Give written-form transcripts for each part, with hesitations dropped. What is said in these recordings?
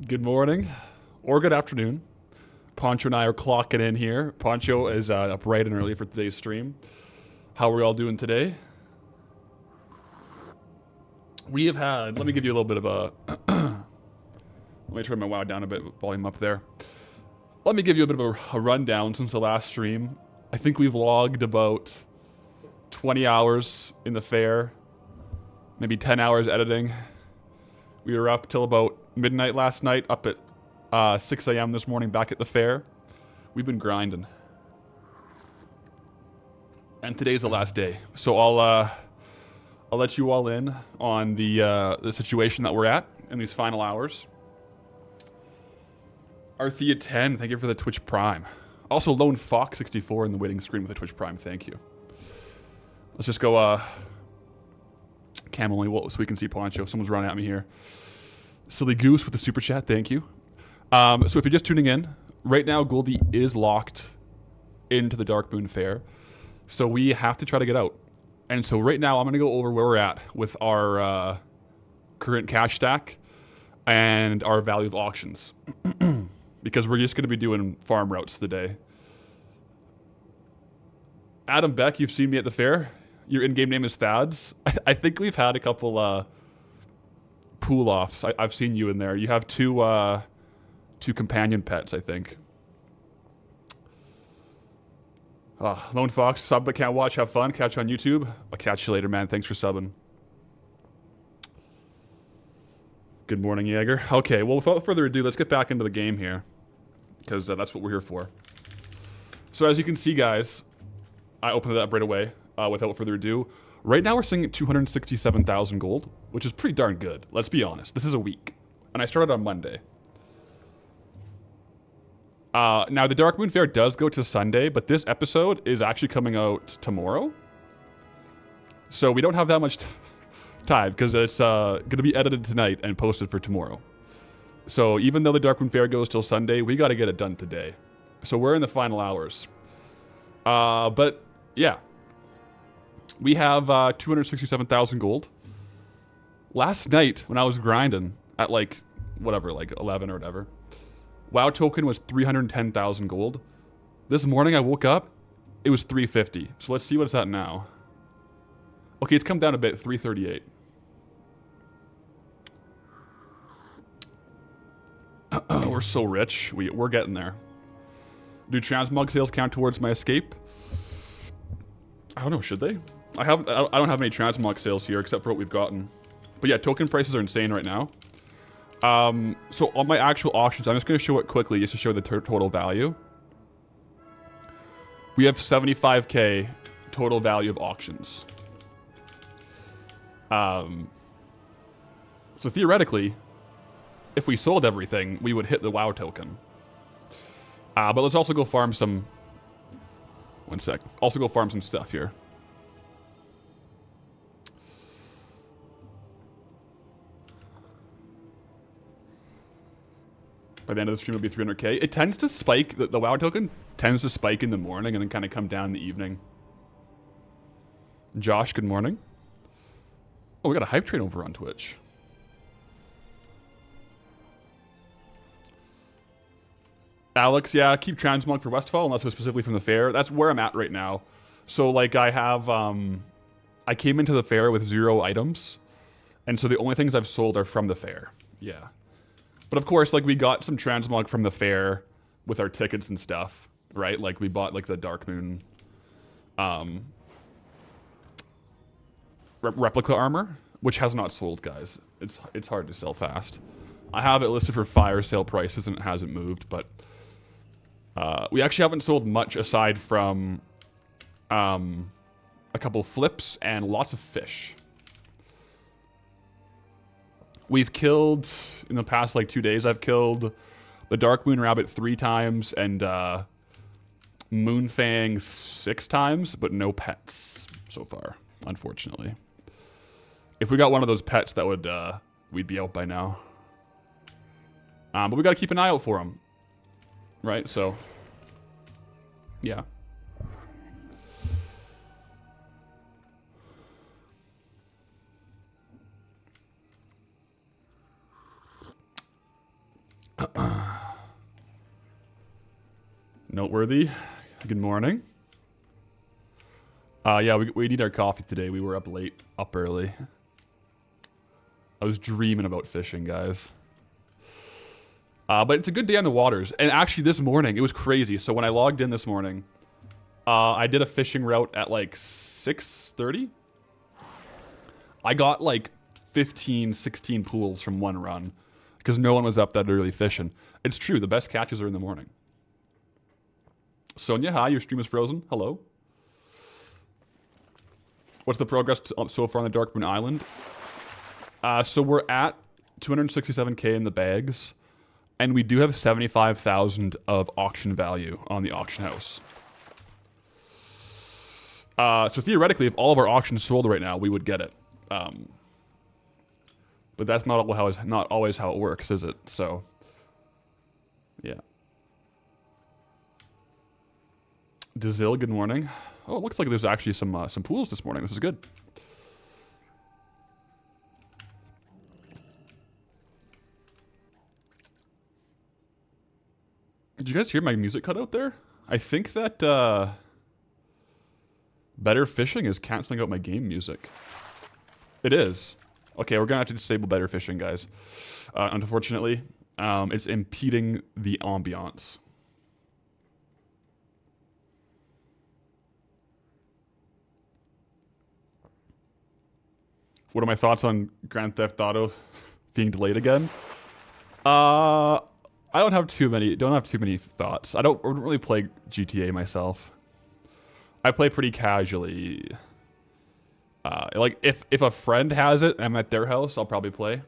Good morning or good afternoon. Poncho and I are clocking in here. Poncho is up bright and early for today's stream. How are we all doing today? We have had, let me give you a little bit of a, let me turn my WoW down a bit, volume up there. Let me give you a bit of a rundown since the last stream. I think we've logged about 20 hours in the Faire, maybe 10 hours editing. We were up till about midnight last night, up at 6 a.m. this morning back at the Faire. We've been grinding. And today's the last day. So I'll let you all in on the situation that we're at in these final hours. Arthea10, thank you for the Twitch Prime. Also, Lone Fox 64 in the waiting screen with the Twitch Prime, thank you. Let's just go cam only so we can see Poncho. Someone's running at me here. Silly Goose with the super chat, thank you. So if you're just tuning in, right now Goldie is locked into the Darkmoon Faire. So we have to try to get out. And so right now I'm going to go over where we're at with our current cash stack and our value of auctions. Because we're just going to be doing farm routes today. Adam Beck, you've seen me at the Faire. Your in-game name is Thads. I think we've had a couple pool-offs. I've seen you in there. You have two companion pets, I think. Lone Fox, sub but can't watch. Have fun. Catch on YouTube. I'll catch you later, man. Thanks for subbing. Good morning, Jaeger. Okay, well, without further ado, let's get back into the game here. Because that's what we're here for. So as you can see, guys, I opened it up right away without further ado. Right now we're sitting at 267,000 gold, which is pretty darn good. Let's be honest. This is a week. And I started on Monday. Now, the Darkmoon Faire does go to Sunday, but this episode is actually coming out tomorrow. So we don't have that much time because it's going to be edited tonight and posted for tomorrow. So even though the Darkmoon Faire goes till Sunday, we got to get it done today. So we're in the final hours. But yeah, we have 267,000 gold. Last night when I was grinding at like 11 or whatever, WoW token was 310,000 gold. This morning I woke up, it was 350. So let's see what it's at now. Okay, it's come down a bit, 338. We're so rich. We're getting there. Do transmog sales count towards my escape? I don't know, should they? I don't have any transmog sales here except for what we've gotten. But yeah, token prices are insane right now. So on my actual auctions, I'm just going to show it quickly just to show the total value. We have 75k total value of auctions. So theoretically, if we sold everything, we would hit the WoW token. But let's also go farm some... One sec. Also go farm some stuff here. By the end of the stream, it'll be 300k. It tends to spike, the WoW token tends to spike in the morning and then kind of come down in the evening. Josh, good morning. Oh, we got a hype train over on Twitch. Alex, yeah, keep transmog for Westfall unless it was specifically from the Faire. That's where I'm at right now. So, like, I have, I came into the Faire with 0 items. And so the only things I've sold are from the Faire. Yeah. But of course, like, we got some transmog from the Faire with our tickets and stuff, right? Like, we bought, like, the Darkmoon replica armor, which has not sold, guys. It's hard to sell fast. I have it listed for fire sale prices and it hasn't moved, but we actually haven't sold much aside from a couple flips and lots of fish. We've killed, in the past like 2 days, I've killed the Darkmoon Rabbit 3 times and Moonfang 6 times, but no pets so far, unfortunately. If we got one of those pets, that would, we'd be out by now. But we got to keep an eye out for them. Right, so, yeah. noteworthy. Good morning. Yeah, we need our coffee today. We were up late, up early. I was dreaming about fishing, guys. But it's a good day on the waters. And actually this morning, it was crazy. So when I logged in this morning, I did a fishing route at like 6:30. I got like 15, 16 pools from one run because no one was up that early fishing. It's true. The best catches are in the morning. Sonia, hi. Your stream is frozen. Hello. What's the progress so far on the Darkmoon Island? So we're at 267k in the bags, and we do have 75,000 of auction value on the auction house. So theoretically, if all of our auctions sold right now, we would get it. But that's not always how it works, is it? So, yeah. Dazil, good morning. Oh, it looks like there's actually some pools this morning. This is good. Did you guys hear my music cut out there? I think that Better Fishing is canceling out my game music. It is. Okay, we're gonna have to disable Better Fishing, guys. Unfortunately, it's impeding the ambiance. What are my thoughts on Grand Theft Auto being delayed again? I don't have too many thoughts. I don't really play GTA myself. I play pretty casually. Like if a friend has it and I'm at their house, I'll probably play.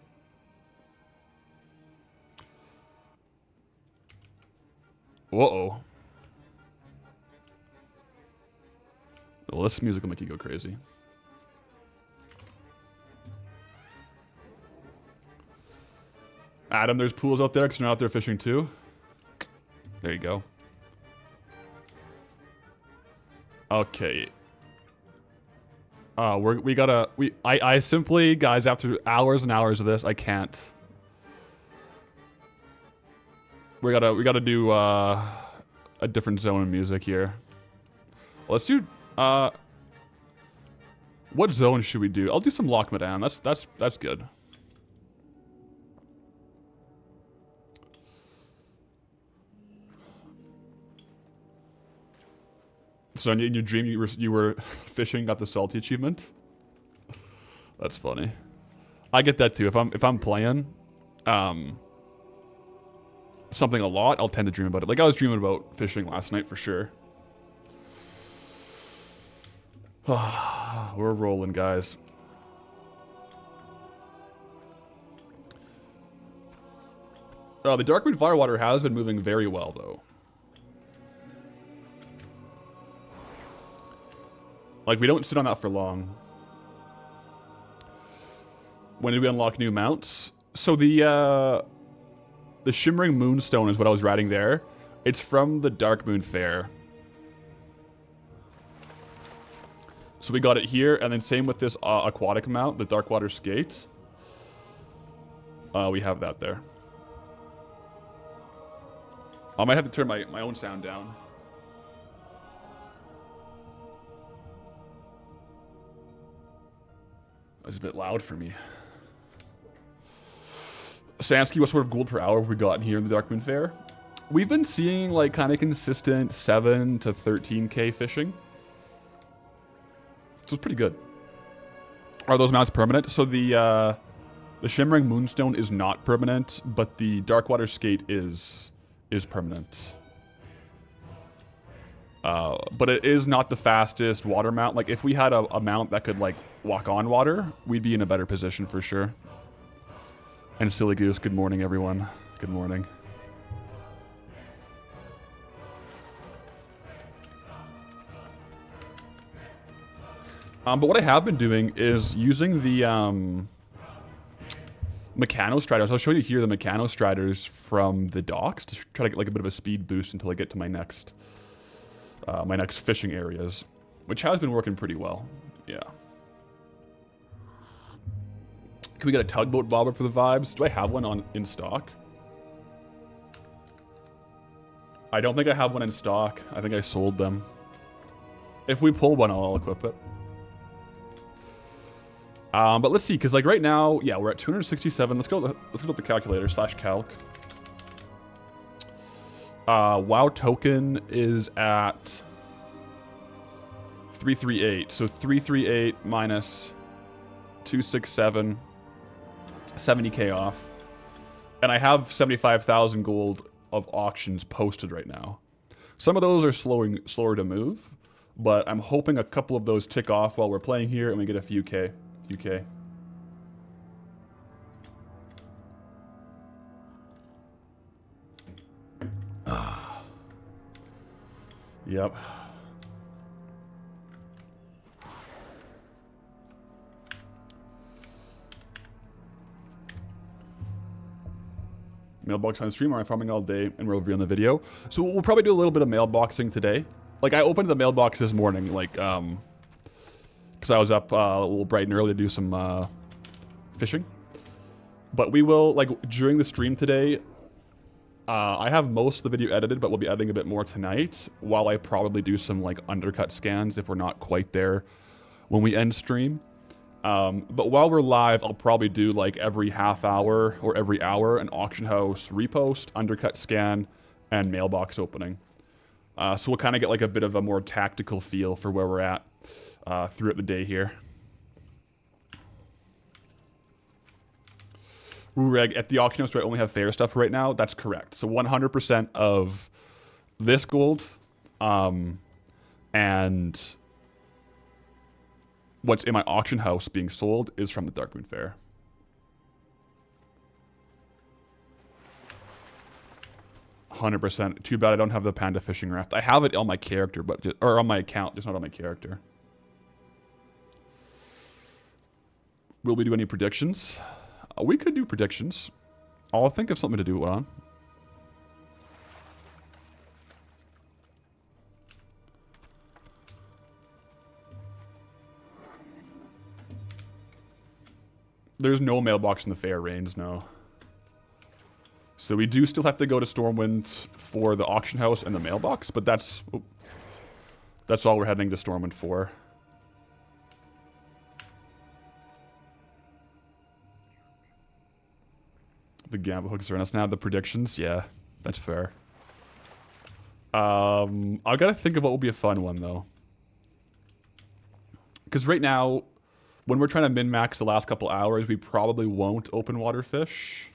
Whoa. Well, this music will make you go crazy. Adam, there's pools out there because you're out there fishing too. There you go. Okay. I simply, guys, after hours and hours of this, I can't. We gotta do a different zone of music here. Let's do what zone should we do? I'll do some Loch Madan. That's good. So in your dream you were fishing, got the salty achievement. That's funny. I get that too. If I'm playing something a lot, I'll tend to dream about it. Like I was dreaming about fishing last night for sure. We're rolling, guys. The Darkmoon Firewater has been moving very well though. Like, we don't sit on that for long. When did we unlock new mounts? So the Shimmering Moonstone is what I was riding there. It's from the Darkmoon Faire. So we got it here, and then same with this aquatic mount, the Darkwater Skate. We have that there. I might have to turn my own sound down. It's a bit loud for me. Sansky, what sort of gold per hour have we gotten here in the Darkmoon Faire? We've been seeing like kind of consistent 7 to 13k fishing. So it's pretty good. Are those mounts permanent? So the Shimmering Moonstone is not permanent, but the Darkwater Skate is permanent. But it is not the fastest water mount. Like if we had a mount that could like walk on water, we'd be in a better position for sure. And Silly Goose, good morning everyone. Good morning. But what I have been doing is using the Mechanostriders. I'll show you here the Mechanostriders from the docks to try to get like a bit of a speed boost until I get to my next fishing areas, which has been working pretty well. Yeah. Can we get a tugboat bobber for the vibes? Do I have one in stock? I don't think I have one in stock. I think I sold them. If we pull one, I'll equip it. But let's see, because like right now, yeah, we're at 267. Let's go with the calculator / calc. WoW token is at 338. So 338 minus 267, 70k off. And I have 75,000 gold of auctions posted right now. Some of those are slower to move, but I'm hoping a couple of those tick off while we're playing here and we get a few K. Yep. Mailbox on stream, or I'm farming all day and we're over on the video. So we'll probably do a little bit of mailboxing today. Like I opened the mailbox this morning, like because I was up a little bright and early to do some fishing. But we will, like during the stream today, I have most of the video edited, but we'll be editing a bit more tonight while I probably do some like undercut scans if we're not quite there when we end stream. But while we're live, I'll probably do like every half hour or every hour an auction house repost, undercut scan, and mailbox opening. So we'll kind of get like a bit of a more tactical feel for where we're at throughout the day here. Reg, at the auction house, do I only have Faire stuff right now? That's correct. So 100% of this gold and what's in my auction house being sold is from the Darkmoon Faire. %. Too bad I don't have the panda fishing raft. I have it on my character, but just, or on my account, just not on my character. Will we do any predictions? We could do predictions. I'll think of something to do it on. There's no mailbox in the Faire range, no. So we do still have to go to Stormwind for the auction house and the mailbox, but that's all we're heading to Stormwind for. The gamble hooks are in us now. The predictions, yeah, that's fair. I gotta think of what will be a fun one though, because right now, when we're trying to min-max the last couple hours, we probably won't open water fish.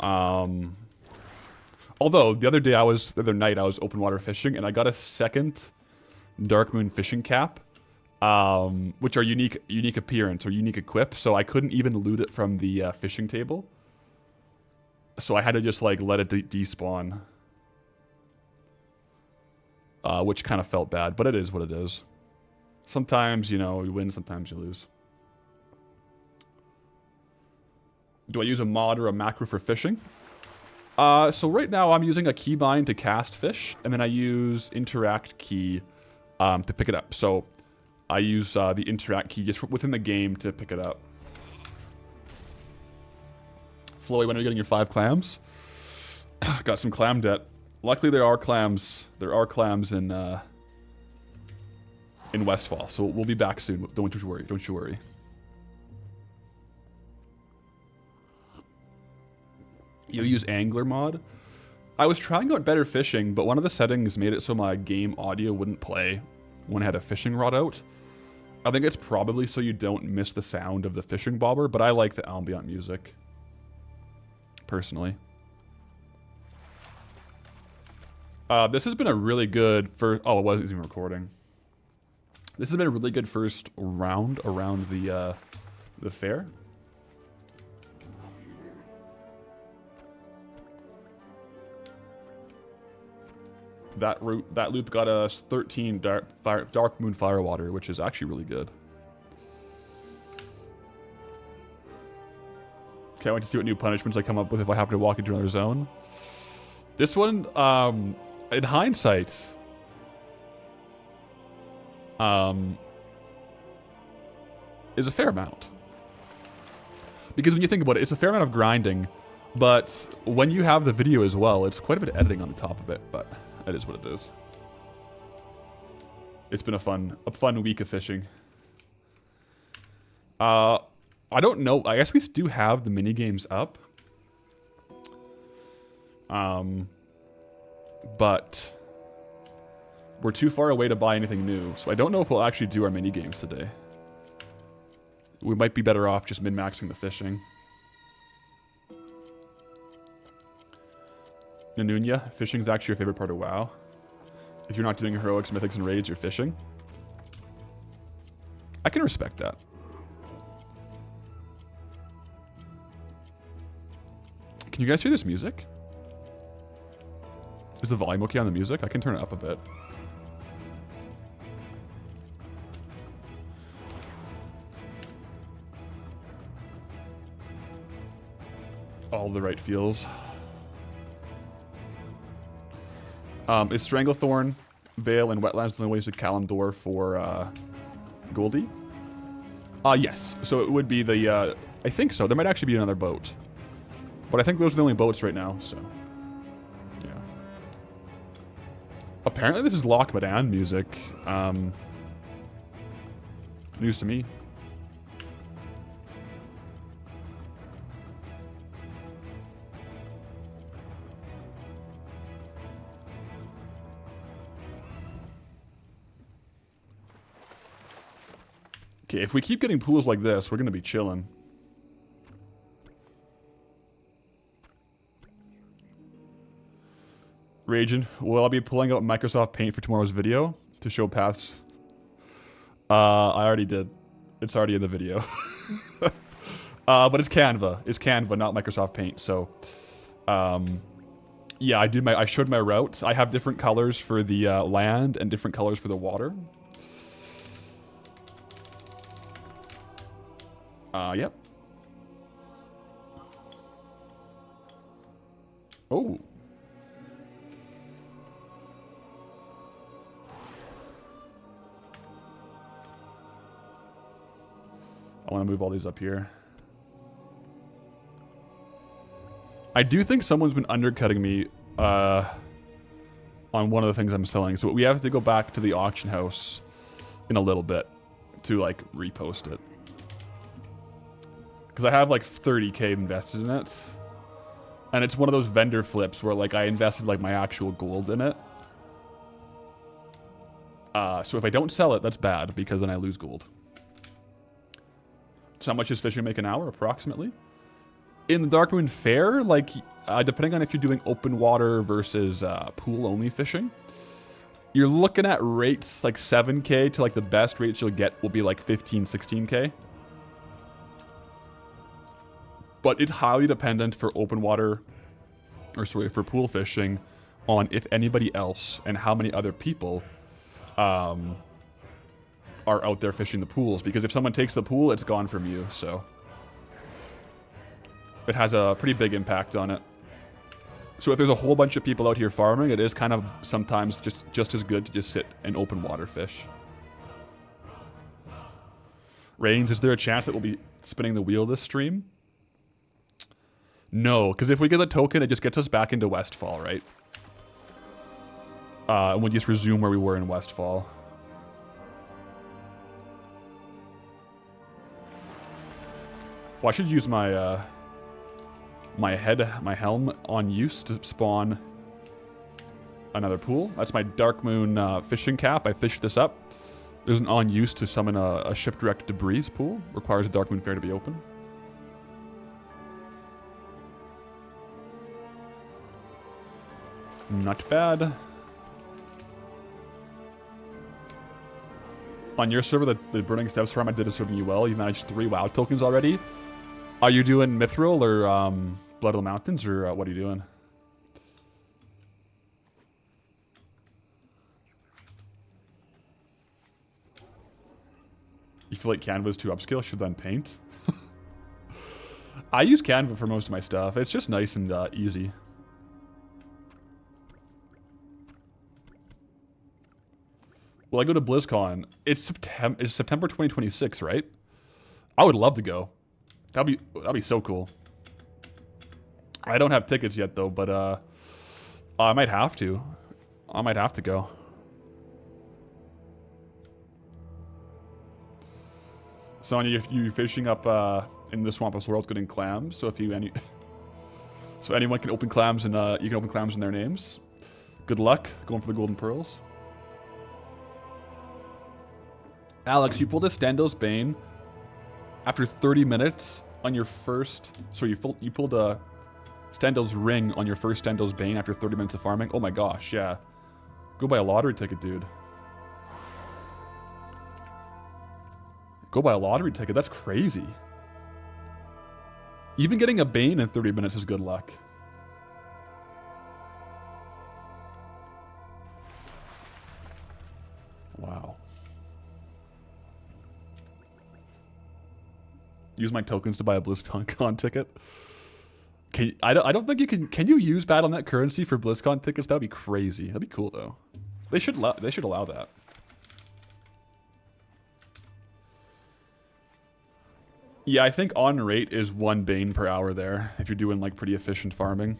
Although the other night I was open water fishing and I got a second Darkmoon fishing cap, which are unique appearance or unique equip. So I couldn't even loot it from the fishing table. So I had to just like let it despawn, which kind of felt bad, but it is what it is. Sometimes, you know, you win, sometimes you lose. Do I use a mod or a macro for fishing? So right now I'm using a keybind to cast fish, and then I use interact key to pick it up. So I use the interact key just within the game to pick it up. Floey, when are you getting your 5 clams? Got some clam debt. Luckily there are clams. There are clams in Westfall, so we'll be back soon. Don't you worry. Don't you worry. You use angler mod? I was trying out better fishing, but one of the settings made it so my game audio wouldn't play when I had a fishing rod out. I think it's probably so you don't miss the sound of the fishing bobber, but I like the ambient music, personally. This has been a really good first... Oh, it wasn't even recording. This has been a really good first round around the Faire. That loop got us 13 Darkmoon Firewater, which is actually really good. Can't wait to see what new punishments I come up with if I happen to walk into another zone. This one, in hindsight, is a fair amount. Because when you think about it, it's a fair amount of grinding But when you have the video as well, it's quite a bit of editing on the top of it, but it is what it is. It's been a fun week of fishing. I don't know. I guess we do have the mini games up. But we're too far away to buy anything new, so I don't know if we'll actually do our mini games today. We might be better off just min-maxing the fishing. Nanunya, fishing is actually your favorite part of WoW. If you're not doing heroics, mythics, and raids, you're fishing. I can respect that. Can you guys hear this music? Is the volume okay on the music? I can turn it up a bit. All the right feels. Is Stranglethorn, Vale, and Wetlands the only ways to Kalimdor for Goldie? Yes. So it would be the, I think so. There might actually be another boat. But I think those are the only boats right now, so. Yeah. Apparently this is Loch Madan music. News to me. Okay, if we keep getting pools like this, we're going to be chilling. Raging. Will I be pulling out Microsoft Paint for tomorrow's video to show paths? I already did. It's already in the video. But it's Canva. It's Canva, not Microsoft Paint. So, yeah, I showed my route. I have different colors for the land and different colors for the water. Yep. Oh. I want to move all these up here. I do think someone's been undercutting me on one of the things I'm selling. So we have to go back to the auction house in a little bit to like repost it. Because I have like 30k invested in it. And it's one of those vendor flips where like I invested like my actual gold in it. So if I don't sell it, that's bad because then I lose gold. So how much does fishing make an hour, approximately? In the Darkmoon Faire, like, depending on if you're doing open water versus pool-only fishing, you're looking at rates like 7k to like the best rates you'll get will be like 15, 16k. But it's highly dependent for open water, or sorry, for pool fishing, on if anybody else and how many other people are out there fishing the pools, because if someone takes the pool, it's gone from you, so it has a pretty big impact on it. So if there's a whole bunch of people out here farming, it is kind of sometimes just as good to just sit and open water fish. Rains, is there a chance that we'll be spinning the wheel this stream? No, because if we get the token, it just gets us back into Westfall, right? And we just resume where we were in Westfall. Well, I should use my my helm on use to spawn another pool. That's my Darkmoon fishing cap. I fished this up. There's an on use to summon a shipwrecked debris pool. Requires a Darkmoon Faire to be open. Not bad. On your server, the Burning Steps farm I did is serving you well. You managed 3 WoW tokens already. Are you doing Mithril or Blood of the Mountains, or what are you doing? You feel like Canva is too upscale? Should then paint? I use Canva for most of my stuff. It's just nice and easy. Will I go to BlizzCon? It's September 2026, right? I would love to go. That'd be so cool. I don't have tickets yet though, but I might have to. I might have to go. Sonya, you're fishing up in the Swampus world getting clams. So if you so anyone can open clams and you can open clams in their names. Good luck going for the golden pearls. Alex, you pulled a Stendos Bane after 30 minutes on your first. So you pulled a Stendos Ring on your first Stendos Bane after 30 minutes of farming. Oh my gosh, yeah. Go buy a lottery ticket, dude. Go buy a lottery ticket. That's crazy. Even getting a Bane in 30 minutes is good luck. Wow. Use my tokens to buy a BlizzCon ticket. I don't think you can. Can you use Battle.net currency for BlizzCon tickets? That'd be crazy. That'd be cool though. They should allow that. Yeah, I think on rate is 1 Bane per hour there if you're doing like pretty efficient farming.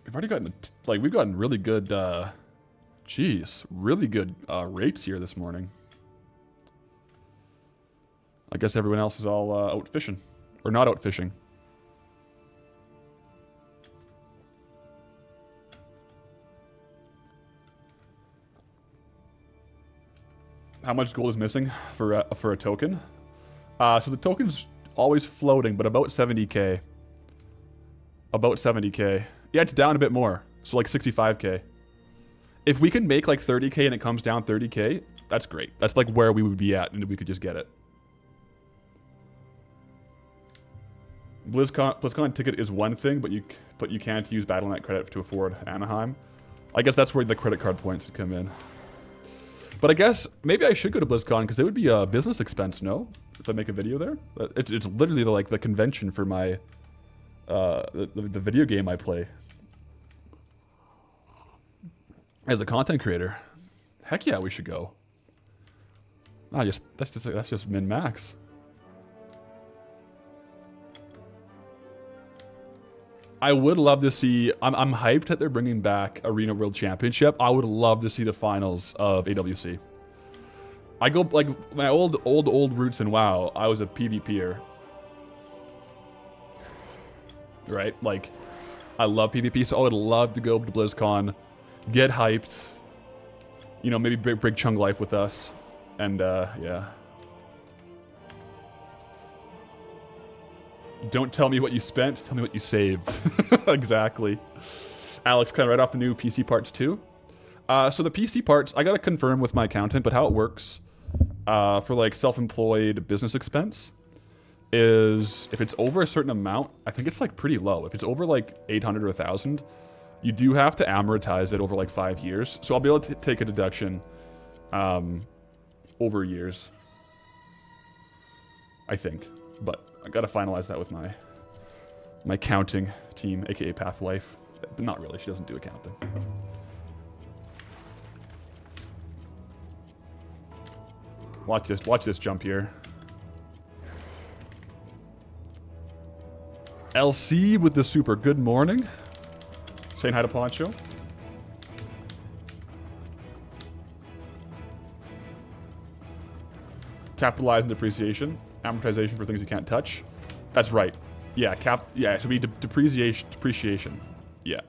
We've already gotten we've gotten really good really good rates here this morning. I guess everyone else is all out fishing. Or not out fishing. How much gold is missing for a token? So the token's always floating, but about 70k. About 70k. Yeah, it's down a bit more. So like 65k. If we can make like 30k and it comes down 30k, that's great. That's like where we would be at and we could just get it. BlizzCon ticket is one thing, but you can't use Battle.net credit to afford Anaheim. I guess that's where the credit card points would come in. But I guess maybe I should go to BlizzCon because it would be a business expense, no? If I make a video there, it's literally like the convention for my the video game I play as a content creator. Heck yeah, we should go. That's just min max. I would love to see. I'm hyped that they're bringing back Arena World Championship. I would love to see the finals of AWC. I go like my old roots in WoW. I was a PvPer, right? Like, I love PvP, so I would love to go to BlizzCon, get hyped. You know, maybe bring Chung Life with us, and yeah. Don't tell me what you spent, tell me what you saved. Exactly. Alex, kind of right off the new PC parts too. So the PC parts, I gotta confirm with my accountant, but how it works for like self-employed business expense is if it's over a certain amount, I think it's like pretty low. If it's over like 800 or 1,000, you do have to amortize it over like 5 years. So I'll be able to take a deduction over years, I think. But I gotta finalize that with my accounting team, aka Pathwife. But not really, she doesn't do accounting. Watch this jump here. LC with the super good morning. Saying hi to Poncho. Capitalize and depreciation. Amortization for things you can't touch. That's right. Yeah, yeah, so we depreciation. Yeah.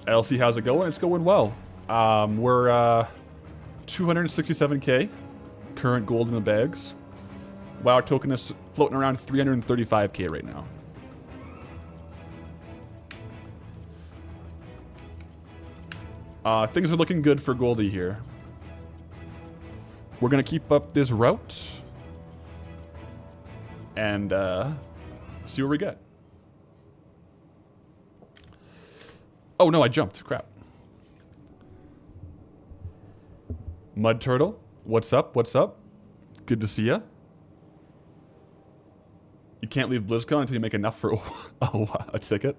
LC, how's it going? It's going well. We're 267k current gold in the bags. WoW token is floating around 335k right now. Things are looking good for Goldie here. We're gonna keep up this route and see where we get. Oh no, I jumped. Crap. Mud Turtle, what's up? What's up? Good to see ya. You can't leave BlizzCon until you make enough for a ticket.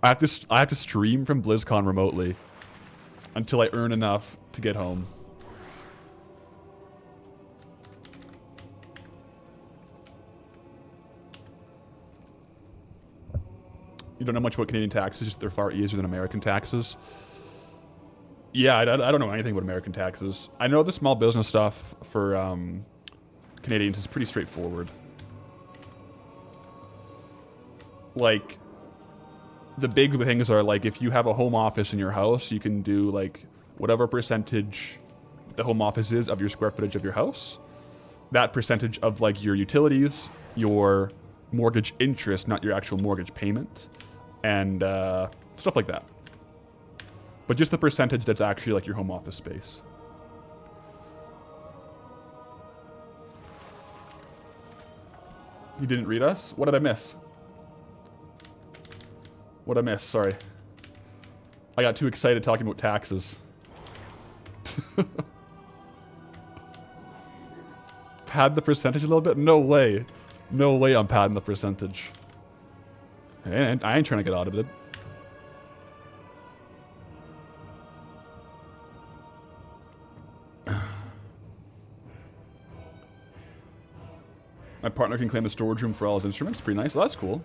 I have to stream from BlizzCon remotely. until I earn enough to get home. You don't know much about Canadian taxes, just they're far easier than American taxes. Yeah, I don't know anything about American taxes. I know the small business stuff for Canadians is pretty straightforward. Like, the big things are like if you have a home office in your house, you can do like whatever percentage the home office is of your square footage of your house. That percentage of like your utilities, your mortgage interest, not your actual mortgage payment, and stuff like that. But just the percentage that's actually like your home office space. You didn't read us? What did I miss? What did I miss? Sorry. I got too excited talking about taxes. Pad the percentage a little bit? No way. No way I'm padding the percentage. I ain't trying to get audited. My partner can claim the storage room for all his instruments. Pretty nice. Well, that's cool.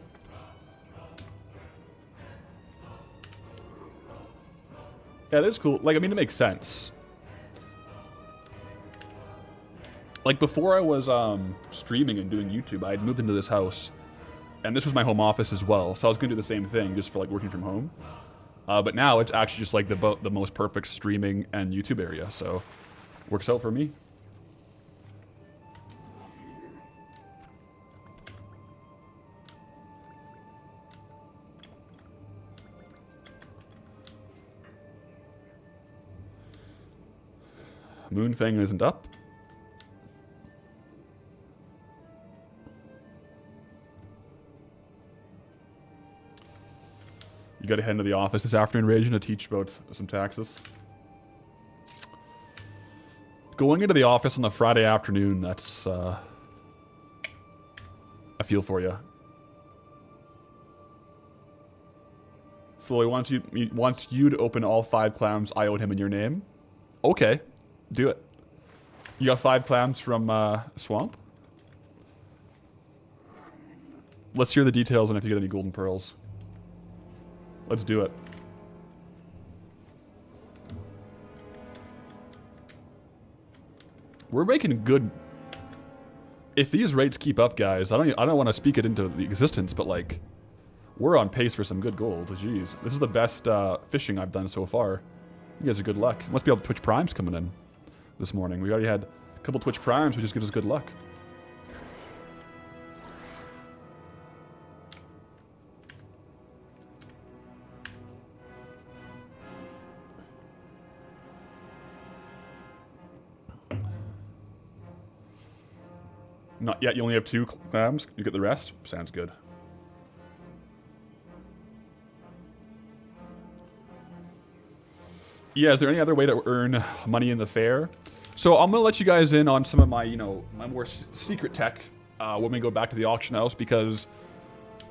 Yeah, that is cool. Like, I mean, it makes sense. Like, before I was streaming and doing YouTube, I had moved into this house. And this was my home office as well. So I was going to do the same thing just for, like, working from home. But now it's actually just, like, the most perfect streaming and YouTube area. So, works out for me. Moonfang isn't up. You gotta head into the office this afternoon, Raging, to teach about some taxes. Going into the office on the Friday afternoon, that's, I feel for you. Floyd wants you to open all 5 clams I owed him in your name. Okay. Do it. You got 5 clams from Swamp? Let's hear the details on if you get any golden pearls. Let's do it. We're making good. If these rates keep up, guys, I don't want to speak it into the existence, but like, we're on pace for some good gold. Jeez, this is the best fishing I've done so far. You guys are good luck. Must be all the Twitch Primes coming in this morning. We already had a couple Twitch Primes, which just gives us good luck. Not yet. You only have 2 clams. You get the rest. Sounds good. Yeah, is there any other way to earn money in the fair? So I'm going to let you guys in on some of my, you know, my more secret tech when we go back to the auction house, because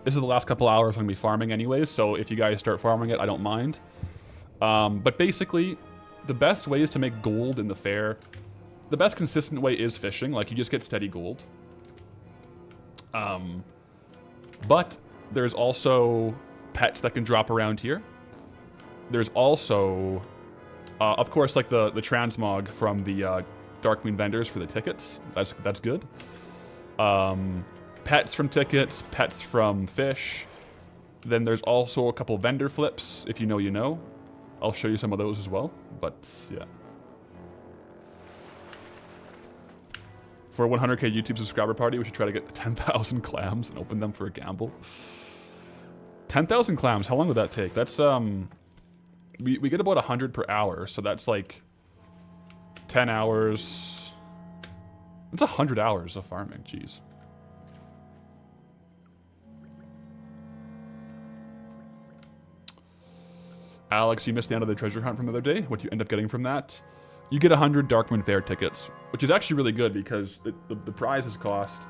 this is the last couple hours I'm going to be farming anyways, so if you guys start farming it, I don't mind. But basically, the best ways to make gold in the fair, the best consistent way is fishing. Like, you just get steady gold. But there's also pets that can drop around here. There's also... of course, like the transmog from the Darkmoon vendors for the tickets. That's good. Pets from tickets, pets from fish. Then there's also a couple vendor flips. If you know, you know. I'll show you some of those as well. But yeah. For a 100k YouTube subscriber party, we should try to get 10,000 clams and open them for a gamble. 10,000 clams. How long would that take? That's We get about 100 per hour, so that's like 10 hours. That's 100 hours of farming, jeez. Alex, you missed the end of the treasure hunt from the other day. What do you end up getting from that? You get 100 Darkmoon Faire tickets, which is actually really good because the prizes cost...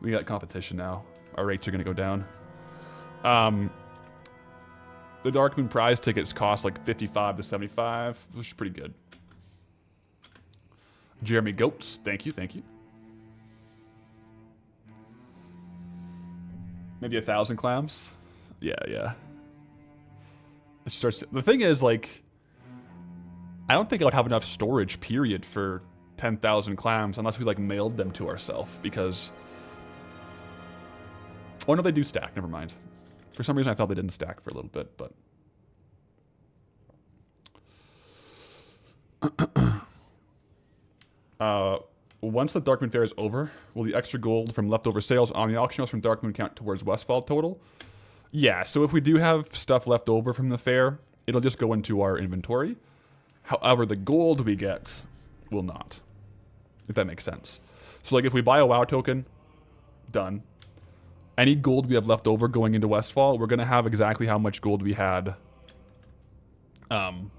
we got competition now. Our rates are going to go down. The Darkmoon prize tickets cost like 55 to 75, which is pretty good. Jeremy Goats, thank you, thank you. Maybe 1,000 clams? Yeah, yeah. It starts, the thing is, like, I don't think I would have enough storage, period, for 10,000 clams unless we, like, mailed them to ourselves, because... Oh, no, they do stack, never mind. For some reason, I thought they didn't stack for a little bit, but... Once the Darkmoon Faire is over, will the extra gold from leftover sales on the auction house from Darkmoon count towards Westfall total? Yeah, so if we do have stuff left over from the fair, it'll just go into our inventory. However, the gold we get will not, if that makes sense. So like if we buy a WoW token, done. Any gold we have left over going into Westfall, we're going to have exactly how much gold we had when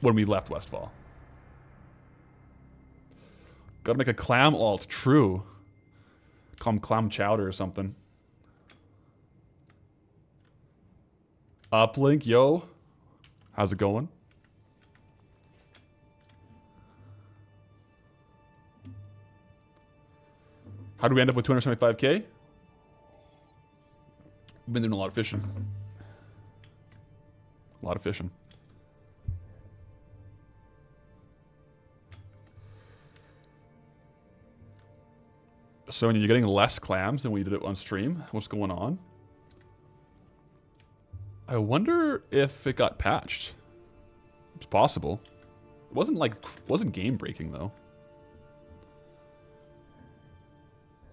we left Westfall. Gotta make a clam alt, true. Call him clam chowder or something. Uplink, yo. How's it going? How do we end up with 275k? We've been doing a lot of fishing. A lot of fishing. So you're getting less clams than we did it on stream. What's going on? I wonder if it got patched. It's possible. It wasn't game breaking though.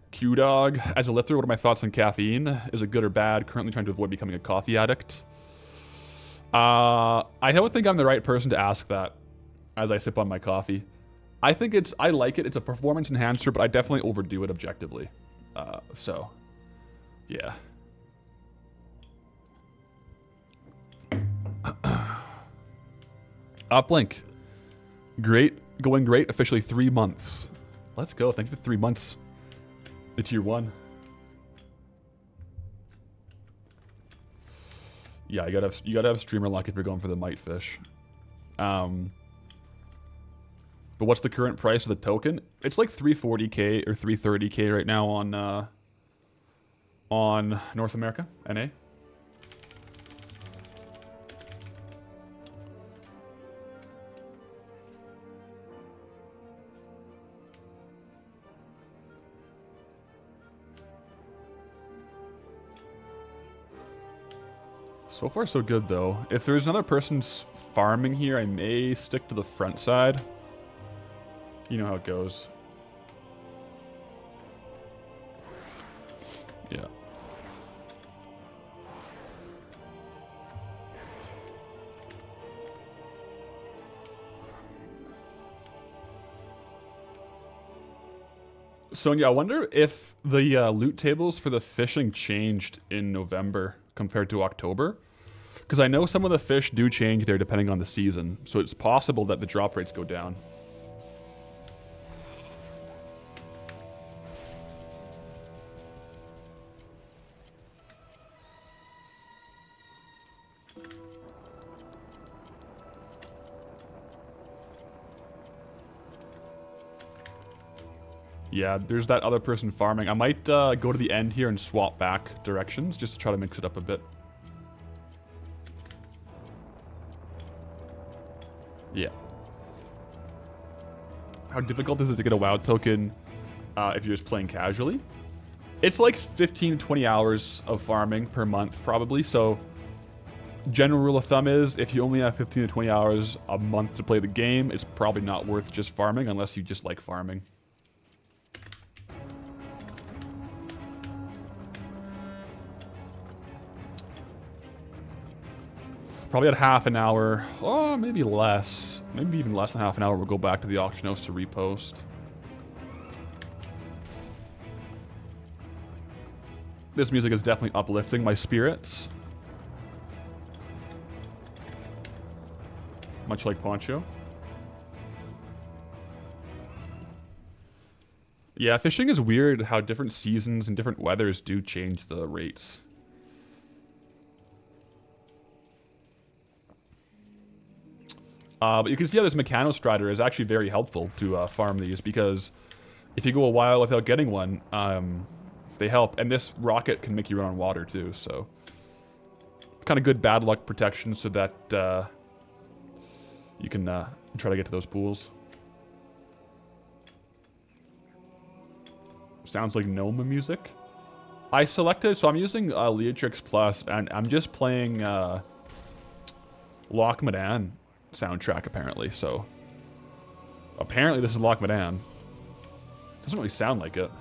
Q-Dog, as a lifter, what are my thoughts on caffeine? Is it good or bad? Currently trying to avoid becoming a coffee addict. I don't think I'm the right person to ask that as I sip on my coffee. I think I like it. It's a performance enhancer, but I definitely overdo it objectively. So, yeah. Uplink. Great. Going great. Officially 3 months. Let's go. Thank you for 3 months. The tier 1. Yeah, you gotta have streamer luck if you're going for the mite fish. But what's the current price of the token? It's like 340k or 330k right now on North America, NA. So far, so good, though. If there's another person farming here, I may stick to the front side. You know how it goes. Yeah. Sonia, I wonder if the loot tables for the fishing changed in November compared to October. Because I know some of the fish do change there depending on the season. So it's possible that the drop rates go down. Yeah, there's that other person farming. I might go to the end here and swap back directions just to try to mix it up a bit. Yeah. How difficult is it to get a WoW token if you're just playing casually? It's like 15 to 20 hours of farming per month probably, so general rule of thumb is if you only have 15 to 20 hours a month to play the game, it's probably not worth just farming unless you just like farming. Probably at half an hour, or maybe less. Maybe even less than half an hour, we'll go back to the auction house to repost. This music is definitely uplifting my spirits. Much like Poncho. Yeah, fishing is weird how different seasons and different weathers do change the rates. But you can see how this Mechanostrider is actually very helpful to farm these, because if you go a while without getting one, they help. And this rocket can make you run on water too, so it's kind of good bad luck protection so that you can try to get to those pools. Sounds like Noma music. I selected, so I'm using Leatrix Plus, and I'm just playing Loch Madan soundtrack, apparently. So apparently this is Loch Madan. Doesn't really sound like it.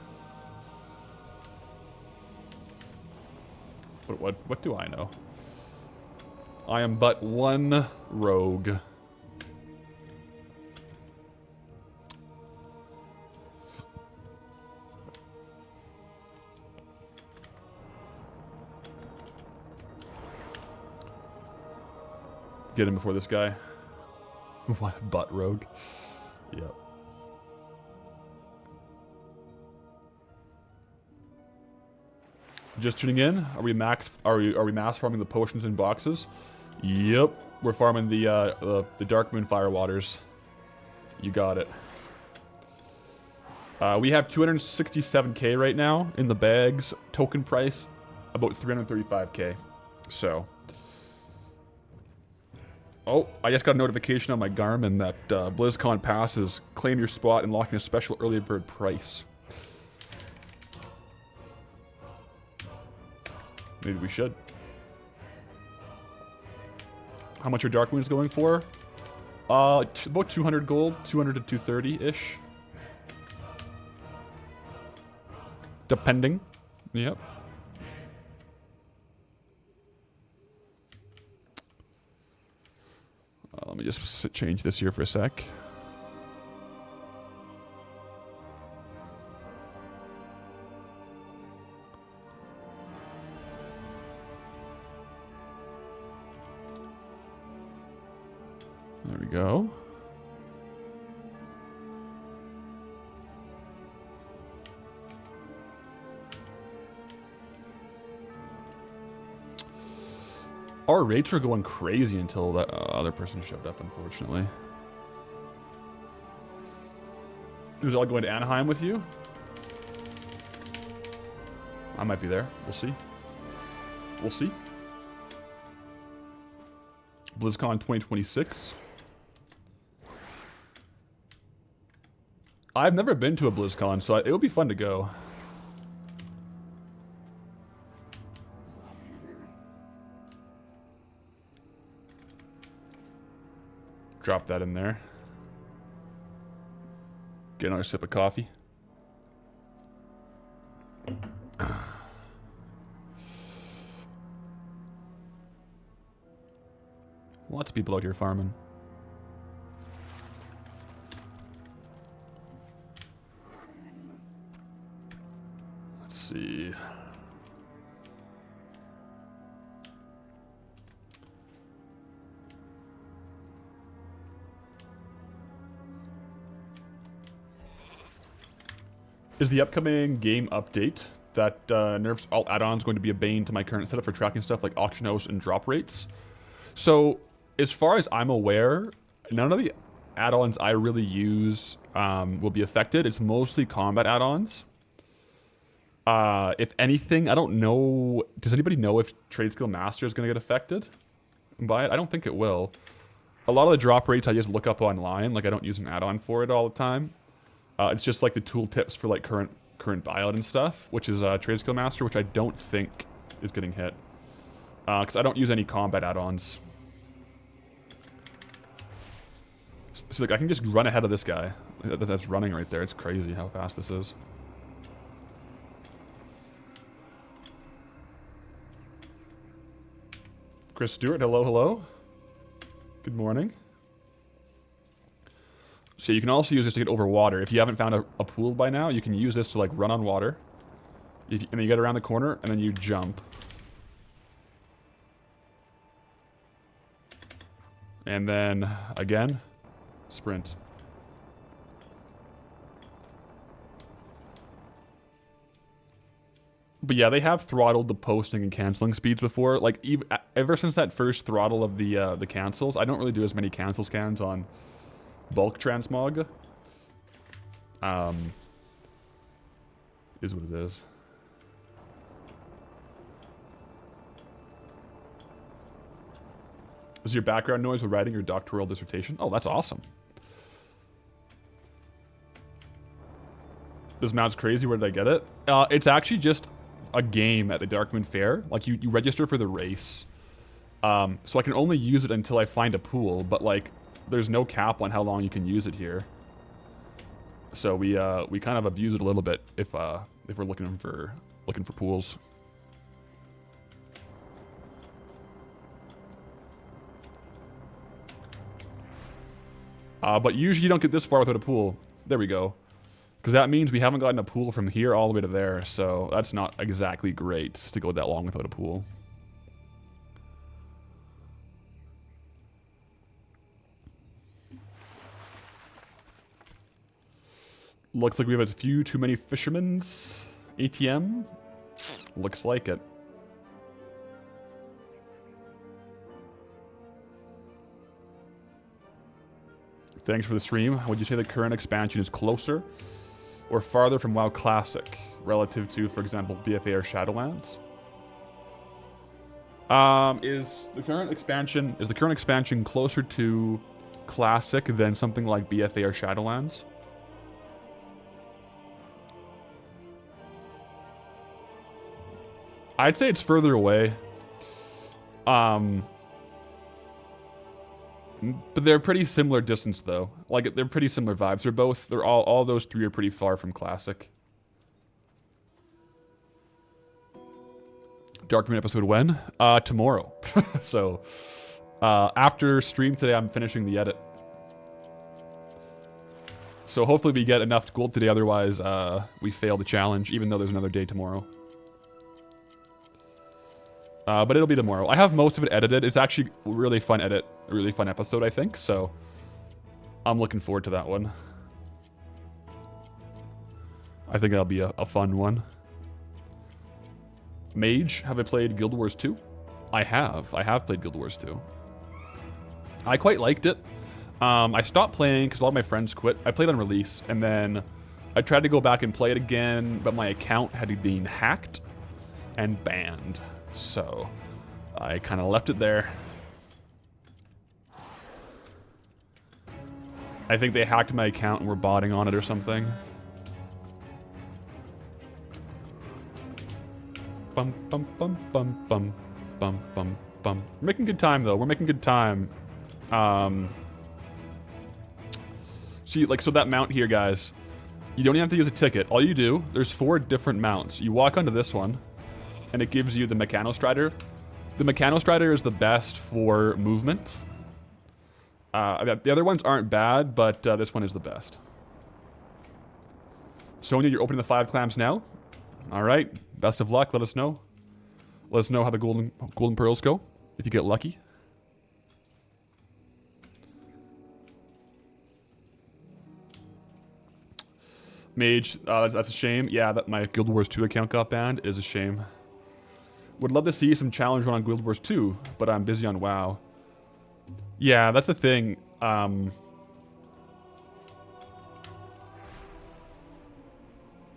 But what do I know? I am but one rogue. Get him before this guy. What? Butt rogue? Yep. Just tuning in? Are we mass farming the potions in boxes? Yep. We're farming the Darkmoon Firewaters. You got it. We have 267k right now in the bags. Token price about 335k. So. Oh, I just got a notification on my Garmin that BlizzCon passes. Claim your spot and lock in a special early bird price. Maybe we should. How much are Darkmoons going for? About 200 gold, 200 to 230-ish. Depending. Yep. Let me just change this here for a sec. There we go. Our rates were going crazy until that other person showed up, unfortunately. Who's all going to Anaheim with you? I might be there. We'll see. We'll see. BlizzCon 2026. I've never been to a BlizzCon, so it would be fun to go. Drop that in there. Get another sip of coffee. Lots of people out here farming. Let's see. Is the upcoming game update that nerfs all add-ons going to be a bane to my current setup for tracking stuff like auction house and drop rates? So, as far as I'm aware, none of the add-ons I really use will be affected. It's mostly combat add-ons. If anything, I don't know... Does anybody know if Trade Skill Master is going to get affected by it? I don't think it will. A lot of the drop rates I just look up online. Like, I don't use an add-on for it all the time. It's just like the tool tips for like current buyout and stuff, which is Trade Skill Master, which I don't think is getting hit. Because I don't use any combat add-ons. So like I can just run ahead of this guy. That's running right there. It's crazy how fast this is. Chris Stewart, hello, hello. Good morning. So you can also use this to get over water. If you haven't found a pool by now, you can use this to like run on water. And then you get around the corner, and then you jump. And then, again, sprint. But yeah, they have throttled the posting and canceling speeds before. Like ever since that first throttle of the cancels, I don't really do as many cancel scans on bulk transmog. Is what it is. Is your background noise with writing your doctoral dissertation? Oh, that's awesome. This mount's crazy. Where did I get it? It's actually just a game at the Darkmoon Faire. Like, you register for the race. So I can only use it until I find a pool, but, like, there's no cap on how long you can use it here. So we kind of abuse it a little bit if we're looking for pools. But usually you don't get this far without a pool. There we go. Because that means we haven't gotten a pool from here all the way to there, so that's not exactly great to go that long without a pool. Looks like we have a few too many fishermen's ATM. Looks like it. Thanks for the stream. Would you say the current expansion is closer or farther from WoW Classic relative to, for example, BFA or Shadowlands? Is the current expansion closer to Classic than something like BFA or Shadowlands? I'd say it's further away. But they're pretty similar distance, though. Like, they're pretty similar vibes. They're all those three are pretty far from Classic. Darkmoon episode when? Tomorrow. So, after stream today, I'm finishing the edit. So hopefully we get enough gold today, otherwise we fail the challenge, even though there's another day tomorrow. But it'll be tomorrow. I have most of it edited. It's actually a really fun edit. A really fun episode, I think. So I'm looking forward to that one. I think that'll be a fun one. Mage, have I played Guild Wars 2? I have. I have played Guild Wars 2. I quite liked it. I stopped playing because a lot of my friends quit. I played on release, and then I tried to go back and play it again, but my account had been hacked and banned. So I kind of left it there. I think they hacked my account and were botting on it or something. Bum bum bum bum bum bum bum bum. We're making good time though. We're making good time. See, like, so that mount here, guys, you don't even have to use a ticket. All you do, there's 4 different mounts. You walk onto this one, and it gives you the Mechanostrider. The Mechanostrider is the best for movement. The other ones aren't bad, but this one is the best. Sonia, you're opening the 5 clams now? All right. Best of luck. Let us know. Let us know how the golden pearls go, if you get lucky. Mage, that's a shame. Yeah, that my Guild Wars 2 account got banned is a shame. Would love to see some challenge run on Guild Wars 2, but I'm busy on WoW. Yeah, that's the thing.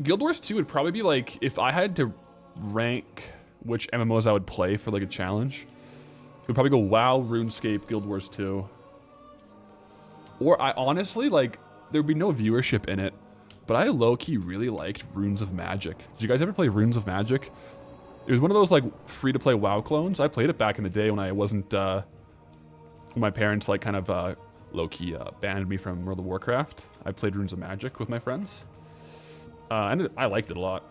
Guild Wars 2 would probably be like, if I had to rank which MMOs I would play for like a challenge, it would probably go WoW, RuneScape, Guild Wars 2. Or I honestly, like, there'd be no viewership in it, but I low-key really liked Runes of Magic. Did you guys ever play Runes of Magic? It was one of those, like, free-to-play WoW clones. I played it back in the day when I wasn't, when my parents, like, kind of low-key banned me from World of Warcraft. I played Runes of Magic with my friends. And I liked it a lot.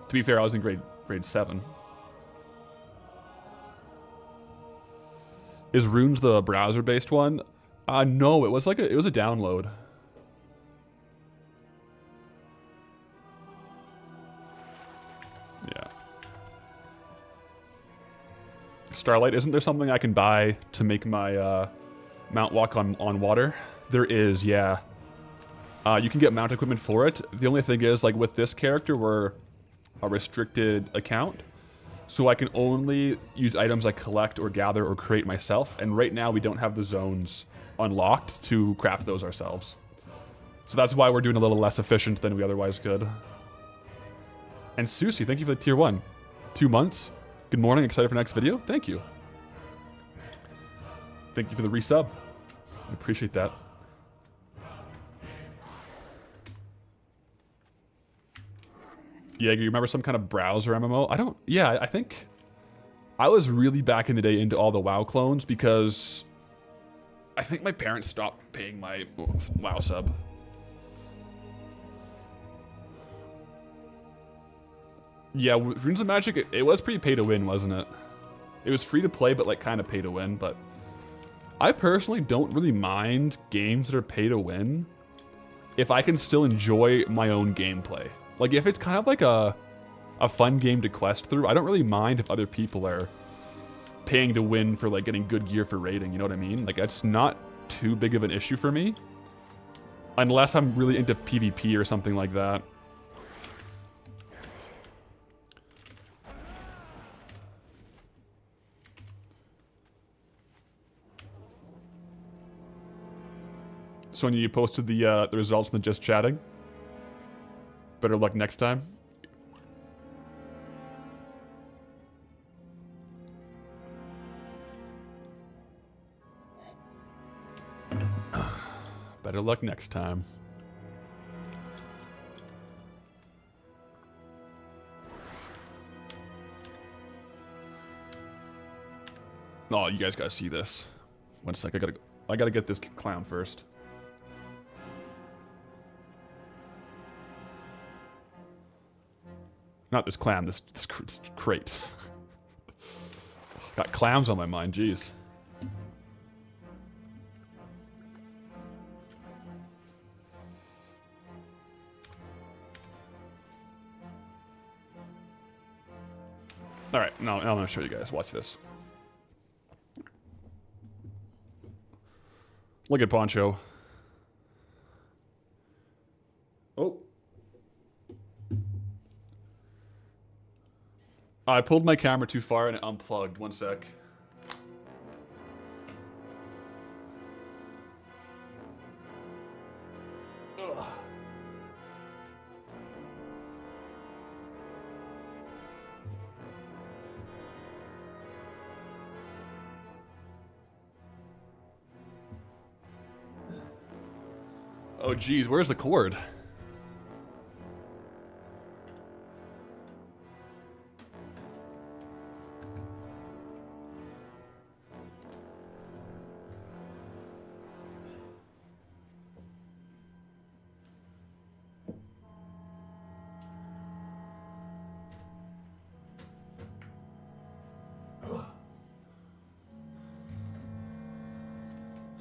To be fair, I was in grade 7. Is Runes the browser-based one? No, it was like it was a download. Yeah. Starlight, isn't there something I can buy to make my mount walk on water? There is, yeah. You can get mount equipment for it. The only thing is, like, with this character, we're a restricted account. So I can only use items I collect or gather or create myself. And right now we don't have the zones unlocked to craft those ourselves. So that's why we're doing a little less efficient than we otherwise could. And Susie, thank you for the tier 1. 2 months. Good morning, excited for the next video. Thank you. Thank you for the resub. I appreciate that. Yeah, you remember some kind of browser MMO? I don't... Yeah, I think... I was really back in the day into all the WoW clones because... I think my parents stopped paying my WoW sub. Yeah, Runes of Magic, it was pretty pay to win, wasn't it? It was free to play, but like kind of pay to win, but... I personally don't really mind games that are pay to win if I can still enjoy my own gameplay. Like, if it's kind of like a fun game to quest through, I don't really mind if other people are paying to win for, like, getting good gear for raiding, you know what I mean? Like, it's not too big of an issue for me. Unless I'm really into PvP or something like that. Sonia, you posted the results in the just chatting. Better luck next time. Better luck next time. Oh, you guys gotta see this. 1 sec, I gotta get this clown first. Not this clam, this crate. Got clams on my mind, jeez. Alright, now I'm gonna show you guys. Watch this. Look at Poncho. Oh. I pulled my camera too far and it unplugged. 1 sec. Ugh. Oh geez, where's the cord?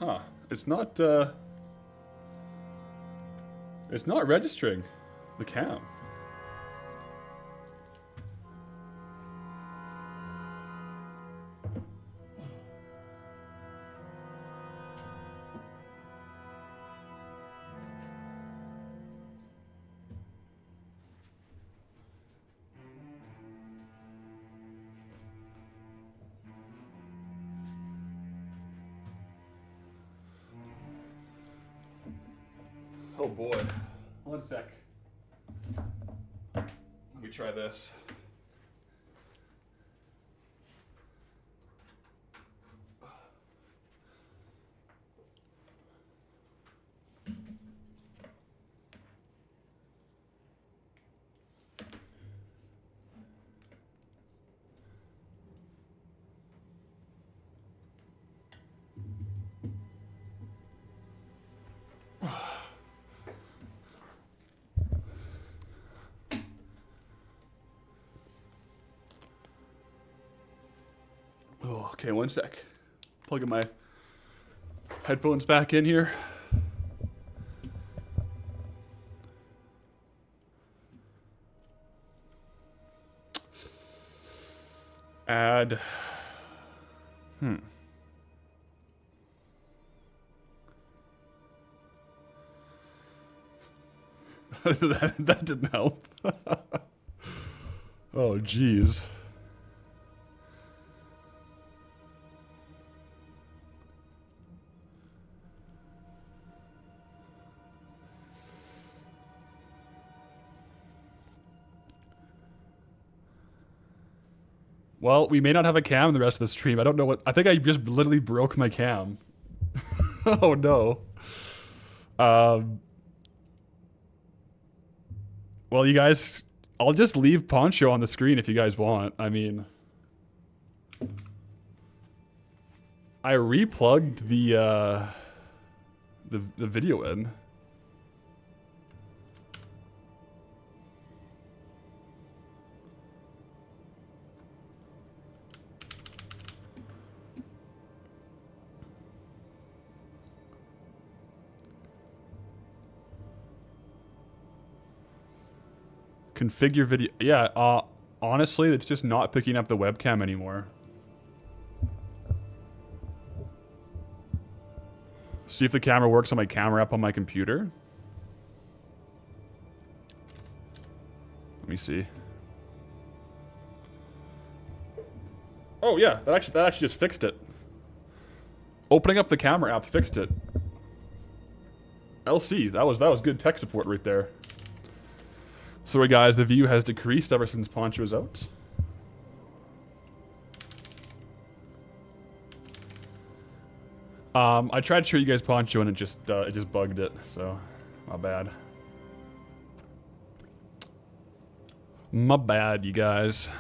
Huh, it's not registering the cam. Oh boy. 1 sec. Let me try this. Oh, okay, 1 sec. Plugging my headphones back in here. Add. that didn't help. Oh, jeez. Well, we may not have a cam in the rest of the stream. I don't know what... I think I just literally broke my cam. Oh, no. Well, you guys... I'll just leave Poncho on the screen if you guys want. I mean... I replugged the video in. Configure video. Yeah, honestly, it's just not picking up the webcam anymore. See if the camera works on my camera app on my computer. Let me see. Oh yeah, that actually just fixed it. Opening up the camera app fixed it. LC, that was good tech support right there. Sorry guys, the view has decreased ever since Poncho is out. I tried to show you guys Poncho and it just bugged it, so my bad. My bad, you guys.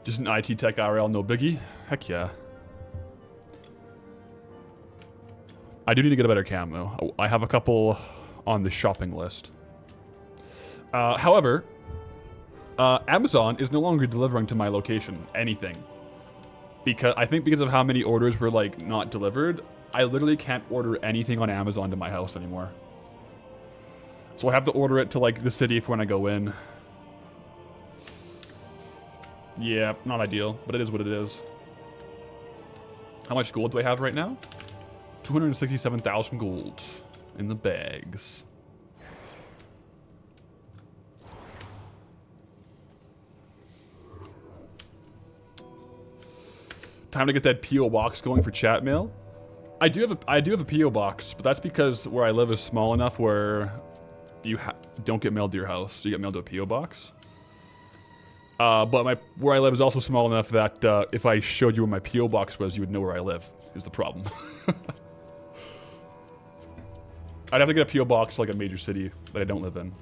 Just an IT tech IRL, no biggie. Heck yeah. I do need to get a better cam though. I have a couple on the shopping list. However, Amazon is no longer delivering to my location anything. I think because of how many orders were like not delivered, I literally can't order anything on Amazon to my house anymore. So I have to order it to like the city for when I go in. Yeah, not ideal, but it is what it is. How much gold do I have right now? 267,000 gold in the bags. Time to get that PO box going for chat mail. I do have a PO box, but that's because where I live is small enough where you don't get mailed to your house, so you get mailed to a PO box. But where I live is also small enough that if I showed you where my PO box was, you would know where I live. Is the problem? I'd have to get a PO box to like a major city that I don't live in.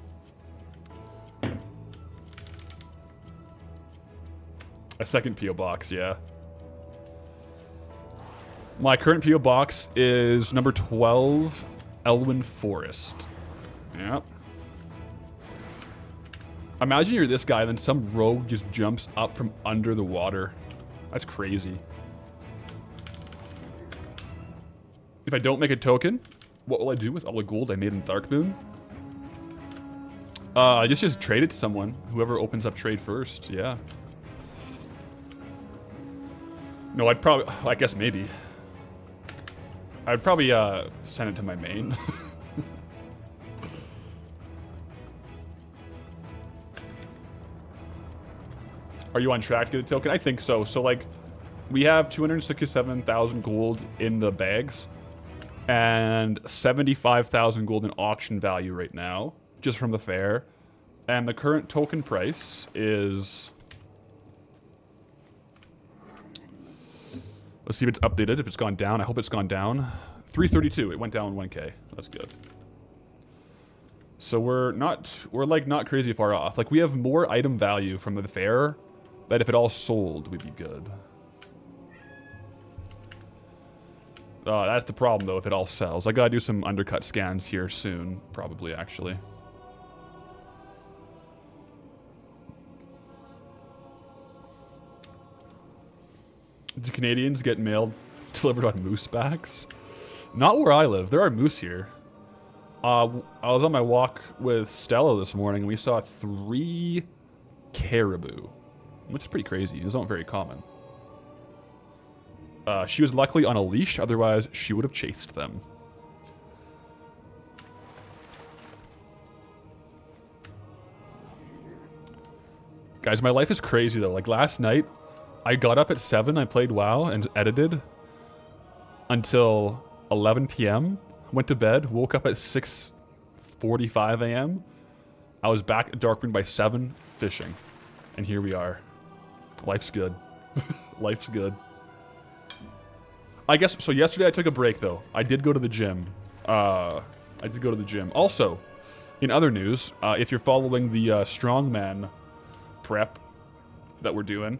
A second PO box, yeah. My current PO box is number 12, Elwyn Forest. Yep. Imagine you're this guy, then some rogue just jumps up from under the water. That's crazy. If I don't make a token, what will I do with all the gold I made in Darkmoon? I just trade it to someone. Whoever opens up trade first, yeah. No, I'd probably, I guess maybe. I'd probably send it to my main. Are you on track to get a token? I think so. So, like, we have 267,000 gold in the bags and 75,000 gold in auction value right now, just from the fair. And the current token price is... Let's see if it's updated, if it's gone down. I hope it's gone down. 332. It went down 1K. That's good. So we're like not crazy far off. Like, we have more item value from the fair that if it all sold, we'd be good. That's the problem, though, if it all sells. I gotta do some undercut scans here soon, probably, actually. Do Canadians get mailed delivered on moose backs? Not where I live. There are moose here. I was on my walk with Stella this morning, and we saw 3 caribou, which is pretty crazy. It's not very common. She was luckily on a leash, otherwise she would have chased them. Guys, my life is crazy though. Like last night, I got up at 7, I played WoW and edited until 11 p.m. Went to bed, woke up at 6:45 a.m. I was back at Darkmoon by 7 fishing. And here we are. Life's good. Life's good. I guess, so yesterday I took a break though. I did go to the gym. Also, in other news, if you're following the strongman prep that we're doing,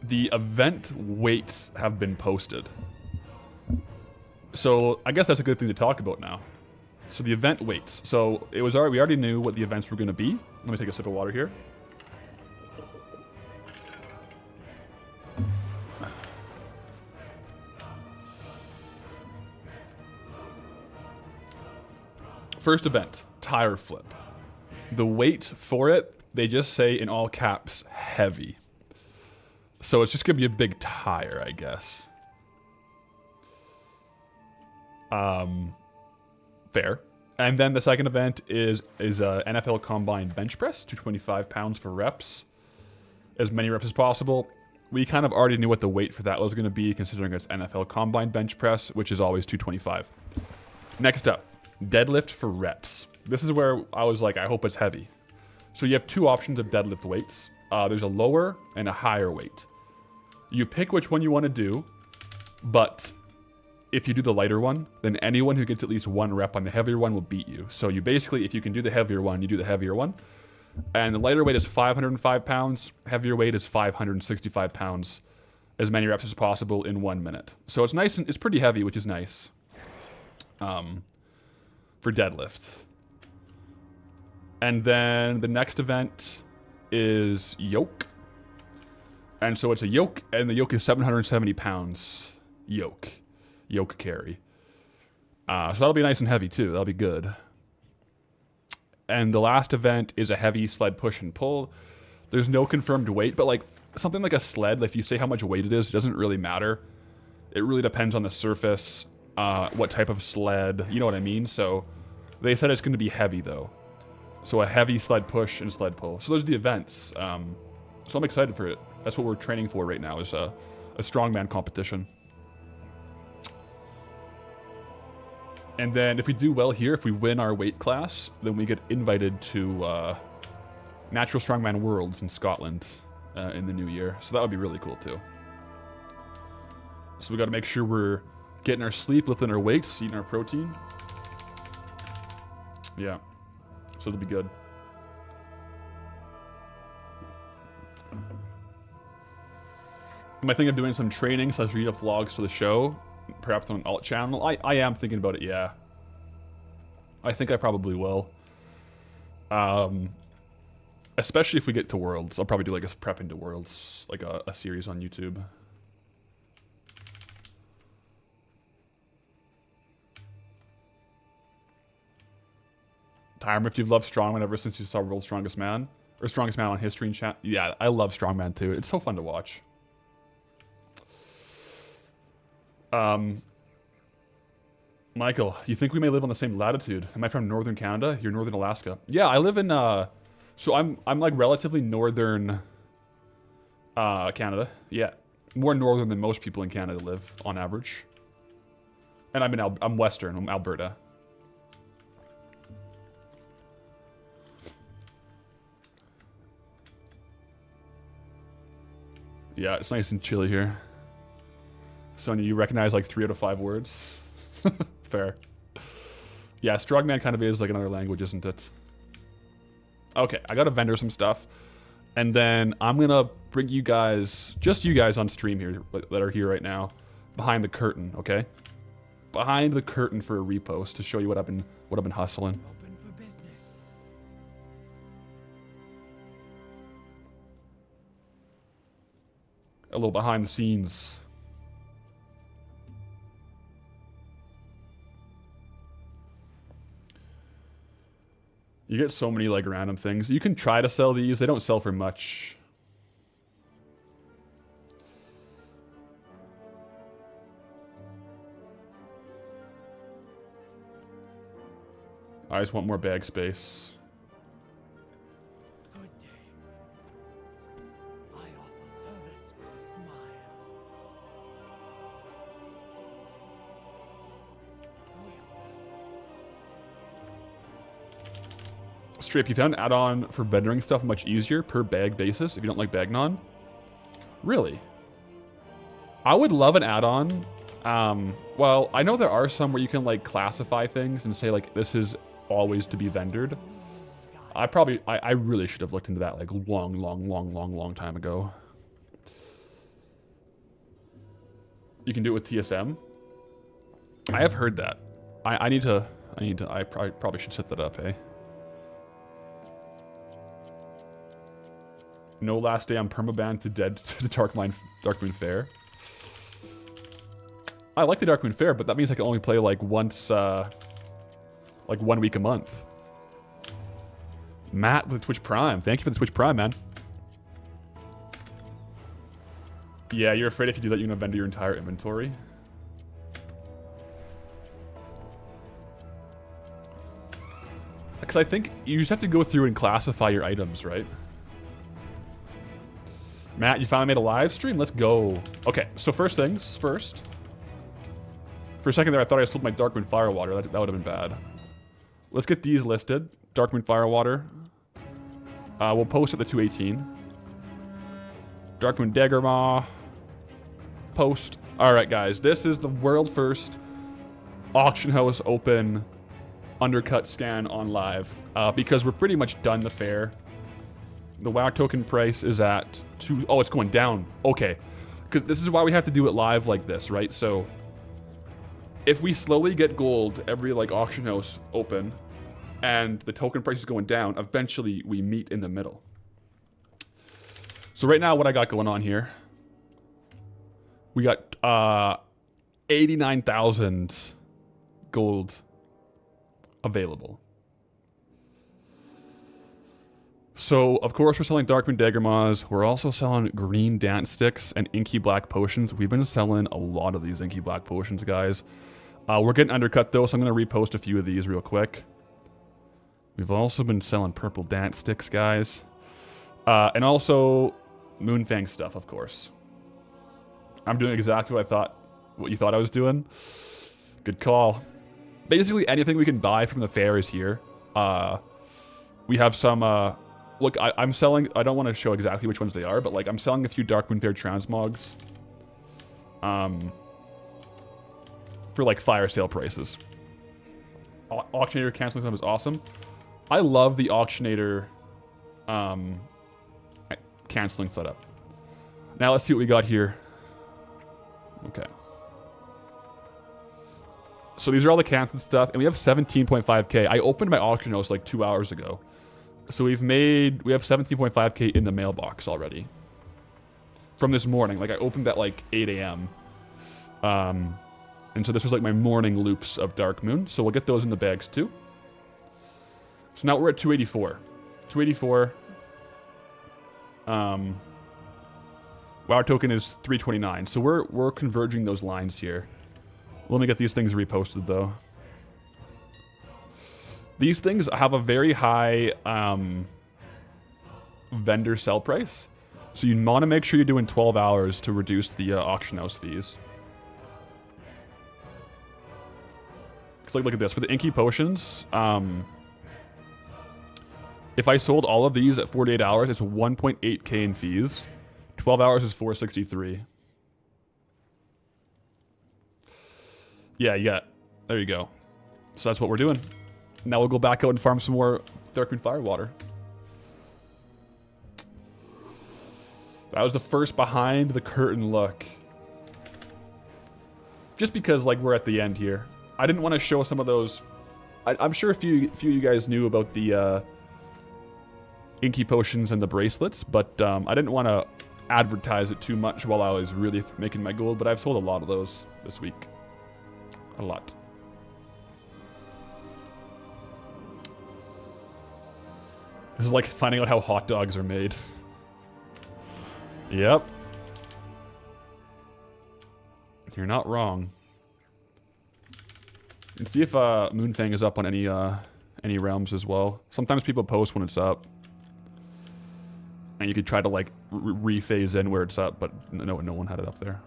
the event weights have been posted. So I guess that's a good thing to talk about now. So the event weights. So it was already, we already knew what the events were going to be. Let me take a sip of water here. First event, tire flip. The weight for it, they just say in all caps, heavy. So it's just going to be a big tire, I guess. Fair. And then the second event is NFL Combine bench press, 225 pounds for reps. As many reps as possible. We kind of already knew what the weight for that was going to be, considering it's NFL Combine bench press, which is always 225. Next up, deadlift for reps. This is where I was like, I hope it's heavy. So you have two options of deadlift weights. There's a lower and a higher weight. You pick which one you want to do, but if you do the lighter one, then anyone who gets at least one rep on the heavier one will beat you. So you basically, if you can do the heavier one, you do the heavier one. And the lighter weight is 505 pounds. Heavier weight is 565 pounds. As many reps as possible in 1 minute. So it's nice and it's pretty heavy, which is nice. For deadlift. And then the next event is yoke. And so it's a yoke, and the yoke is 770 pounds. Yoke carry. So that'll be nice and heavy too. That'll be good. And the last event is a heavy sled push and pull. There's no confirmed weight, but like something like a sled, if you say how much weight it is, it doesn't really matter. It really depends on the surface, what type of sled, you know what I mean? So they said it's going to be heavy though. So a heavy sled push and sled pull. So those are the events. So I'm excited for it. That's what we're training for right now, is a strongman competition. And then if we do well here, if we win our weight class, then we get invited to Natural Strongman Worlds in Scotland in the new year. So that would be really cool too. So we got to make sure we're getting our sleep, lifting our weights, eating our protein. Yeah. So it'll be good. Am I thinking of doing some training / read up vlogs to the show? Perhaps on an alt channel? I am thinking about it, yeah. I think I probably will. Especially if we get to Worlds. I'll probably do like a prep into Worlds, like a series on YouTube. Tyram, if you've loved Strongman ever since you saw World's Strongest Man, or Strongest Man on History and chat. Yeah, I love Strongman too. It's so fun to watch. Michael, you think we may live on the same latitude? Am I from northern Canada? You're northern Alaska. Yeah, I live in so I'm like relatively northern Canada. Yeah. More northern than most people in Canada live on average. And I'm western, I'm Alberta. Yeah, it's nice and chilly here. Sonia, you recognize like 3 out of 5 words? Fair. Yeah, Strongman kind of is like another language, isn't it? Okay, I gotta vendor some stuff. And then I'm gonna bring you guys, just you guys on stream here, that are here right now, behind the curtain, okay? Behind the curtain for a repost to show you what I've been hustling. Open for business. A little behind the scenes. You get so many like random things. You can try to sell these. They don't sell for much. I just want more bag space. Good day. I offer service with a smile. Strip, you found an add-on for vending stuff much easier per bag basis if you don't like Bagnon? Really? I would love an add-on. Well, I know there are some where you can like classify things and say like this is always to be vendored. I really should have looked into that like long time ago. You can do it with TSM. I have heard that. I probably should set that up, hey? No last day I'm permaban to dead to the Darkmoon Faire. I like the Darkmoon Faire, but that means I can only play like once, like 1 week a month. Matt with Twitch Prime. Thank you for the Twitch Prime, man. Yeah, you're afraid if you do that, you're gonna vendor your entire inventory. Because I think you just have to go through and classify your items, right? Matt, you finally made a live stream? Let's go. Okay, so first things first. For a second there, I thought I sold my Darkmoon Firewater. That would have been bad. Let's get these listed. Darkmoon Firewater. We'll post at the 218. Darkmoon Daggermaw. Post. Alright, guys. This is the world first auction house open undercut scan on live. Because we're pretty much done the fair. The WoW token price is at 2... Oh, it's going down. Okay. Because this is why we have to do it live like this, right? So, if we slowly get gold every, like, auction house open, and the token price is going down, eventually we meet in the middle. So right now, what I got going on here, we got 89,000 gold available. So, of course, we're selling Darkmoon Daggermaws. We're also selling green dance sticks and inky black potions. We've been selling a lot of these inky black potions, guys. We're getting undercut, though, so I'm going to repost a few of these real quick. We've also been selling purple dance sticks, guys. And also Moonfang stuff, of course. I'm doing exactly what you thought I was doing. Good call. Basically, anything we can buy from the fair is here. We have some... Look, I'm selling... I don't want to show exactly which ones they are, but like I'm selling a few Darkmoon Faire transmogs. For like fire sale prices. Auctionator canceling them is awesome. I love the Auctionator canceling setup. Now let's see what we got here. Okay. So these are all the canceled stuff, and we have 17.5k. I opened my auction house like 2 hours ago. So we have 17.5k in the mailbox already. From this morning. Like I opened at like 8 a.m. And so this was like my morning loops of Darkmoon. So we'll get those in the bags too. So now we're at 284. 284. WoW token is 329. So we're converging those lines here. Let me get these things reposted though. These things have a very high vendor sell price. So you want to make sure you're doing 12 hours to reduce the auction house fees. So look at this. For the inky potions, if I sold all of these at 48 hours, it's 1.8k in fees. 12 hours is 463. Yeah. There you go. So that's what we're doing. Now we'll go back out and farm some more Darkmoon Firewater. That was the first behind the curtain look. Just because, like, we're at the end here. I didn't want to show some of those. I'm sure a few of you guys knew about the inky potions and the bracelets, but I didn't want to advertise it too much while I was really making my gold, but I've sold a lot of those this week. A lot. This is like finding out how hot dogs are made. Yep. You're not wrong. And see if Moonfang is up on any realms as well. Sometimes people post when it's up. And you could try to like rephase in where it's up, but no one had it up there.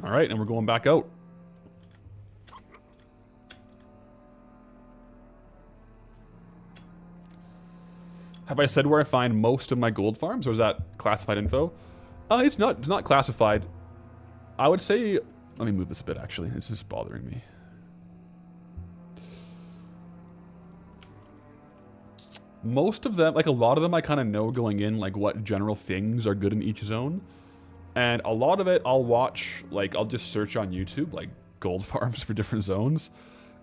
All right, and we're going back out. Have I said where I find most of my gold farms, or is that classified info? It's not classified. I would say, let me move this a bit actually. It's just bothering me. Most of them, like a lot of them I kind of know going in, like what general things are good in each zone. And a lot of it I'll watch, like I'll just search on YouTube, like gold farms for different zones.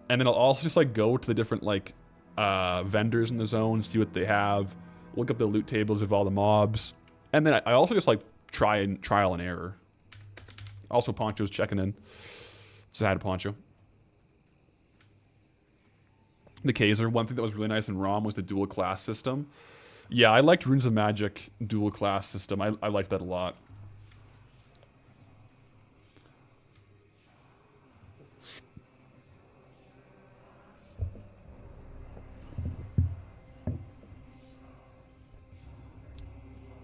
And then I'll also just like go to the different like vendors in the zone, see what they have, look up the loot tables of all the mobs. And then I also just like trial and error. Also Poncho's checking in. So I had a Poncho. The Kaiser, one thing that was really nice in ROM was the dual class system. Yeah, I liked Runes of Magic dual class system. I liked that a lot.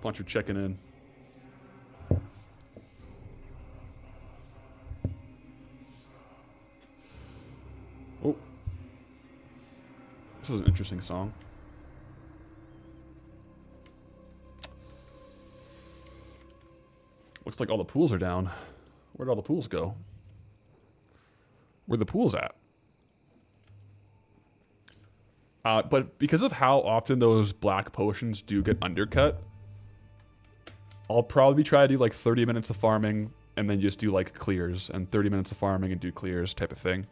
Poncho checking in. Oh. This is an interesting song. Looks like all the pools are down. Where'd all the pools go? Where the pools at? But because of how often those black potions do get undercut, I'll probably try to do like 30 minutes of farming and then just do like clears, and 30 minutes of farming and do clears type of thing.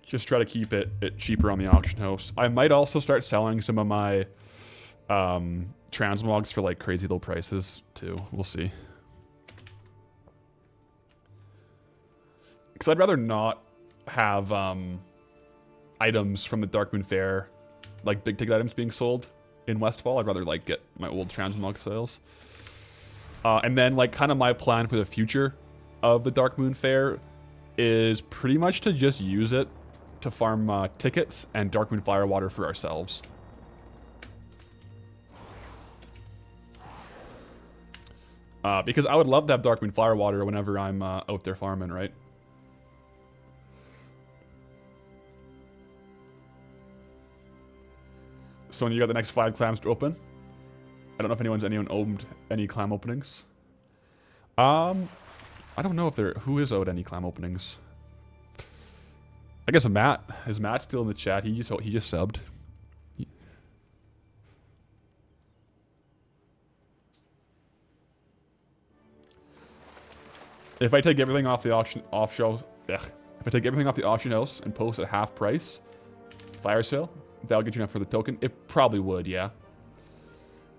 Just try to keep it cheaper on the auction house. I might also start selling some of my transmogs for like crazy low prices too. We'll see. Because I'd rather not have items from the Darkmoon Faire, like big ticket items being sold in Westfall. I'd rather like get my old transmog sales. And then like kind of my plan for the future of the Darkmoon Faire is pretty much to just use it to farm tickets and Darkmoon Firewater for ourselves. Because I would love to have Darkmoon Firewater whenever I'm out there farming, right? So when you got the next 5 clams to open. I don't know if anyone owned any clam openings. I don't know if who is owed any clam openings. I guess Matt. Is Matt still in the chat? He just subbed. If I take everything off the auction if I take everything off the auction house and post at half price, fire sale, that'll get you enough for the token. It probably would, yeah.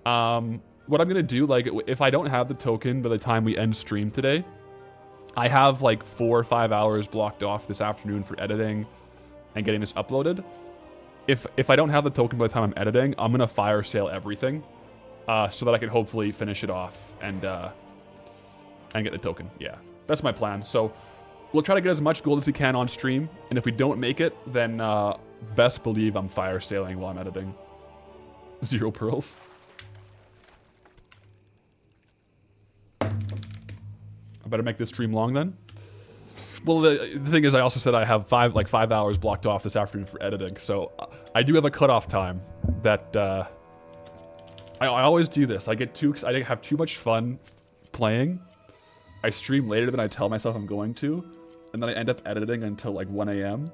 What I'm gonna do, like, if I don't have the token by the time we end stream today, I have like 4 or 5 hours blocked off this afternoon for editing and getting this uploaded. If I don't have the token by the time I'm editing, I'm gonna fire sale everything, so that I can hopefully finish it off and get the token. Yeah, that's my plan. So we'll try to get as much gold as we can on stream, and if we don't make it, then best believe I'm fire sailing while I'm editing. 0 pearls. I better make this stream long then. Well, the thing is, I also said I have 5 hours blocked off this afternoon for editing, so I do have a cutoff time that I always do this. I have too much fun playing. I stream later than I tell myself I'm going to, and then I end up editing until like 1 a.m.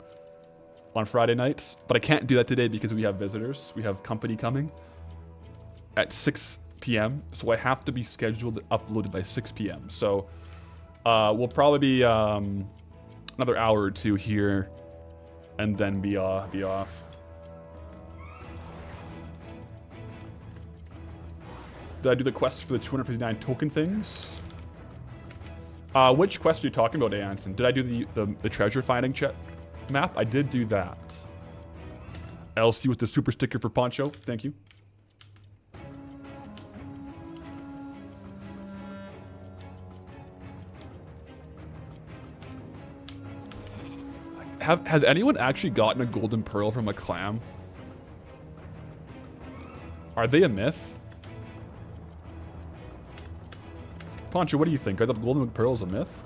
on Friday nights. But I can't do that today because we have visitors. We have company coming at 6 p.m. So I have to be scheduled and uploaded by 6 p.m. So we'll probably be another hour or 2 here, and then be off. Did I do the quest for the 259 token things? Which quest are you talking about, Anson? Did I do the treasure finding map? I did do that. LC with the super sticker for Poncho. Thank you. Has anyone actually gotten a golden pearl from a clam? Are they a myth? Poncho, what do you think? Are the golden pearls a myth?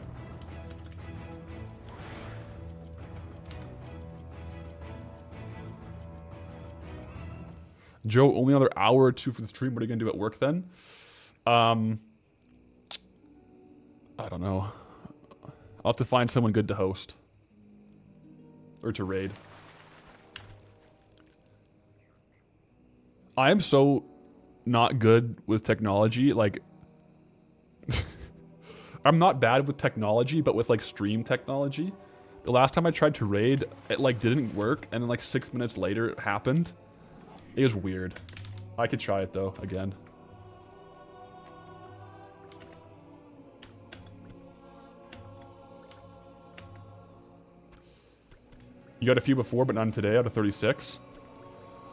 Joe, only another hour or two for the stream. What are you gonna do at work then? I don't know. I'll have to find someone good to host. Or to raid. I am so not good with technology. Like, I'm not bad with technology, but with like stream technology. The last time I tried to raid, it like didn't work, and then like 6 minutes later it happened. It was weird. I could try it though, again. You got a few before, but none today out of 36.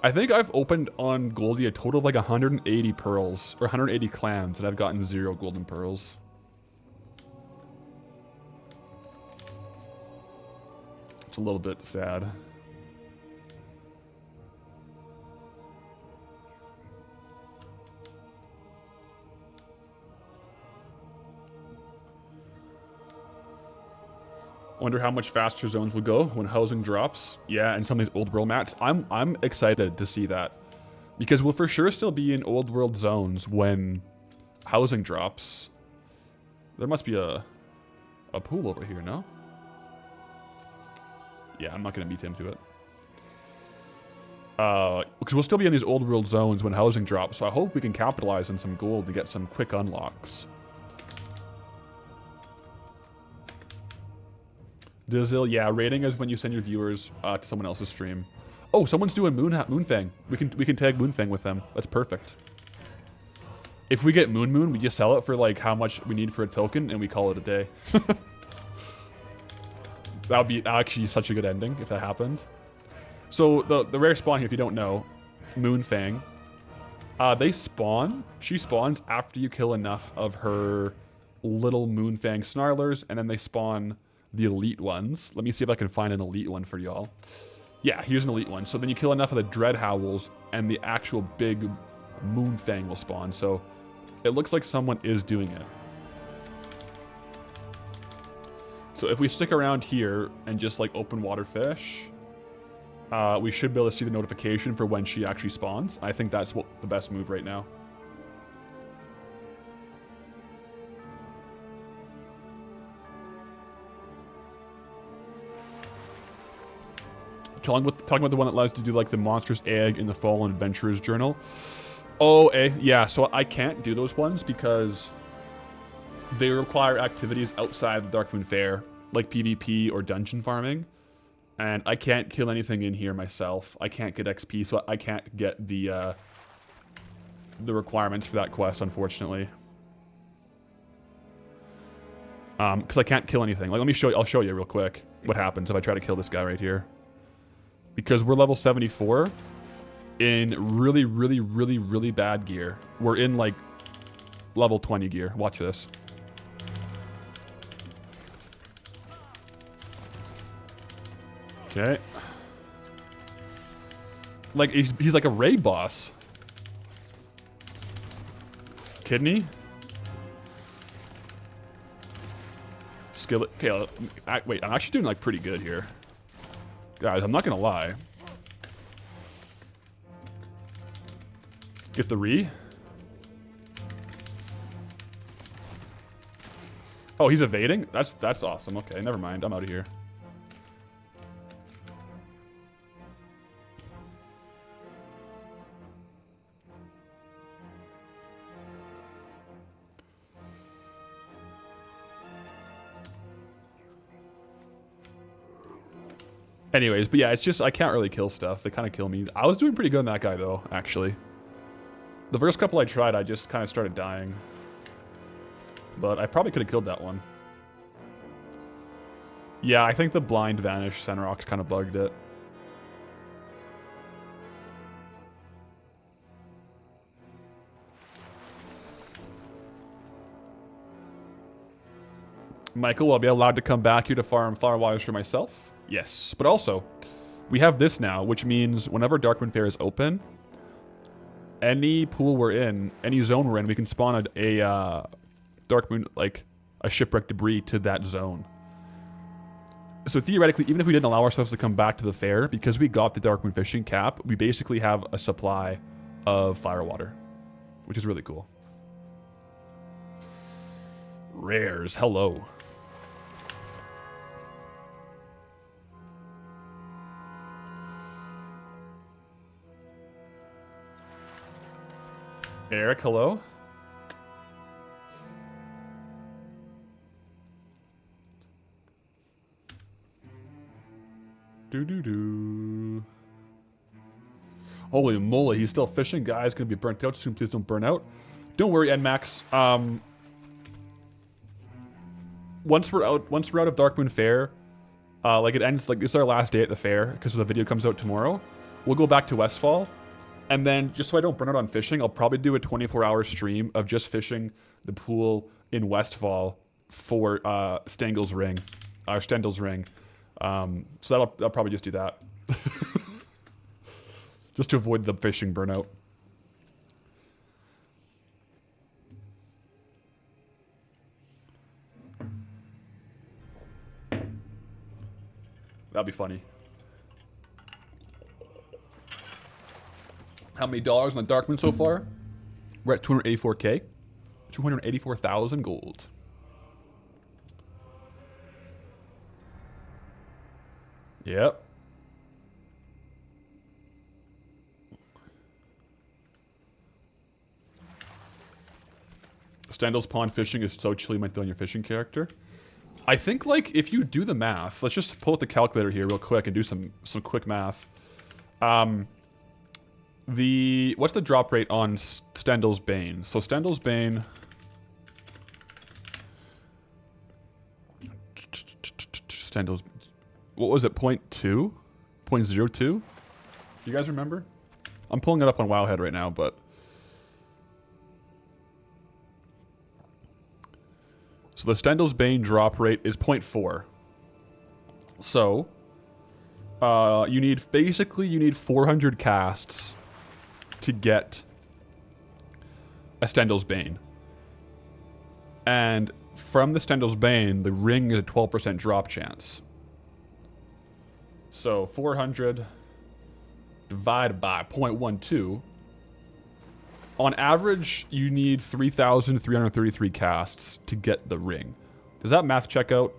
I think I've opened on Goldie a total of like 180 pearls, or 180 clams, and I've gotten 0 golden pearls. It's a little bit sad. Wonder how much faster zones will go when housing drops. Yeah, and some of these old world mats. I'm excited to see that. Because we'll for sure still be in old world zones when housing drops. There must be a pool over here, no? Yeah, I'm not gonna beat him to it. Because we'll still be in these old world zones when housing drops, so I hope we can capitalize on some gold to get some quick unlocks. Dizzle, yeah, rating is when you send your viewers to someone else's stream. Oh, someone's doing Moonfang. We can tag Moonfang with them. That's perfect. If we get Moon, we just sell it for like how much we need for a token, and we call it a day. That would be actually such a good ending if that happened. So the rare spawn here, if you don't know, Moonfang, they spawn. She spawns after you kill enough of her little Moonfang snarlers, and then they spawn the elite ones. Let me see if I can find an elite one for y'all. Yeah, here's an elite one. So then you kill enough of the Dread Howls, and the actual big Moonfang will spawn. So it looks like someone is doing it. So if we stick around here and just like open water fish, we should be able to see the notification for when she actually spawns. I think that's the best move right now. Talking about the one that allows you to do like the monstrous egg in the Fallen Adventurer's Journal. Oh, yeah, so I can't do those ones because they require activities outside the Darkmoon Faire, like PvP or dungeon farming. And I can't kill anything in here myself. I can't get XP, so I can't get the requirements for that quest, unfortunately. Because I can't kill anything. Like, let me show you. I'll show you real quick what happens if I try to kill this guy right here. Because we're level 74 in really, really, really, really bad gear. We're in like level 20 gear. Watch this. Okay. Like he's like a raid boss. Kidney. Skillet. Okay, wait, I'm actually doing like pretty good here. Guys, I'm not gonna lie. Get the re. Oh, he's evading? That's awesome. Okay, never mind. I'm out of here. Anyways, but yeah, it's just I can't really kill stuff. They kind of kill me. I was doing pretty good on that guy, though, actually. The first couple I tried, I just kind of started dying. But I probably could have killed that one. Yeah, I think the blind vanish Senrock's kind of bugged it. Michael, will I be allowed to come back here to farm flower waters for myself? Yes, but also, we have this now, which means whenever Darkmoon Faire is open, any pool we're in, any zone we're in, we can spawn a Darkmoon, like a shipwreck debris to that zone. So theoretically, even if we didn't allow ourselves to come back to the fair, because we got the Darkmoon fishing cap, we basically have a supply of firewater, which is really cool. Rares, hello. Eric, hello. Do. Holy moly, he's still fishing. Guys, gonna be burnt out soon. Please don't burn out. Don't worry, NMAX. Once we're out of Darkmoon Faire, like it ends, like this is our last day at the fair because the video comes out tomorrow. We'll go back to Westfall. And then, just so I don't burn out on fishing, I'll probably do a 24-hour stream of just fishing the pool in Westfall for Stengel's ring. So I'll probably just do that. Just to avoid the fishing burnout. That'd be funny. How many dollars on the Darkmoon so far? We're at 284k. 284,000 gold. Yep. Stendel's pond fishing is so chilly, might throw on your fishing character. I think, like, if you do the math, let's just pull up the calculator here real quick and do some quick math. What's the drop rate on Stendel's Bane? So Stendel's Bane. Stendel's, what was it? 0.2? 0.02? Do you guys remember? I'm pulling it up on Wowhead right now, but so the Stendel's Bane drop rate is 0.4. So you need 400 casts to get a Stendel's Bane. And from the Stendel's Bane, the ring is a 12% drop chance. So 400 divided by 0.12. On average, you need 3,333 casts to get the ring. Does that math check out?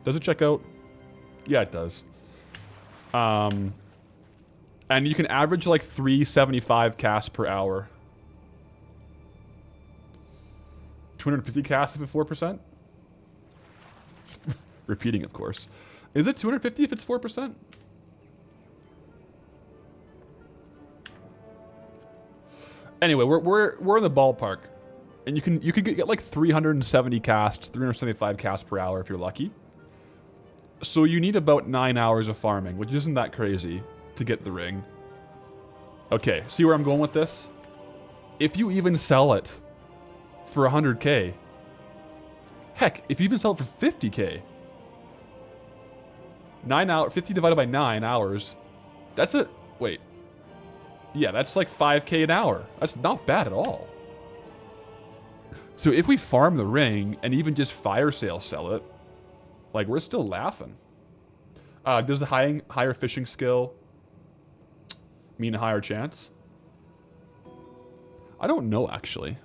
Does it check out? Yeah, it does. And you can average like 375 casts per hour. 250 casts if it's 4%? Repeating, of course. Is it 250 if it's 4%? Anyway, we're in the ballpark. And you can get like 370 casts, 375 casts per hour if you're lucky. So you need about 9 hours of farming, which isn't that crazy to get the ring. Okay, see where I'm going with this? If you even sell it for 100k, heck, if you even sell it for 50k, 50 divided by 9 hours, that's it. Wait. Yeah, that's like 5k an hour. That's not bad at all. So if we farm the ring and even just fire sale sell it, like, we're still laughing. Does the higher fishing skill mean a higher chance? I don't know, actually.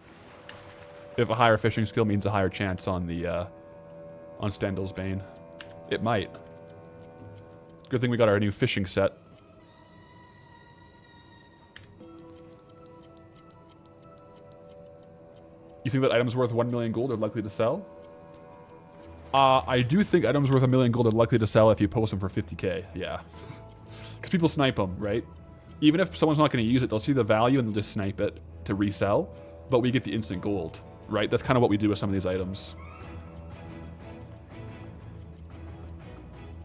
If a higher fishing skill means a higher chance on the on Stendel's Bane. It might. Good thing we got our new fishing set. You think that items worth 1 million gold are likely to sell? I do think items worth 1 million gold are likely to sell if you post them for 50k. Yeah. Because people snipe them, right? Even if someone's not going to use it, they'll see the value and they'll just snipe it to resell. but we get the instant gold, right? That's kind of what we do with some of these items.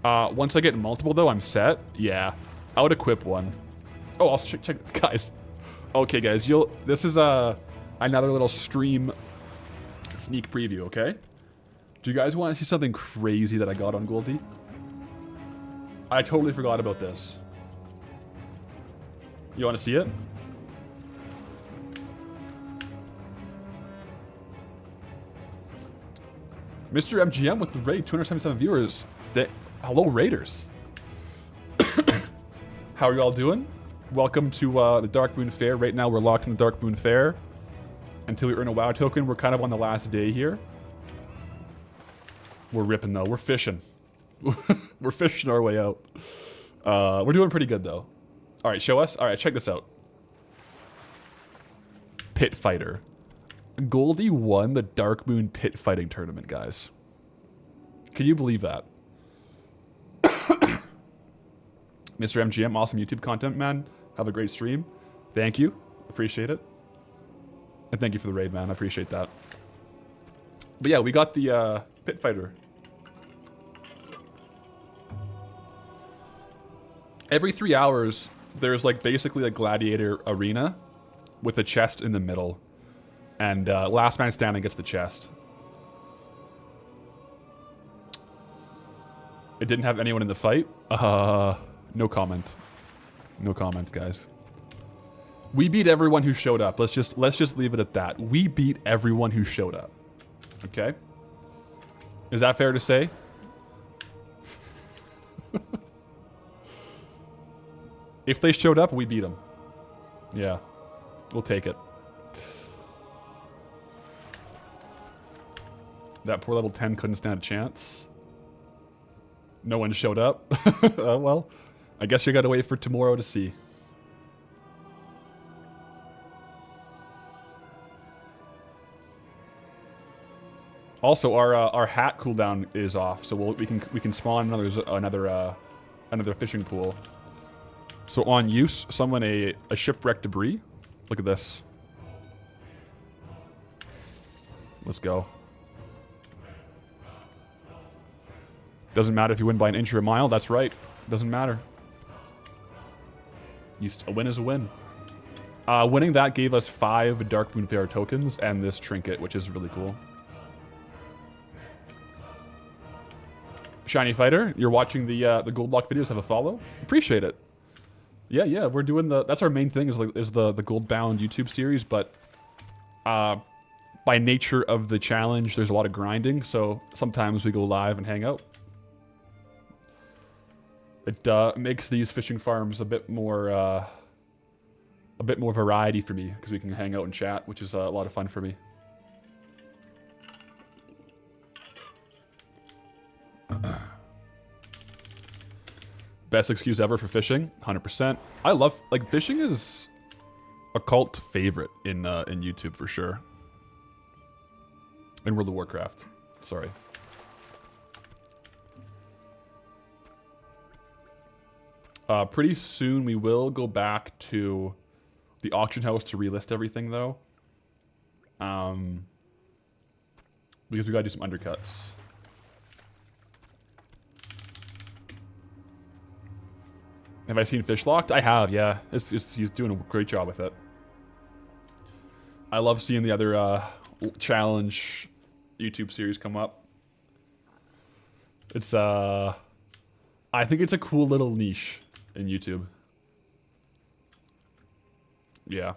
Once I get multiple, though, I'm set. Yeah, I would equip one. Oh, I'll check, guys. Okay, guys, this is another little stream sneak preview, okay? Do you guys want to see something crazy that I got on Goldie? I totally forgot about this. You want to see it? Mr. MGM with the raid, 277 viewers. Hello, Raiders. How are you all doing? Welcome to the Darkmoon Faire. Right now, we're locked in the Darkmoon Faire. Until we earn a WoW token, we're kind of on the last day here. We're ripping, though. We're fishing. We're fishing our way out. We're doing pretty good, though. All right, show us. All right, check this out. Pit Fighter. Goldie won the Darkmoon Pit Fighting Tournament, guys. Can you believe that? Mr. MGM, awesome YouTube content, man. Have a great stream. Thank you. Appreciate it. And thank you for the raid, man. I appreciate that. But yeah, we got the Pit Fighter. Every 3 hours, there's like basically a gladiator arena with a chest in the middle. And last man standing gets the chest. It didn't have anyone in the fight. No comment. No comment, guys. We beat everyone who showed up. Let's just leave it at that. We beat everyone who showed up. Okay? Is that fair to say? If they showed up, we beat them. Yeah. We'll take it. That poor level 10 couldn't stand a chance. No one showed up. Well, I guess you gotta wait for tomorrow to see. Also, our hat cooldown is off, so we can spawn another fishing pool. So on use, summon a shipwreck debris. Look at this. Let's go. Doesn't matter if you win by an inch or a mile. That's right. Doesn't matter. A win is a win. Winning that gave us 5 Darkmoon Faire tokens and this trinket, which is really cool. Shiny Fighter, you're watching the gold block videos. Have a follow. Appreciate it. Yeah, we're doing that's our main thing is the Goldbound YouTube series, but by nature of the challenge, there's a lot of grinding, so sometimes we go live and hang out. It makes these fishing farms a bit more variety for me because we can hang out and chat, which is a lot of fun for me. Best excuse ever for fishing, 100%. I love, like, fishing is a cult favorite in YouTube for sure. In World of Warcraft, sorry. Pretty soon we will go back to the auction house to relist everything, though. Because we gotta do some undercuts. Have I seen Fish Locked? I have, yeah. He's doing a great job with it. I love seeing the other challenge YouTube series come up. It's I think it's a cool little niche in YouTube. Yeah.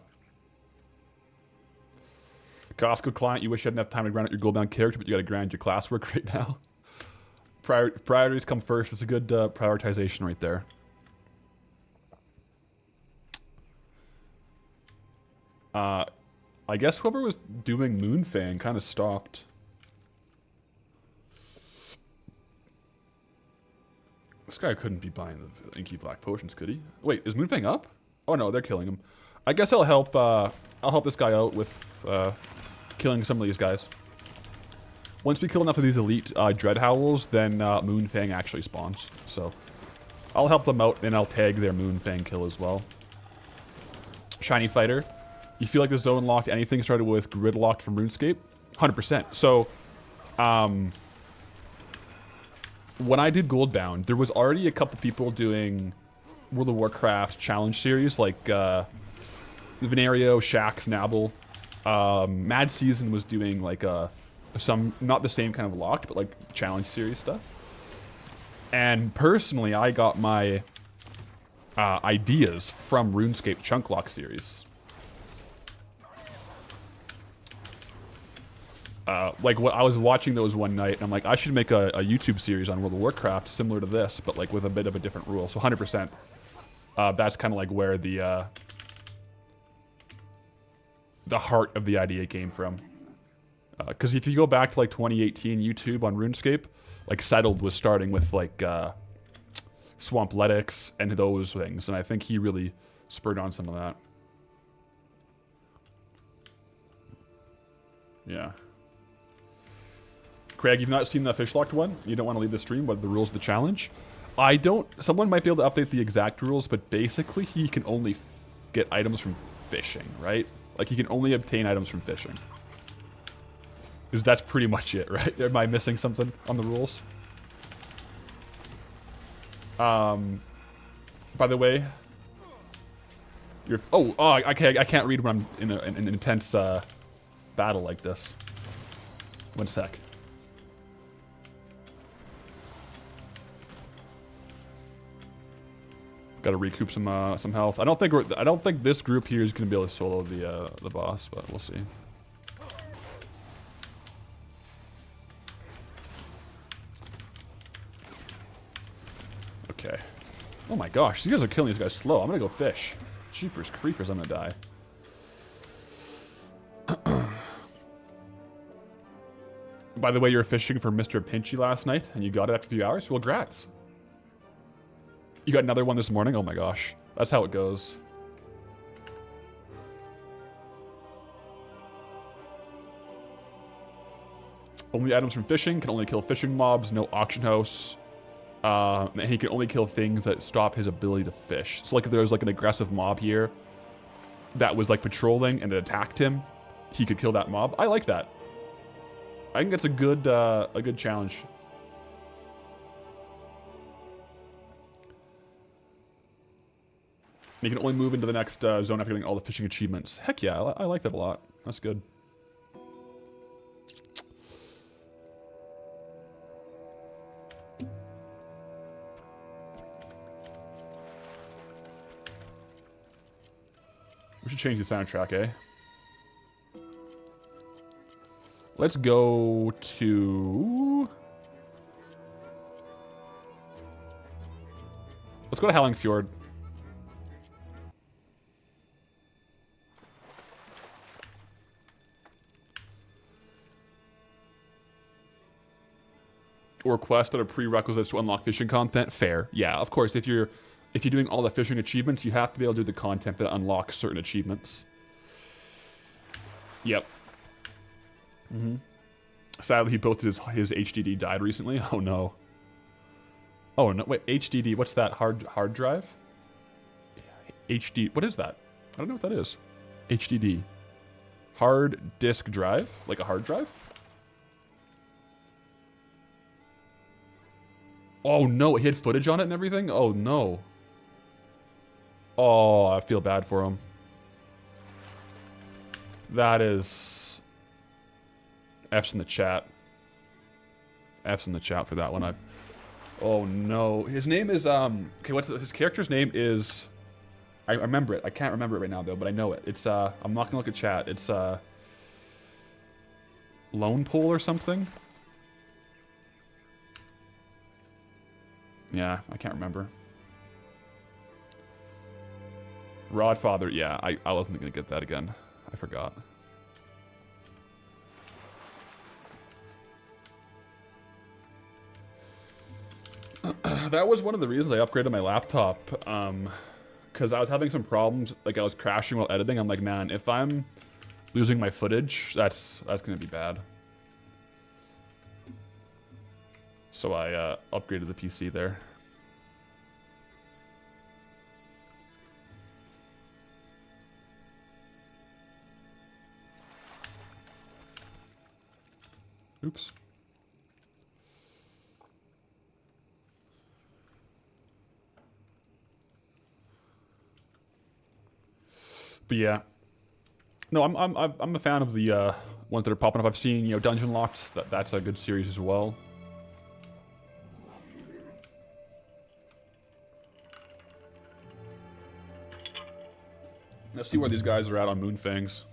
Costco client, you wish you had enough time to grind out your Goldbound character, but you gotta grind your classwork right now. Priorities come first. It's a good prioritization right there. I guess whoever was doing Moonfang kind of stopped. This guy couldn't be buying the inky black potions, could he? Wait, is Moonfang up? Oh no, they're killing him. I guess I'll help this guy out with killing some of these guys. Once we kill enough of these elite Dread Howls, then Moonfang actually spawns. So I'll help them out and I'll tag their Moonfang kill as well. Shiny Fighter. You feel like the zone locked anything started with grid locked from RuneScape? 100%. So, when I did Goldbound, there was already a couple people doing World of Warcraft's challenge series, like Venerio, Shax, Nabble. Mad Season was doing like some, not the same kind of locked, but like challenge series stuff. And personally, I got my ideas from RuneScape Chunk Lock series. Like what I was watching those one night, and I'm like, I should make a YouTube series on World of Warcraft similar to this, but like with a bit of a different rule. So 100%. That's kind of like where the heart of the idea came from. Because if you go back to like 2018 YouTube on RuneScape, like Settled was starting with like Swampletix and those things, and I think he really spurred on some of that. Yeah. Craig, you've not seen the fish locked one? You don't want to leave the stream? What are the rules of the challenge? I don't... Someone might be able to update the exact rules, but basically he can only get items from fishing, right? Like he can only obtain items from fishing. Because that's pretty much it, right? Am I missing something on the rules? By the way... You're... Oh, I can't read when I'm in an intense battle like this. One sec. Got to recoup some health. I don't think this group here is going to be able to solo the boss, but we'll see. Okay. Oh my gosh, these guys are killing these guys slow. I'm gonna go fish. Jeepers creepers, I'm gonna die. By the way, you were fishing for Mr. Pinchy last night, and you got it after a few hours? Well, grats. You got another one this morning? Oh my gosh. That's how it goes. Only items from fishing, can only kill fishing mobs, no auction house. And he can only kill things that stop his ability to fish. So like if there was like an aggressive mob here that was like patrolling and it attacked him, he could kill that mob. I like that. I think that's a good challenge. You can only move into the next zone after getting all the fishing achievements. Heck yeah, I like that a lot. That's good. We should change the soundtrack, eh? Let's go to... Let's go to Howling Fjord. Or quests that are prerequisites to unlock fishing content. Fair. Yeah, of course, if you're doing all the fishing achievements, you have to be able to do the content that unlocks certain achievements. Yep. Mm-hmm. Sadly, he posted his HDD died recently. Oh no. Oh no, wait, HDD, what's that? Hard drive? HD, what is that? I don't know what that is. HDD. Hard disk drive? Like a hard drive? Oh no, it had footage on it and everything? Oh no. Oh, I feel bad for him. That is... F's in the chat. F's in the chat for that one. Oh no. His name is, okay, his character's name is... I remember it. I can't remember it right now though, but I know it. It's, I'm not gonna look at chat. It's, Lone Pole or something? Yeah, I can't remember. Rodfather, yeah, I wasn't gonna get that again. I forgot. That was one of the reasons I upgraded my laptop, because I was having some problems, like I was crashing while editing. I'm like, man, if I'm losing my footage, that's gonna be bad. So I upgraded the PC there. Oops. But yeah, no, I'm a fan of the ones that are popping up. I've seen, you know, Dungeon Locked. That's a good series as well. Let's see where these guys are at on Moonfangs.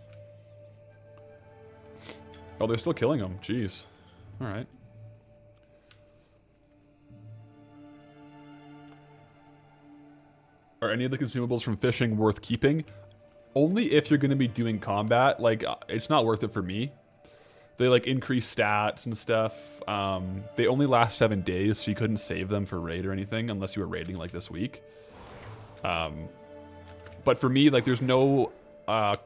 Oh, they're still killing them. Jeez. All right. Are any of the consumables from fishing worth keeping? Only if you're going to be doing combat. Like, it's not worth it for me. They, like, increase stats and stuff. They only last 7 days, so you couldn't save them for raid or anything unless you were raiding, like, this week. But for me, like, there's no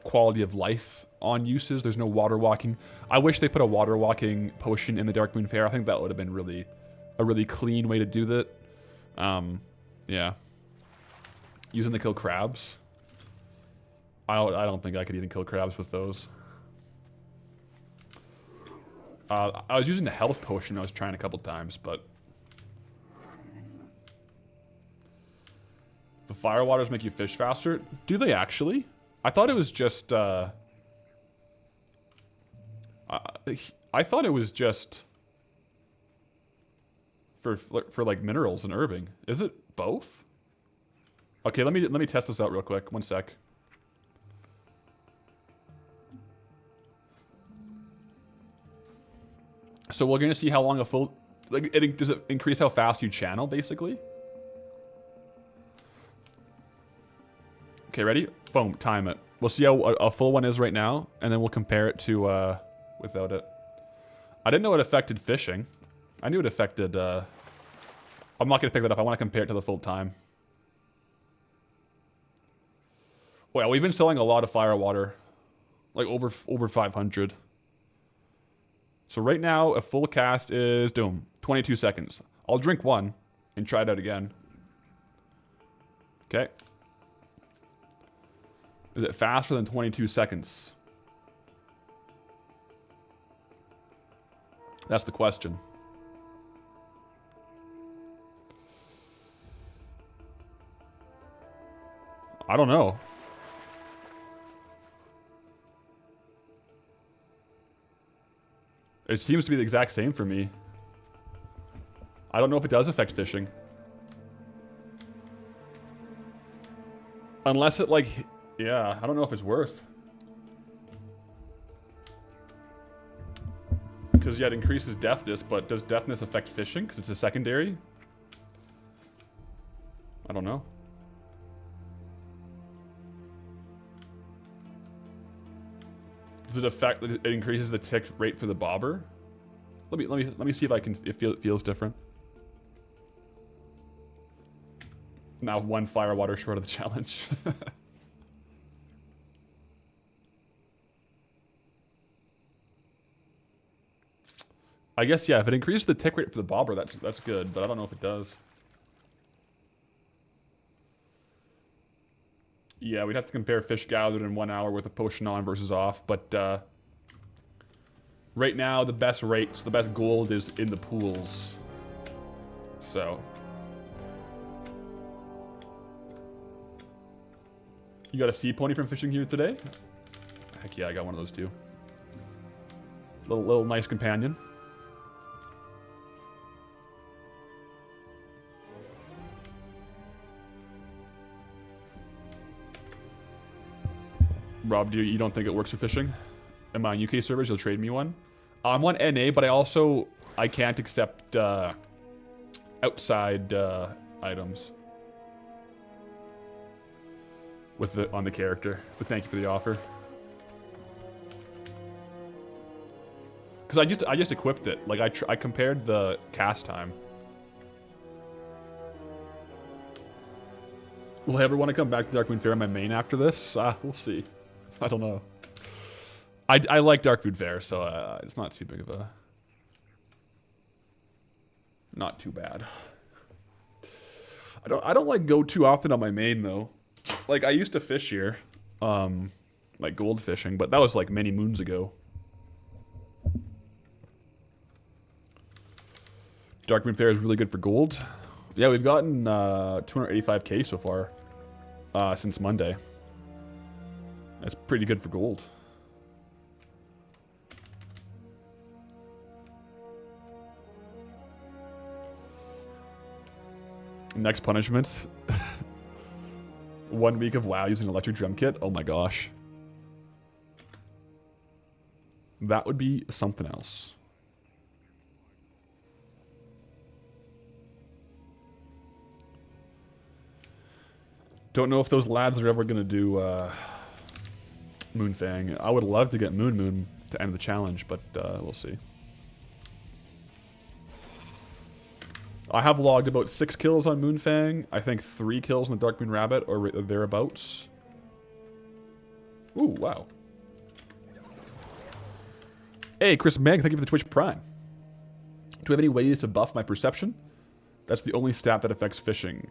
quality of life on uses. There's no water walking. I wish they put a water walking potion in the Darkmoon Faire. I think that would have been a really clean way to do that. Yeah. Using to kill crabs. I don't think I could even kill crabs with those. I was using the health potion. I was trying a couple times, but the fire waters make you fish faster. Do they actually? I thought it was just. I thought it was just for like minerals and herbing. Is it both? Okay, let me test this out real quick. 1 sec. So we're gonna see how long a full, like, does it increase how fast you channel, basically? Okay, ready? Boom, time it. We'll see how a full one is right now, and then we'll compare it to without it. I didn't know it affected fishing. I knew it affected. I'm not gonna pick that up. I want to compare it to the full time. Well, we've been selling a lot of fire water, like over 500. So right now, a full cast is, 22 seconds. I'll drink one and try it out again. Okay. Is it faster than 22 seconds? That's the question. I don't know. It seems to be the exact same for me. I don't know if it does affect fishing. Unless it, like, yeah, I don't know if it's worth. Because, yeah, it increases deafness, but does deafness affect fishing? Because it's a secondary? I don't know. Does it affect that it increases the tick rate for the bobber? Let me see if I can if it feels different. Now 1 fire water short of the challenge. I guess, yeah, if it increases the tick rate for the bobber, that's good, but I don't know if it does. Yeah, we'd have to compare fish gathered in 1 hour with a potion on versus off, but right now the best rates, the best gold is in the pools. So you got a sea pony from fishing here today? Heck yeah, I got one of those too. Little nice companion. Rob, you don't think it works for fishing? Am I on UK servers? You'll trade me one. I'm on NA, but I can't accept outside items with on the character. But thank you for the offer. Because I just equipped it. Like I compared the cast time. Will I ever want to come back to Darkmoon Faire on my main after this? We'll see. I don't know. I like Darkmoon Faire, so it's not too big of a... Not too bad. I don't like go too often on my main though. Like I used to fish here, like gold fishing, but that was like many moons ago. Darkmoon Faire is really good for gold. Yeah, we've gotten 285k so far since Monday. That's pretty good for gold. Next punishment. 1 week of WoW using electric drum kit. Oh my gosh. That would be something else. Don't know if those lads are ever going to do Moonfang. I would love to get Moon to end the challenge, but we'll see. I have logged about 6 kills on Moonfang. I think 3 kills on the Darkmoon Rabbit or thereabouts. Ooh, wow. Hey, Chris Meg, thank you for the Twitch Prime. Do we have any ways to buff my perception? That's the only stat that affects fishing.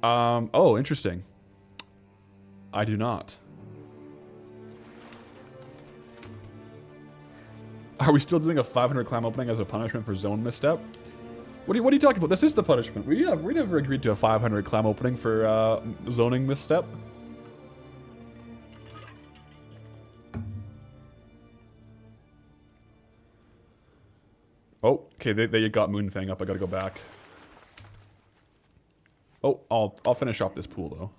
Oh, interesting. I do not. Are we still doing a 500 clam opening as a punishment for zone misstep? What are you talking about? This is the punishment. We never agreed to a 500 clam opening for zoning misstep. Oh, okay, they got Moonfang up. I gotta go back. Oh, I'll finish off this pool though.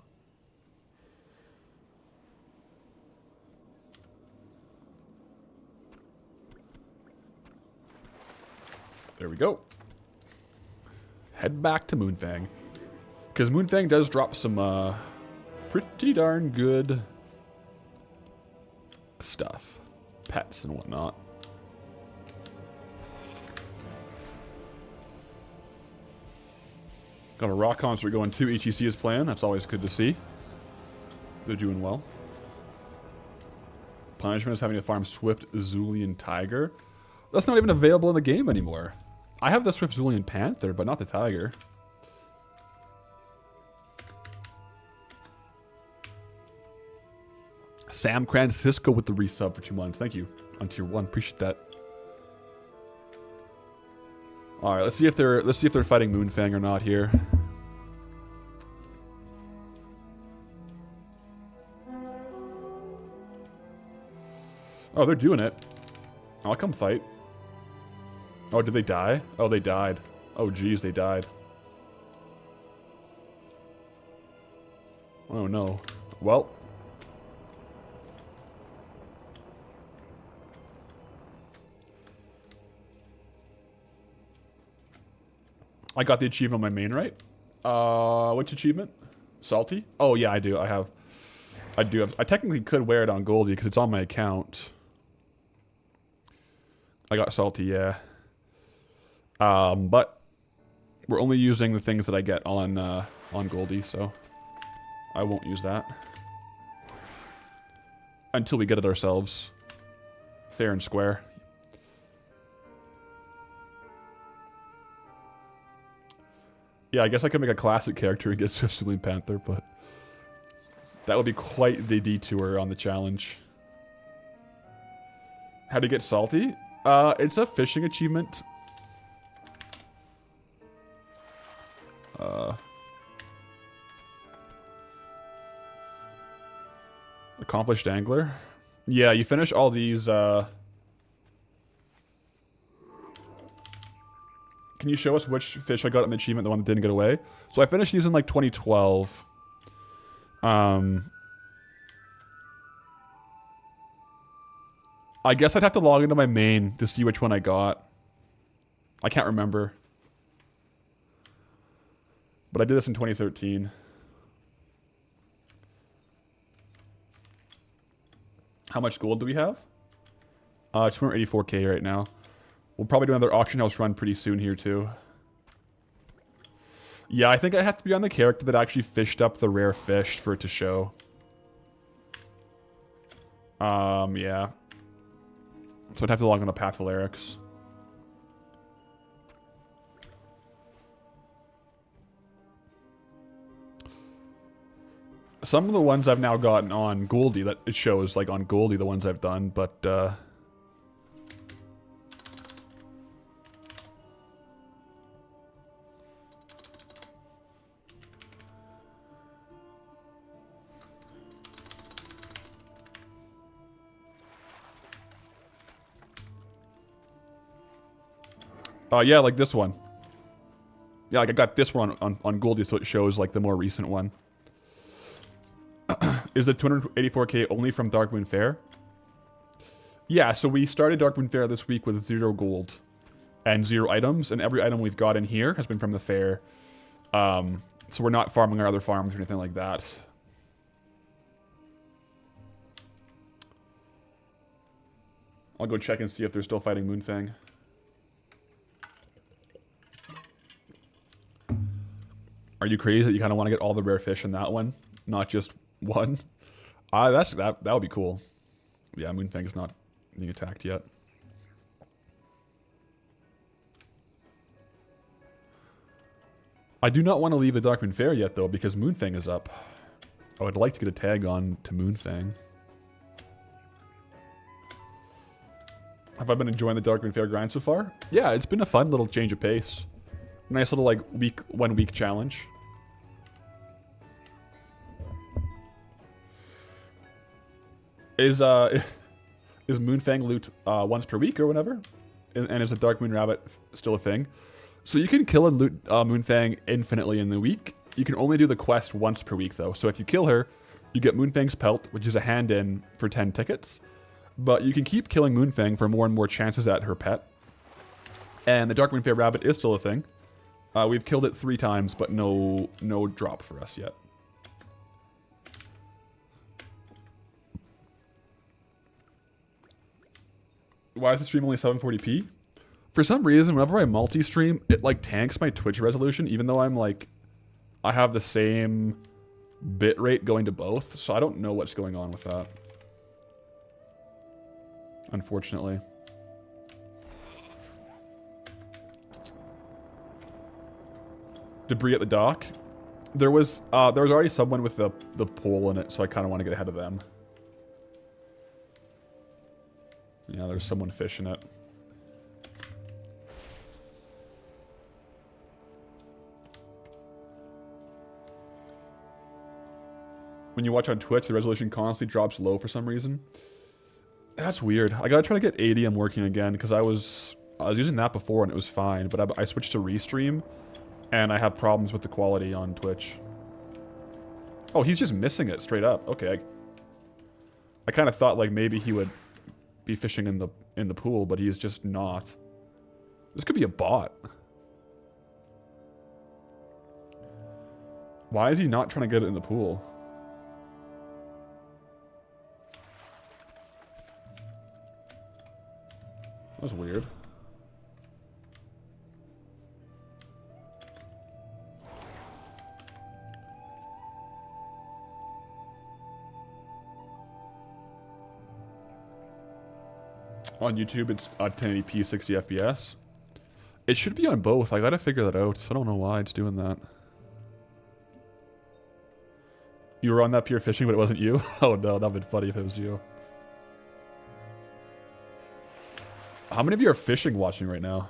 There we go. Head back to Moonfang. Because Moonfang does drop some pretty darn good stuff. Pets and whatnot. Got a rock concert going too. HEC is playing. That's always good to see. They're doing well. Punishment is having to farm Swift Zulian Tiger. That's not even available in the game anymore. I have the Swift Zulian Panther, but not the Tiger. Sam Francisco with the resub for 2 months. Thank you. On tier 1. Appreciate that. Alright, let's see if they're fighting Moonfang or not here. Oh, they're doing it. I'll come fight. Oh, did they die? Oh, they died. Oh, geez, they died. Oh, no. Well. I got the achievement on my main, right? Which achievement? Salty? Oh, yeah, I do. I do have. I technically could wear it on Goldie because it's on my account. I got Salty, yeah. But we're only using the things that I get on Goldie, so I won't use that until we get it ourselves, fair and square. Yeah, I guess I could make a classic character and get Swift Zulian Panther, but that would be quite the detour on the challenge. How to get Salty? It's a fishing achievement. Accomplished angler. Yeah, you finish all these. Can you show us which fish I got in the achievement, the one that didn't get away? So I finished these in like 2012. I guess I'd have to log into my main to see which one I got. I can't remember. But I did this in 2013. How much gold do we have? 284k right now. We'll probably do another auction house run pretty soon here too. Yeah, I think I have to be on the character that actually fished up the rare fish for it to show. Yeah. So I'd have to log on to Pathalerix. Some of the ones I've now gotten on Goldie, that it shows like on Goldie the ones I've done, but Yeah, like this one. Yeah, like I got this one on Goldie, so it shows like the more recent one. Is the 284k only from Darkmoon Faire? Yeah, so we started Darkmoon Faire this week with 0 gold and 0 items, and every item we've got in here has been from the fair. So we're not farming our other farms or anything like that. I'll go check and see if they're still fighting Moonfang. Are you crazy that you kind of want to get all the rare fish in that one, not just one? That would be cool. Yeah, Moonfang is not being attacked yet. I do not want to leave the Darkmoon Faire yet, though, because Moonfang is up. I would like to get a tag on to Moonfang. Have I been enjoying the Darkmoon Faire grind so far? Yeah, it's been a fun little change of pace. Nice little, like, 1 week challenge. Is Moonfang loot once per week or whatever? And is a Darkmoon Rabbit still a thing? So you can kill and loot Moonfang infinitely in the week. You can only do the quest once per week, though. So if you kill her, you get Moonfang's pelt, which is a hand-in for 10 tickets. But you can keep killing Moonfang for more and more chances at her pet. And the Darkmoon Faire Rabbit is still a thing. We've killed it 3 times, but no drop for us yet. Why is the stream only 740p? For some reason, whenever I multi-stream, it like tanks my Twitch resolution, even though I'm like, I have the same bit rate going to both. So I don't know what's going on with that. Unfortunately. Debris at the dock. There was already someone with the pole in it, so I kind of want to get ahead of them. Yeah, there's someone fishing it. When you watch on Twitch, the resolution constantly drops low for some reason. That's weird. I gotta try to get ADM working again, because I was using that before and it was fine, but I switched to Restream, and I have problems with the quality on Twitch. Oh, he's just missing it straight up. Okay. I kind of thought like maybe he would be fishing in the pool, but he's just not. This could be a bot. Why is he not trying to get it in the pool? That was weird. On YouTube, it's 1080p, 60 FPS. It should be on both. I gotta figure that out. I don't know why it's doing that. You were on that pier fishing, but it wasn't you? Oh no, that'd been funny if it was you. How many of you are fishing watching right now?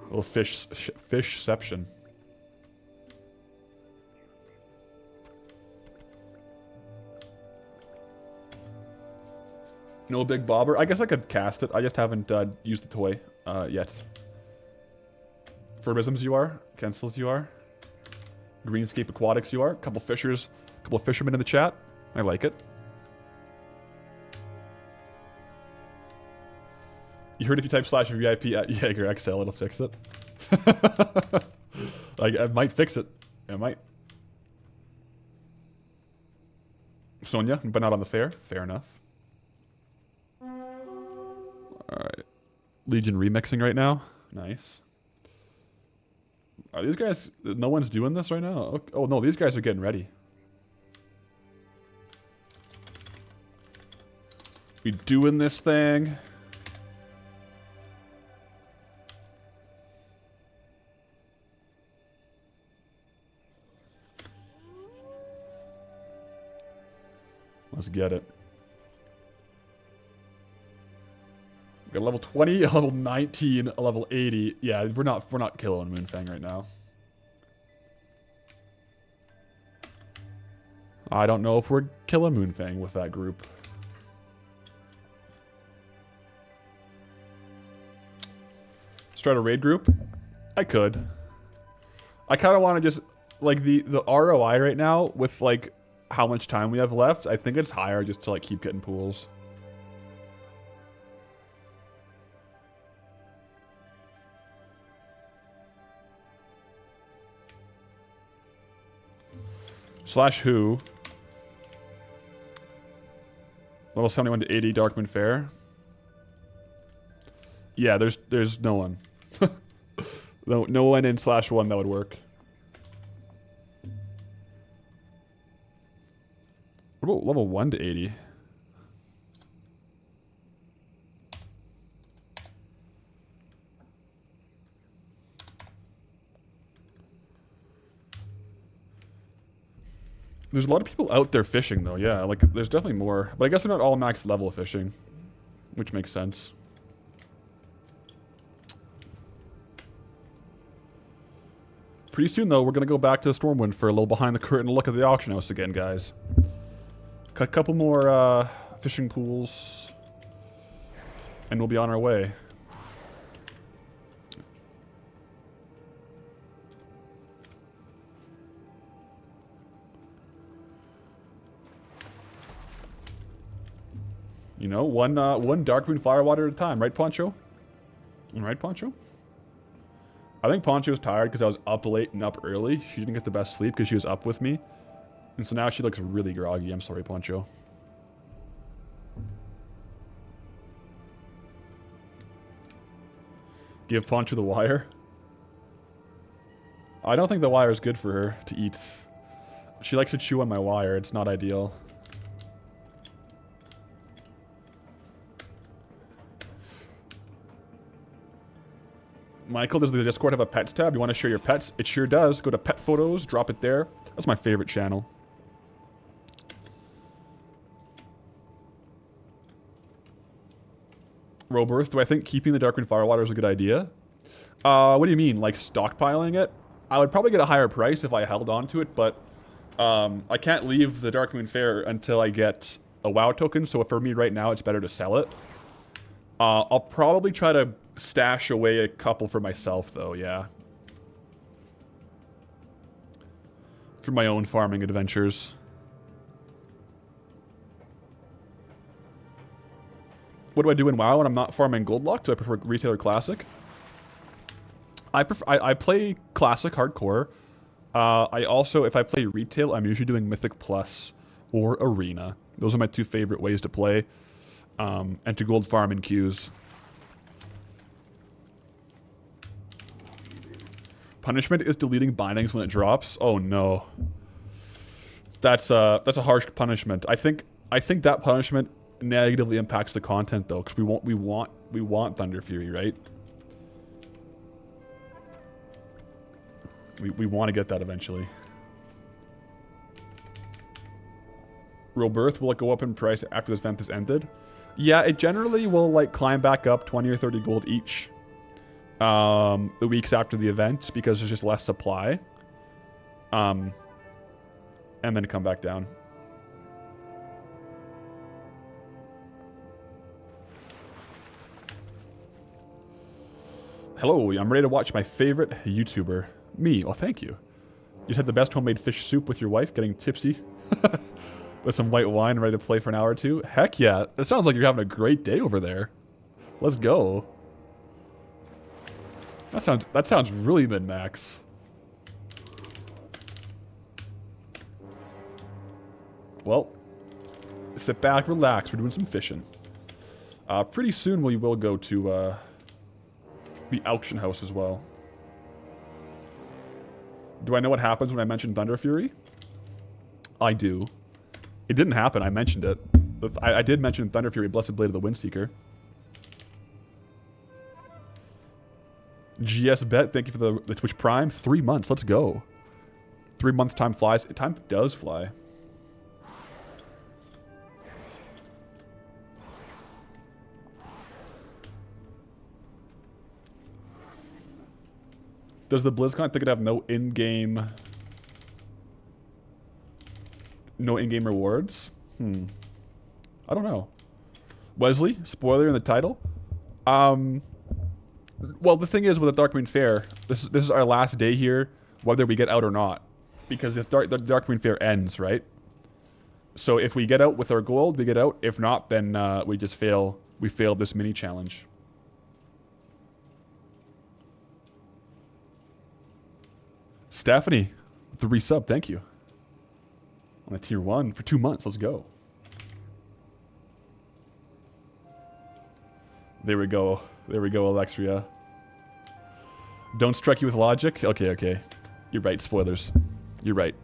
Little fishception. No big bobber. I guess I could cast it. I just haven't used the toy yet. Furbisms you are. Cancels you are. Greenscape Aquatics you are. Couple fishermen in the chat. I like it. You heard if you type /VIP at Jaeger XL, it'll fix it. Like, I might fix it. I might. Sonia, but not on the fair. Fair enough. Alright. Legion remixing right now. Nice. Are these guys... No one's doing this right now? Oh, no, these guys are getting ready. We doing this thing. Let's get it. We got level 20, a level 19, a level 80. Yeah, we're not killing Moonfang right now. I don't know if we're killing Moonfang with that group. Start a raid group? I could. I kind of want to just, like, the ROI right now with, like, how much time we have left, I think it's higher just to, like, keep getting pools. Slash who? Level 71 to 80, Darkmoon Faire. Yeah, there's no one. No one in slash 1 that would work. What about level 1 to 80? There's a lot of people out there fishing, though. Yeah, like, there's definitely more. But I guess they're not all max level fishing, which makes sense. Pretty soon, though, we're going to go back to the Stormwind for a little behind-the-curtain look at the auction house again, guys. Cut a couple more fishing pools, and we'll be on our way. You know, one Darkmoon Firewater at a time, right, Poncho? Right, Poncho? I think Poncho's tired because I was up late and up early. She didn't get the best sleep because she was up with me. And so now she looks really groggy. I'm sorry, Poncho. Give Poncho the wire. I don't think the wire is good for her to eat. She likes to chew on my wire. It's not ideal. Michael, does the Discord have a pets tab? You want to share your pets? It sure does. Go to pet photos, drop it there. That's my favorite channel. Robirth, do I think keeping the Darkmoon Firewater is a good idea? What do you mean? Like stockpiling it? I would probably get a higher price if I held on to it, but I can't leave the Darkmoon Faire until I get a WoW token, so for me right now, it's better to sell it. I'll probably try to stash away a couple for myself, though, yeah. For my own farming adventures. What do I do in WoW when I'm not farming Goldlock? Do I prefer Retailer Classic? I play Classic Hardcore. I also, if I play Retail, I'm usually doing Mythic Plus or Arena. Those are my two favorite ways to play. And to gold farm in queues. Punishment is deleting bindings when it drops. Oh no. That's a harsh punishment. I think that punishment negatively impacts the content though, because we want Thunder Fury, right? We want to get that eventually. Robirth, will it go up in price after this event has ended? Yeah, it generally will like climb back up 20 or 30 gold each the weeks after the event because there's just less supply. And then come back down. Hello, I'm ready to watch my favorite YouTuber. Me. Oh, thank you. You just had the best homemade fish soup with your wife, getting tipsy. With some white wine, ready to play for an hour or two. Heck yeah. It sounds like you're having a great day over there. Let's go. That sounds really min-max. Well, sit back, relax. We're doing some fishing. Pretty soon we will go to the auction house as well. Do I know what happens when I mention Thunder Fury? I do. It didn't happen. I mentioned it. I did mention Thunder Fury, Blessed Blade of the Windseeker. GS Bet, thank you for the Twitch Prime. 3 months. Let's go. 3 months time flies. Time does fly. Does the BlizzCon ticket have no in-game rewards? I don't know. Wesley, spoiler in the title. Well, the thing is with the Darkmoon Faire, this is our last day here, whether we get out or not, because the Darkmoon Faire ends, right? So if we get out with our gold, we get out. If not, then we just fail. We failed this mini challenge. Stephanie, with the resub, thank you. On the tier 1 for 2 months. Let's go. There we go. There we go, Alexria. Don't strike you with logic? Okay, okay. You're right, spoilers. You're right.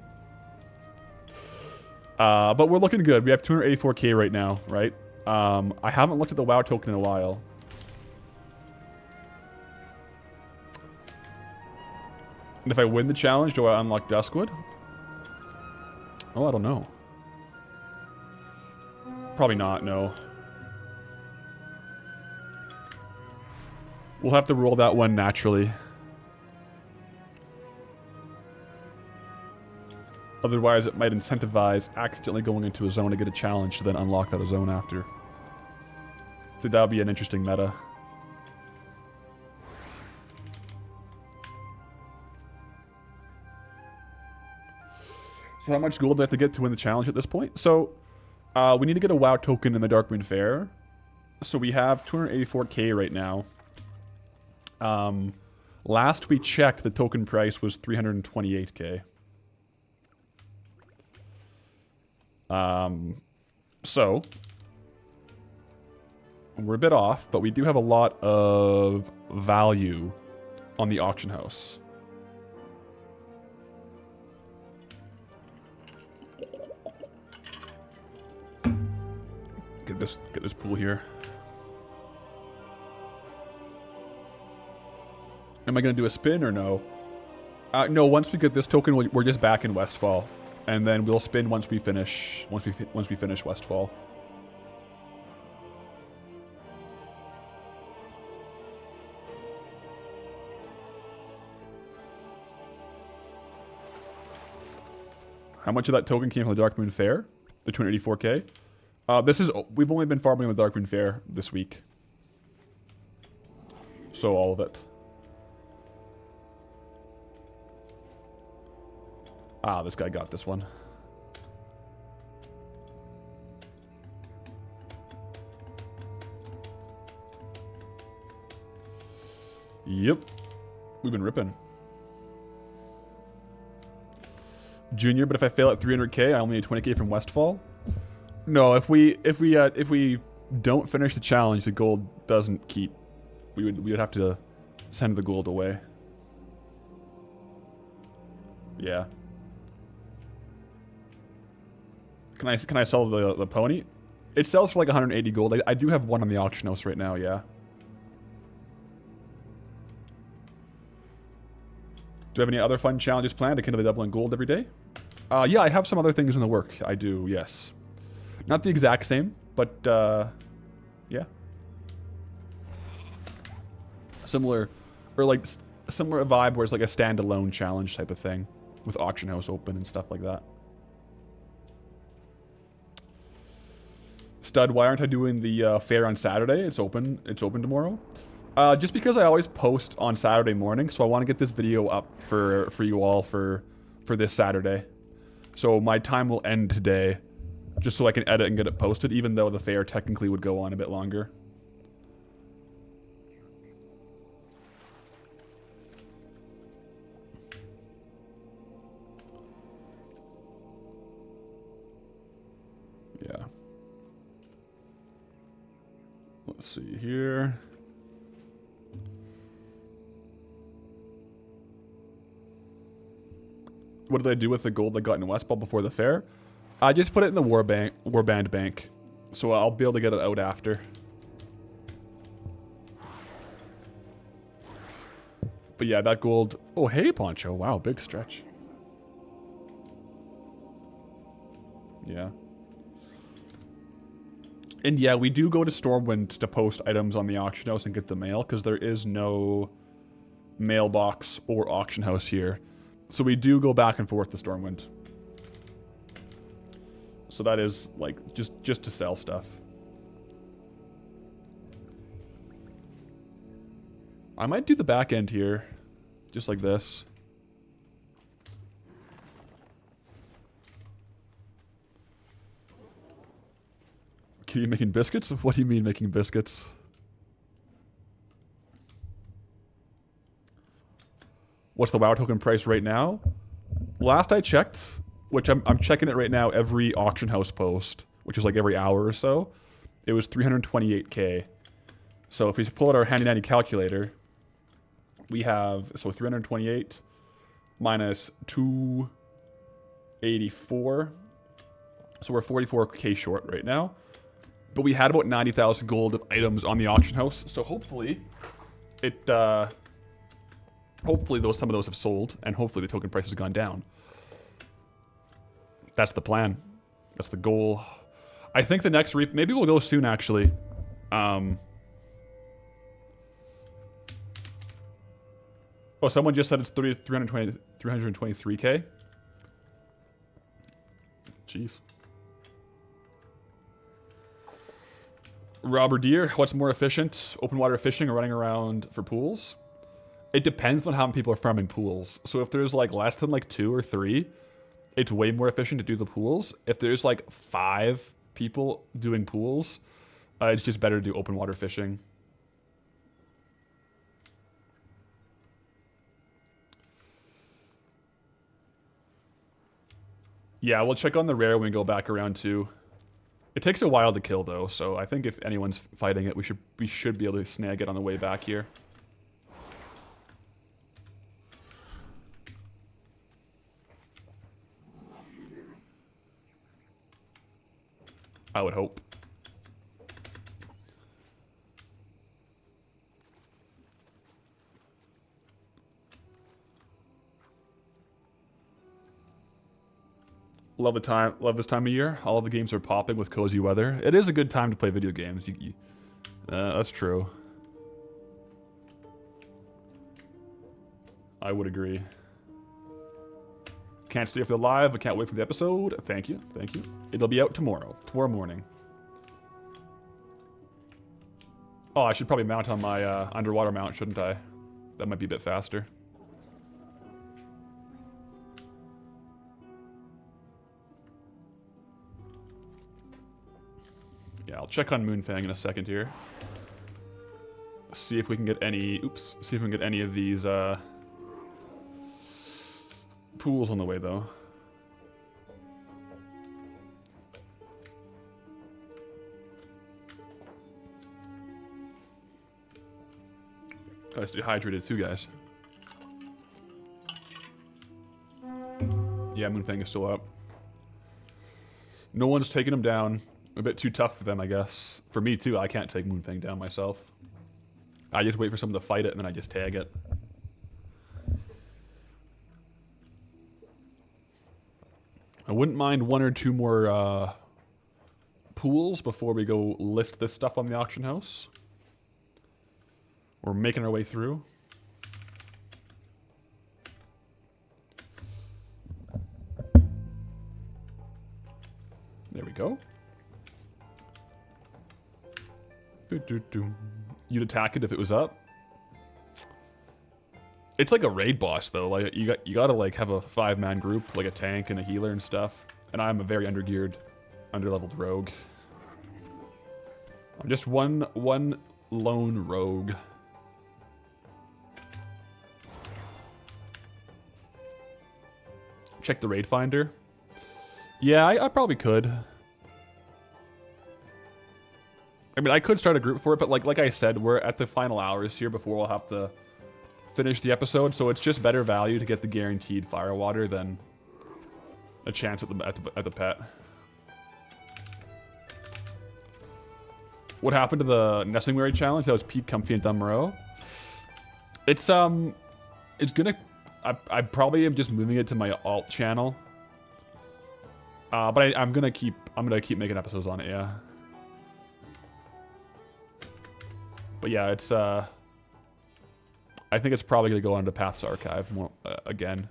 But we're looking good. We have 284k right now, right? I haven't looked at the WoW token in a while. And if I win the challenge, do I unlock Duskwood? Oh, I don't know. Probably not, no. We'll have to roll that one naturally. Otherwise, it might incentivize accidentally going into a zone to get a challenge to then unlock that zone after. So that would be an interesting meta. So how much gold do I have to get to win the challenge at this point? So we need to get a WoW token in the Darkmoon Faire. So we have 284k right now. Last we checked, the token price was 328k. So we're a bit off, but we do have a lot of value on the auction house. Get this pool here. Am I gonna do a spin or no? No. Once we get this token, we're just back in Westfall, and then we'll spin once we finish. Once we finish Westfall. How much of that token came from the Darkmoon Faire? The 284k. We've only been farming the Darkmoon Faire this week, so all of it. Ah, this guy got this one. Yep. We've been ripping. Junior, but if I fail at 300k, I only need 20k from Westfall. No, if we don't finish the challenge, the gold doesn't keep. We would have to send the gold away. Yeah. Can I sell the pony? It sells for like 180 gold. I do have one on the auction house right now, yeah. Do you have any other fun challenges planned akin to the doubling gold every day? Yeah, I have some other things in the work. I do, yes. Not the exact same, but yeah. Similar, or like similar vibe where it's like a standalone challenge type of thing with auction house open and stuff like that. Stud, why aren't I doing the fair on Saturday? It's open. It's open tomorrow. Just because I always post on Saturday morning, so I want to get this video up for you all for this Saturday. So my time will end today, just so I can edit and get it posted, even though the fair technically would go on a bit longer. Yeah. Let's see here. What did I do with the gold I got in Westball before the fair? I just put it in the Warband bank. So I'll be able to get it out after. But yeah, that gold... Oh, hey, Poncho. Wow, big stretch. Yeah. And yeah, we do go to Stormwind to post items on the auction house and get the mail, because there is no mailbox or auction house here. So we do go back and forth to Stormwind. So that is like just to sell stuff. I might do the back end here. Just like this. Are you making biscuits? What do you mean making biscuits? What's the WoW token price right now? Last I checked, which I'm checking it right now every auction house post, which is like every hour or so, it was 328k. So if we pull out our handy dandy calculator, we have, so 328 minus 284. So we're 44k short right now. But we had about 90,000 gold of items on the auction house, so hopefully it, hopefully some of those have sold, and hopefully the token price has gone down. That's the plan. That's the goal. I think the next maybe we'll go soon, actually. Oh, someone just said it's 323k. Jeez. Robber Deer, what's more efficient? Open water fishing or running around for pools? It depends on how many people are farming pools. So if there's like less than like 2 or 3, it's way more efficient to do the pools. If there's like 5 people doing pools, it's just better to do open water fishing. Yeah, we'll check on the rare when we go back around too. It takes a while to kill though, so I think if anyone's fighting it, we should be able to snag it on the way back here. I would hope. Love this time of year. All of the games are popping with cozy weather. It is a good time to play video games. That's true. I would agree. Can't stay for the live, but can't wait for the episode. Thank you, thank you. It'll be out tomorrow morning. Oh, I should probably mount on my underwater mount, shouldn't I? That might be a bit faster. Yeah, I'll check on Moonfang in a second here. See if we can get any... Oops. See if we can get any of these pools on the way, though. Gotta stay hydrated too, guys. Yeah, Moonfang is still up. No one's taking him down. A bit too tough for them, I guess. For me, too. I can't take Moonfang down myself. I just wait for someone to fight it, and then I just tag it. I wouldn't mind 1 or 2 more pools before we go list this stuff on the auction house. We're making our way through. There we go. You'd attack it if it was up. It's like a raid boss though. Like you gotta like have a 5-man group, like a tank and a healer and stuff. And I'm a very undergeared, underleveled rogue. I'm just one lone rogue. Check the raid finder. Yeah, I probably could. I mean, I could start a group for it, but like I said, we're at the final hours here before we'll have to finish the episode, so it's just better value to get the guaranteed fire water than a chance at the pet. What happened to the Nesting Mary challenge? That was Peak, Comfy, and Dumb Moreau. It's gonna. I probably am just moving it to my alt channel. But I'm gonna keep making episodes on it. Yeah. But yeah, it's I think it's probably gonna go onto Path's archive more, again,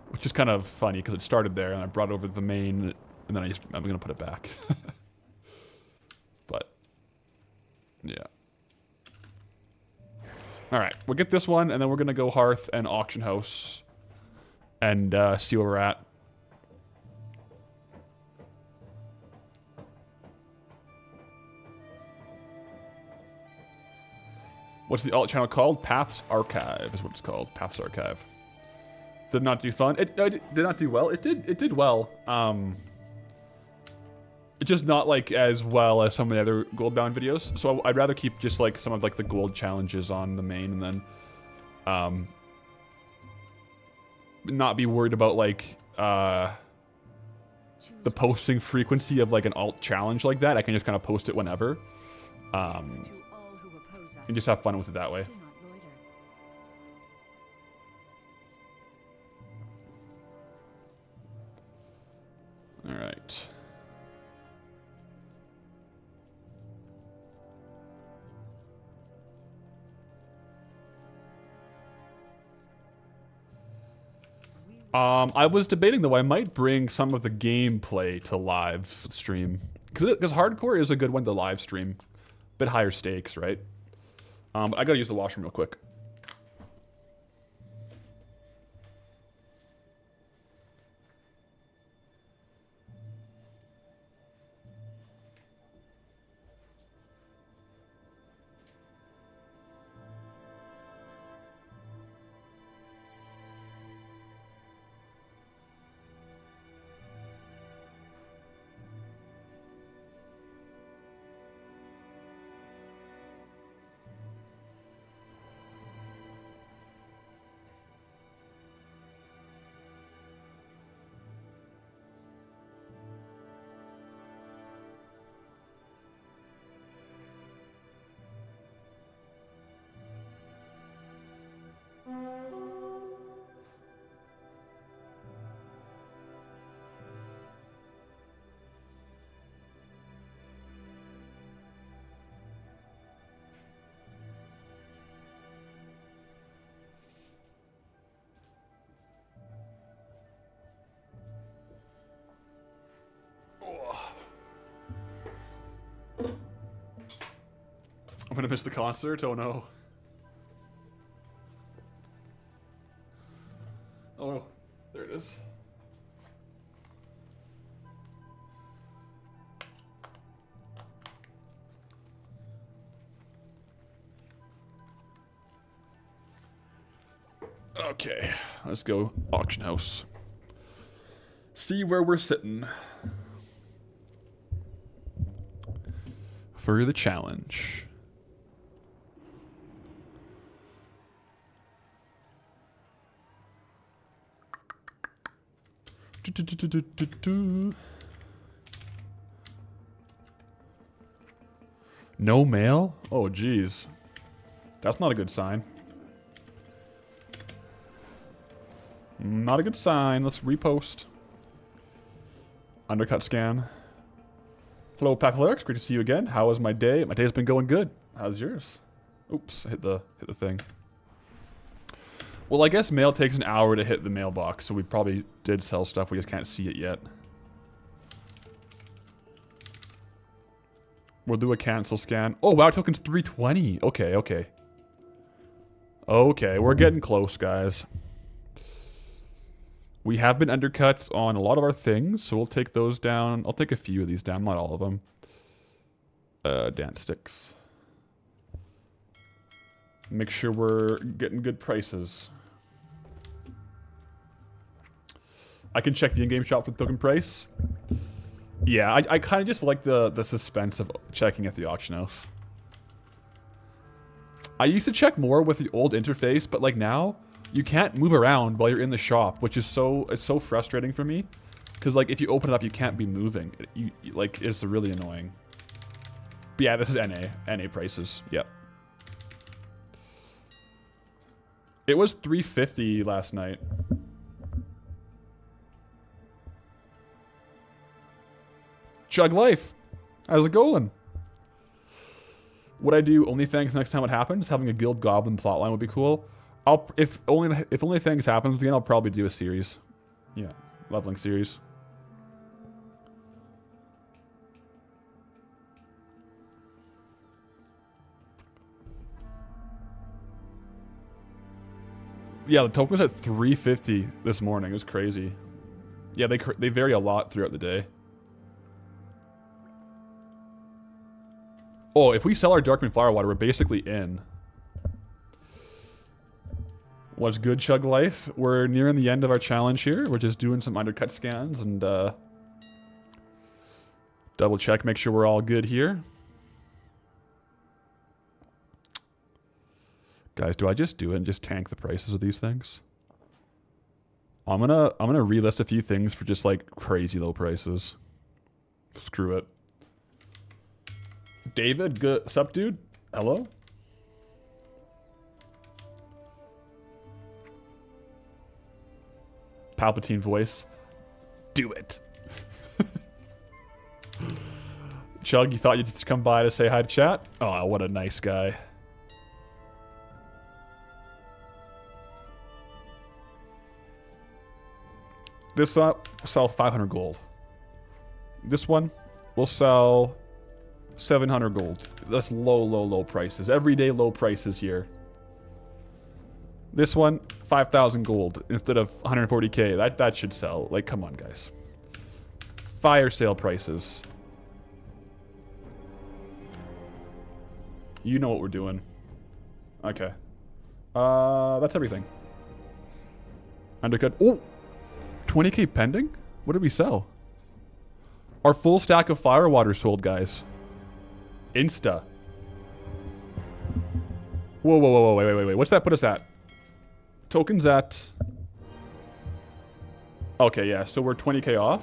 which is kind of funny because it started there and I brought it over to the main, and then I'm gonna put it back. But yeah, All right, we'll get this one, and then we're gonna go Hearth and Auction House, and see where we're at. What's the alt channel called? Path's Archive is what it's called. Path's Archive. Did not do fun. It did not do well. It did well. It's just not like as well as some of the other Goldbound videos. So I'd rather keep just like some of like the gold challenges on the main, and then not be worried about like the posting frequency of like an alt challenge like that. I can just kind of post it whenever, and just have fun with it that way. All right. I was debating though, I might bring some of the gameplay to live stream. Because hardcore is a good one to live stream. Bit higher stakes, right? But I gotta use the washroom real quick. I'm gonna miss the concert. Oh no. Oh, there it is. Okay, let's go auction house. See where we're sitting for the challenge. No mail? Oh, geez. That's not a good sign. Not a good sign. Let's repost. Undercut scan. Hello, Pathalerix. Great to see you again. How was my day? My day's been going good. How's yours? Oops, I hit the thing. Well, I guess mail takes an hour to hit the mailbox, so we probably did sell stuff. We just can't see it yet. We'll do a cancel scan. Oh, wow, token's 320. Okay, okay. Okay, we're getting close, guys. We have been undercut on a lot of our things, so we'll take those down. I'll take a few of these down, not all of them. Dance sticks. Make sure we're getting good prices. I can check the in-game shop for the token price. Yeah, I kind of just like the suspense of checking at the auction house. I used to check more with the old interface, but like now, you can't move around while you're in the shop, which is it's so frustrating for me. Because like if you open it up, you can't be moving. Like it's really annoying. But yeah, this is NA prices. Yep. It was 350 last night. Chug Life. How's it going? Would I do OnlyFans next time it happens? Having a Guild Goblin plotline would be cool. If OnlyFans happens again, I'll probably do a series. Yeah, leveling series. Yeah, the token was at 350 this morning. It was crazy. Yeah, they vary a lot throughout the day. Oh, if we sell our Darkmoon Firewater, we're basically in. What's good, Chug Life? We're nearing the end of our challenge here. We're just doing some undercut scans and double check, make sure we're all good here. Guys, do I just do it and just tank the prices of these things? I'm gonna relist a few things for just like crazy low prices. Screw it. David, good sup, dude? Hello? Palpatine voice. Do it. Chug, you thought you'd just come by to say hi to chat? Oh, what a nice guy. This will sell 500 gold. This one will sell 700 gold. That's low prices. Everyday low prices here. This one, 5,000 gold instead of 140k. That should sell. Like, come on, guys. Fire sale prices. You know what we're doing. Okay. That's everything. Undercut. Oh! 20k pending? What did we sell? Our full stack of Firewater sold, guys. Insta. Whoa, wait. What's that put us at? Tokens at... Okay, yeah, so we're 20k off.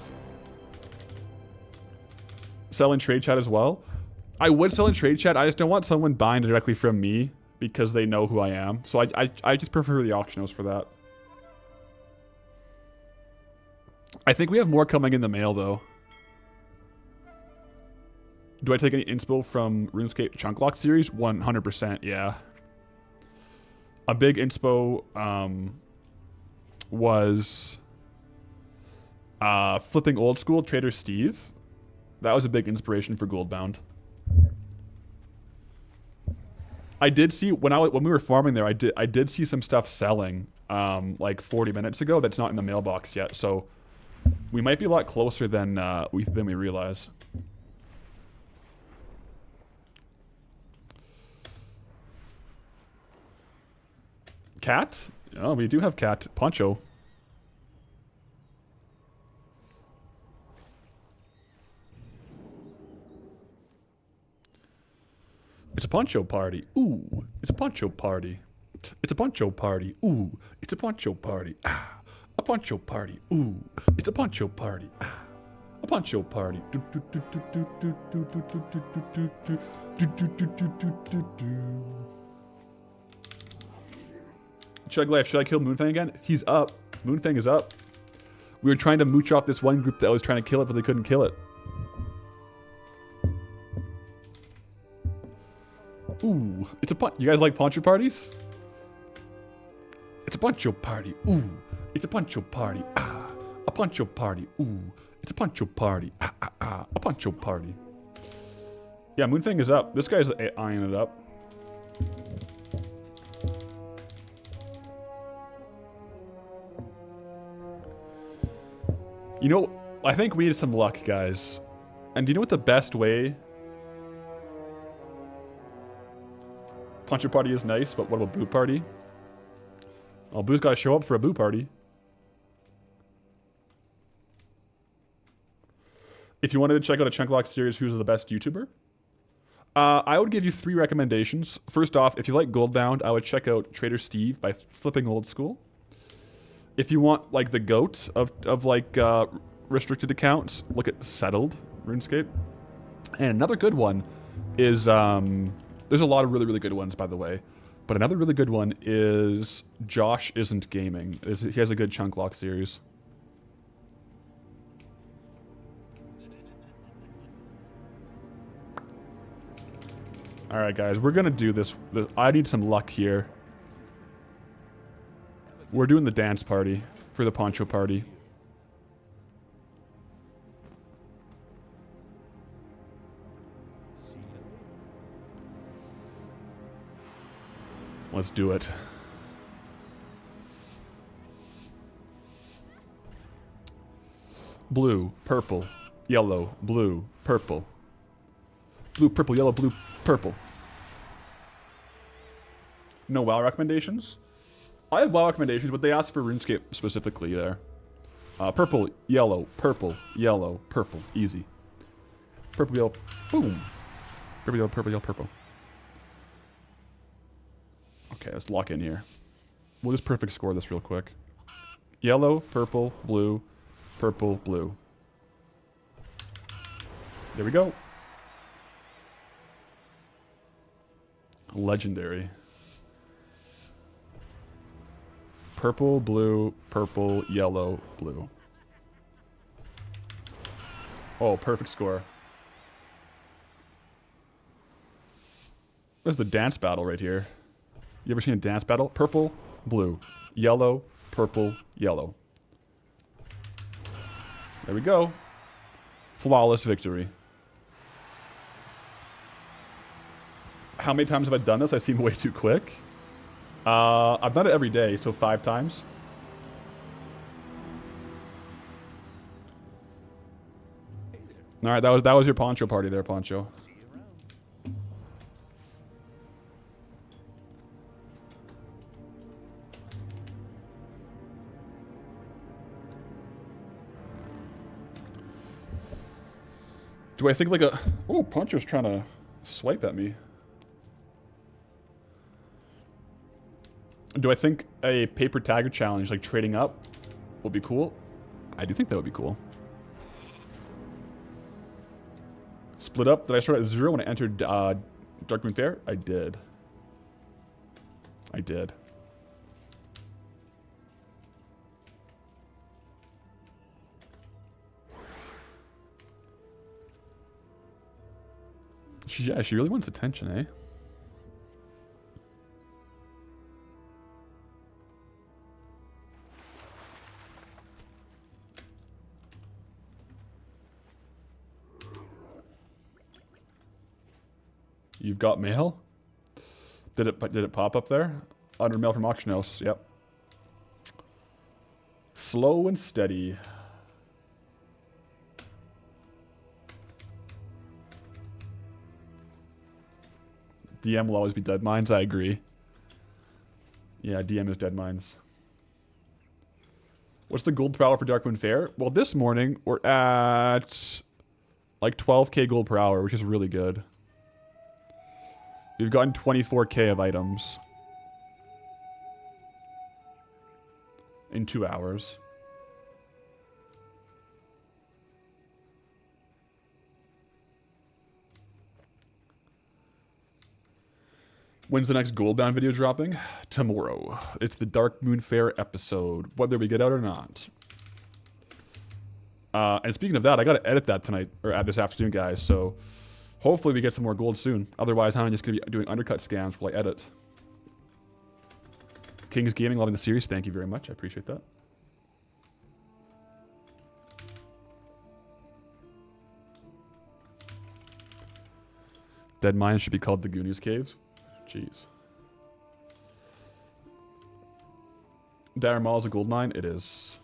Sell in trade chat as well. I would sell in trade chat, I just don't want someone buying directly from me because they know who I am. So I just prefer the auction house for that. I think we have more coming in the mail, though. Do I take any inspo from RuneScape Chunk Lock series? 100%, yeah. A big inspo was flipping old school Trader Steve. That was a big inspiration for Goldbound. I did see when we were farming there. I did see some stuff selling like 40 minutes ago. That's not in the mailbox yet. So we might be a lot closer than we realize. Cat? Oh, we do have cat. Poncho. It's a poncho party. Ooh, it's a poncho party. It's a poncho party. Ooh, it's a poncho party. Ah, a poncho party. Ooh, it's a poncho party. Ah, a poncho party. Chug Life, should I kill Moonfang again? He's up. Moonfang is up. We were trying to mooch off this one group that was trying to kill it, but they couldn't kill it. Ooh, it's a you guys like poncho parties? It's a poncho party. Ooh, it's a poncho party. Ah, a poncho party. Ooh, it's a poncho party. Ah, ah, ah, a poncho party. Yeah, Moonfang is up. This guy's eyeing it up. You know, I think we need some luck, guys. And do you know what the best way? Puncher party is nice, but what about boo party? Oh, boo's got to show up for a boo party. If you wanted to check out a Chunklock series, who's the best YouTuber? I would give you 3 recommendations. First off, if you like Goldbound, I would check out Trader Steve by Flipping Old School. If you want like the GOAT of like restricted accounts, look at Settled RuneScape. And another good one is there's a lot of really good ones, by the way. But another really good one is Josh Isn't Gaming. He has a good Chunk Lock series. All right, guys, we're gonna do this. I need some luck here. We're doing the dance party for the poncho party. Let's do it. blue, purple, yellow, blue, purple. Blue, purple, yellow, blue, purple. No WoW recommendations? I have WoW recommendations, but they ask for RuneScape specifically there. Purple, yellow, purple, yellow, purple. Easy. Purple, yellow, boom. Purple, yellow, purple, yellow, purple. Okay, let's lock in here. We'll just perfect score this real quick. Yellow, purple, blue, purple, blue. There we go. Legendary. Purple, blue, purple, yellow, blue. Oh, perfect score. This is the dance battle right here. You ever seen a dance battle? Purple, blue, yellow, purple, yellow. There we go. Flawless victory. How many times have I done this? I seem way too quick. I've done it every day, so 5 times. All right, that was your poncho party there, Poncho. Do I think like a... Oh, Poncho's trying to swipe at me. Do I think a paper tagger challenge, like trading up, would be cool? I do think that would be cool. Split up. Did I start at 0 when I entered Darkmoon Faire? I did. I did. Yeah, she really wants attention, eh? You've got mail? Did it pop up there? Under mail from auction house. Yep. Slow and steady. DM will always be dead mines. I agree. Yeah, DM is dead mines. What's the gold per hour for Darkmoon Faire? Well, this morning we're at like 12k gold per hour, which is really good. We've gotten 24k of items in 2 hours. When's the next Goldbound video dropping? Tomorrow. It's the Darkmoon Faire episode, whether we get out or not. And speaking of that, I gotta edit that tonight, or this afternoon, guys, so hopefully we get some more gold soon. Otherwise, I'm just gonna be doing undercut scams while I edit. King's Gaming, loving the series. Thank you very much. I appreciate that. Dead Mines should be called the Goonies Caves. Jeez. Dire Mall is a gold mine? It is.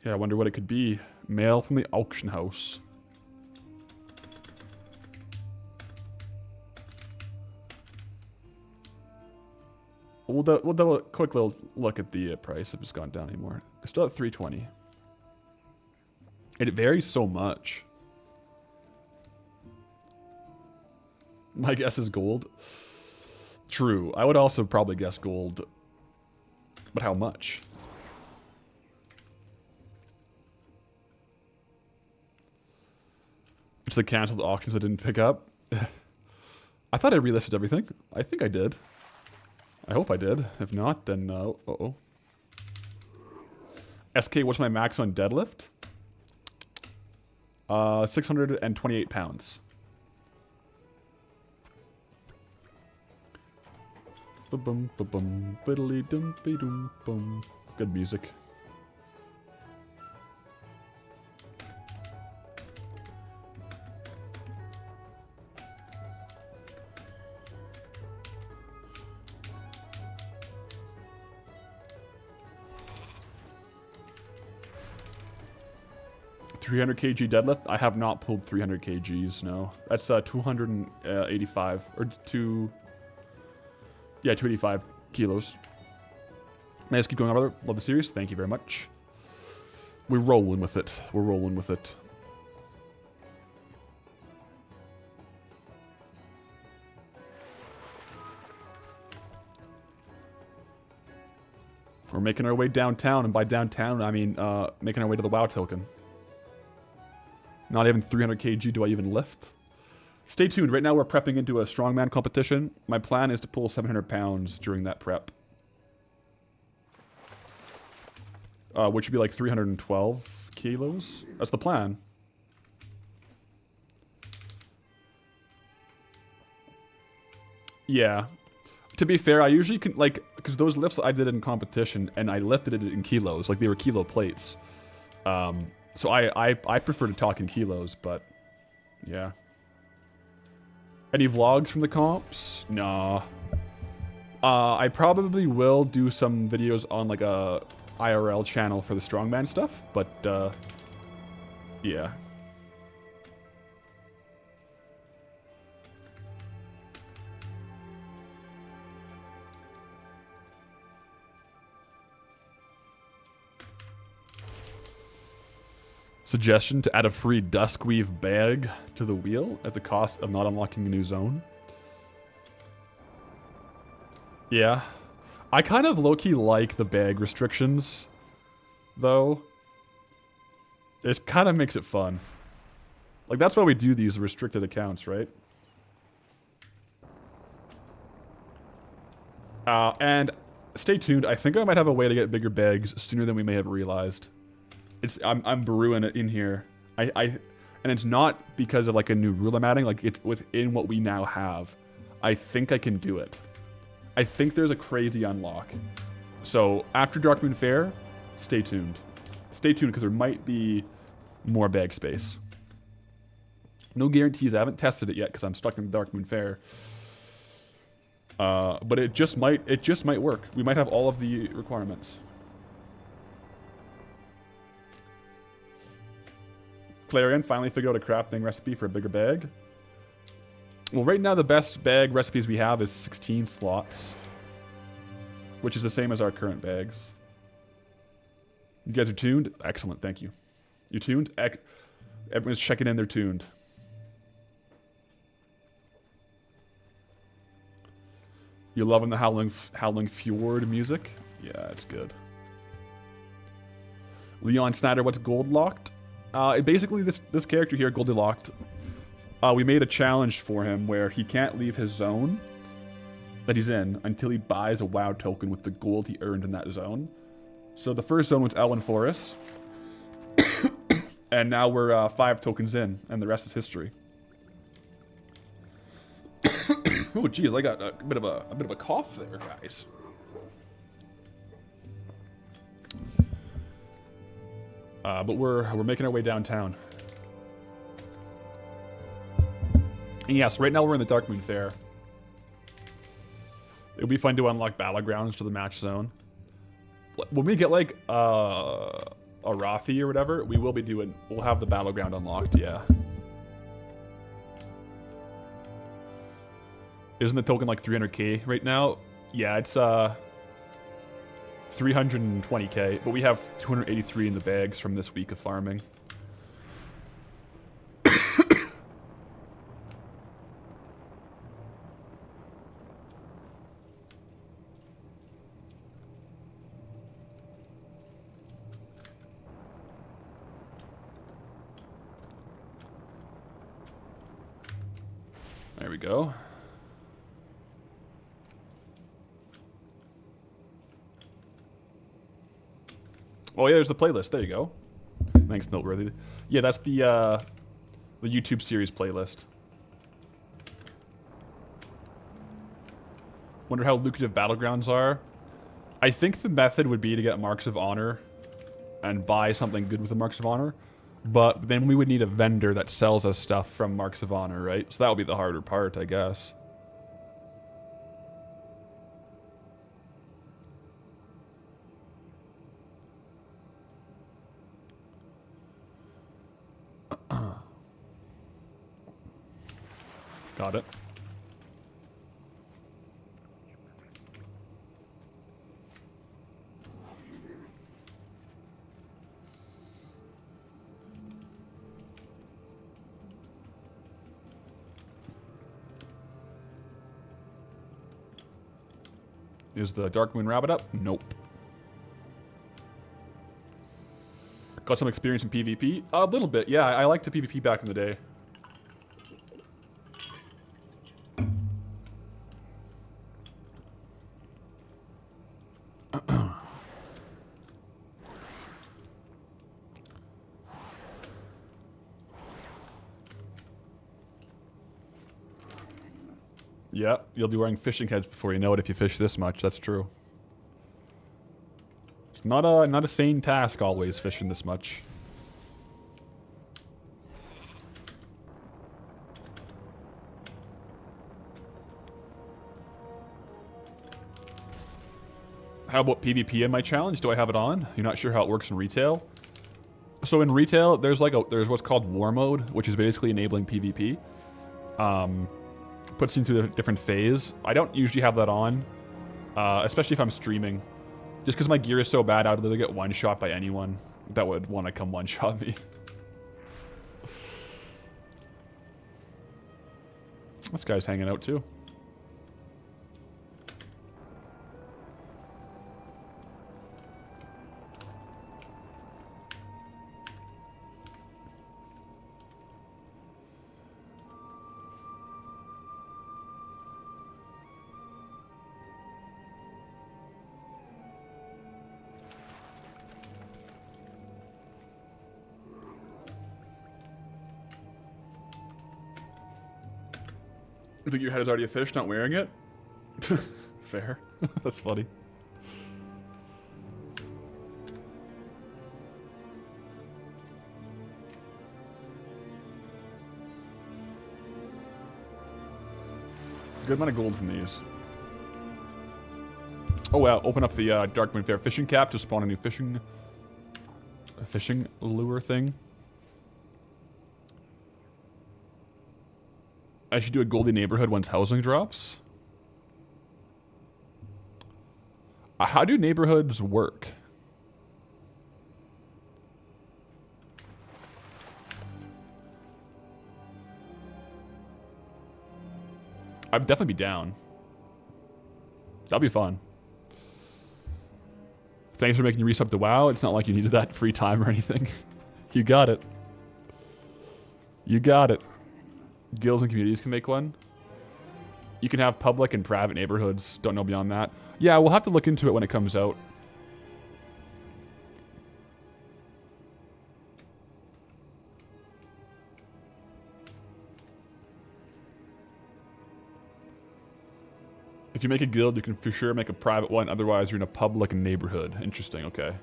Yeah, I wonder what it could be. Mail from the auction house. We'll do a quick little look at the price. If it's gone down anymore. It's still at 320. It varies so much. My guess is gold. True. I would also probably guess gold. But how much? It's the canceled auctions I didn't pick up. I thought I relisted everything. I think I did. I hope I did. If not, then uh-oh. SK, what's my max on deadlift? 628 pounds. Ba-bum, ba-bum, biddly-dum, be-dum, bum. Good music. 300 kg deadlift. I have not pulled 300 kgs. No, that's 285 or 285 kilos. May I just keep going over? Love the series. Thank you very much. We're rolling with it. We're rolling with it. We're making our way downtown, and by downtown, I mean making our way to the WoW token. Not even 300 kg do I even lift. Stay tuned. Right now we're prepping into a strongman competition. My plan is to pull 700 pounds during that prep. Which would be like 312 kilos. That's the plan. Yeah. To be fair, I usually can, like, because those lifts I did in competition, and I lifted it in kilos, like they were kilo plates. So I prefer to talk in kilos, but yeah. Any vlogs from the comps? Nah. I probably will do some videos on like a IRL channel for the strongman stuff, but yeah. Suggestion to add a free Duskweave bag to the wheel at the cost of not unlocking a new zone. Yeah. I kind of low-key like the bag restrictions, though. It kind of makes it fun. Like, that's why we do these restricted accounts, right? And stay tuned. I think I might have a way to get bigger bags sooner than we may have realized. I'm brewing it in here. And it's not because of like a new rule I'm adding, like it's within what we now have. I think I can do it. I think there's a crazy unlock. So after Darkmoon Faire, stay tuned. Stay tuned because there might be more bag space. No guarantees. I haven't tested it yet because I'm stuck in Darkmoon Faire. But it just might work. We might have all of the requirements. Clarion finally figured out a crafting recipe for a bigger bag. Well, right now the best bag recipes we have is 16 slots, which is the same as our current bags. You guys are tuned? Excellent, thank you. You tuned? Everyone's checking in, they're tuned. You loving the Howling Fjord music? Yeah, it's good. Leon Snyder, what's gold locked? Basically, this character here, Goldilocked, we made a challenge for him where he can't leave his zone that he's in until he buys a WoW token with the gold he earned in that zone. So the first zone was Elwyn Forest, and now we're 5 tokens in, and the rest is history. Oh, geez, I got a bit of a cough there, guys. But we're making our way downtown. And yes, right now we're in the Darkmoon Faire. It'll be fun to unlock battlegrounds to the match zone. When we get like a Rothy or whatever, we'll have the battleground unlocked, yeah. Isn't the token like 300k right now? Yeah, it's 320k, but we have 283 in the bags from this week of farming. There we go. Oh yeah, there's the playlist. There you go. Thanks, Noteworthy. Yeah, that's the YouTube series playlist. Wonder how lucrative battlegrounds are. I think the method would be to get Marks of Honor and buy something good with the Marks of Honor, but then we would need a vendor that sells us stuff from Marks of Honor, right? So that would be the harder part, I guess. Got it. Is the Darkmoon rabbit up? Nope. Got some experience in PvP? A little bit, yeah. I liked to PvP back in the day. Yeah, you'll be wearing fishing heads before you know it if you fish this much. That's true. It's not a sane task always fishing this much. How about PvP in my challenge? Do I have it on? You're not sure how it works in retail? So in retail, there's what's called war mode, which is basically enabling PvP. Puts you into a different phase. I don't usually have that on, especially if I'm streaming. Just because my gear is so bad, I would literally get one-shot by anyone that would want to come one-shot me. This guy's hanging out too. You think your head is already a fish, not wearing it? Fair. That's funny. Good amount of gold from these. Oh wow, open up the Darkmoon Faire fishing cap to spawn a new fishing lure thing. I should do a Goldie neighborhood once housing drops. How do neighborhoods work? I'd definitely be down. That'd be fun. Thanks for making you resub to WoW. It's not like you needed that free time or anything. You got it. You got it. Guilds and communities can make one. You can have public and private neighborhoods. Don't know beyond that. Yeah, we'll have to look into it when it comes out. If you make a guild, you can for sure make a private one. Otherwise, you're in a public neighborhood. Interesting, okay.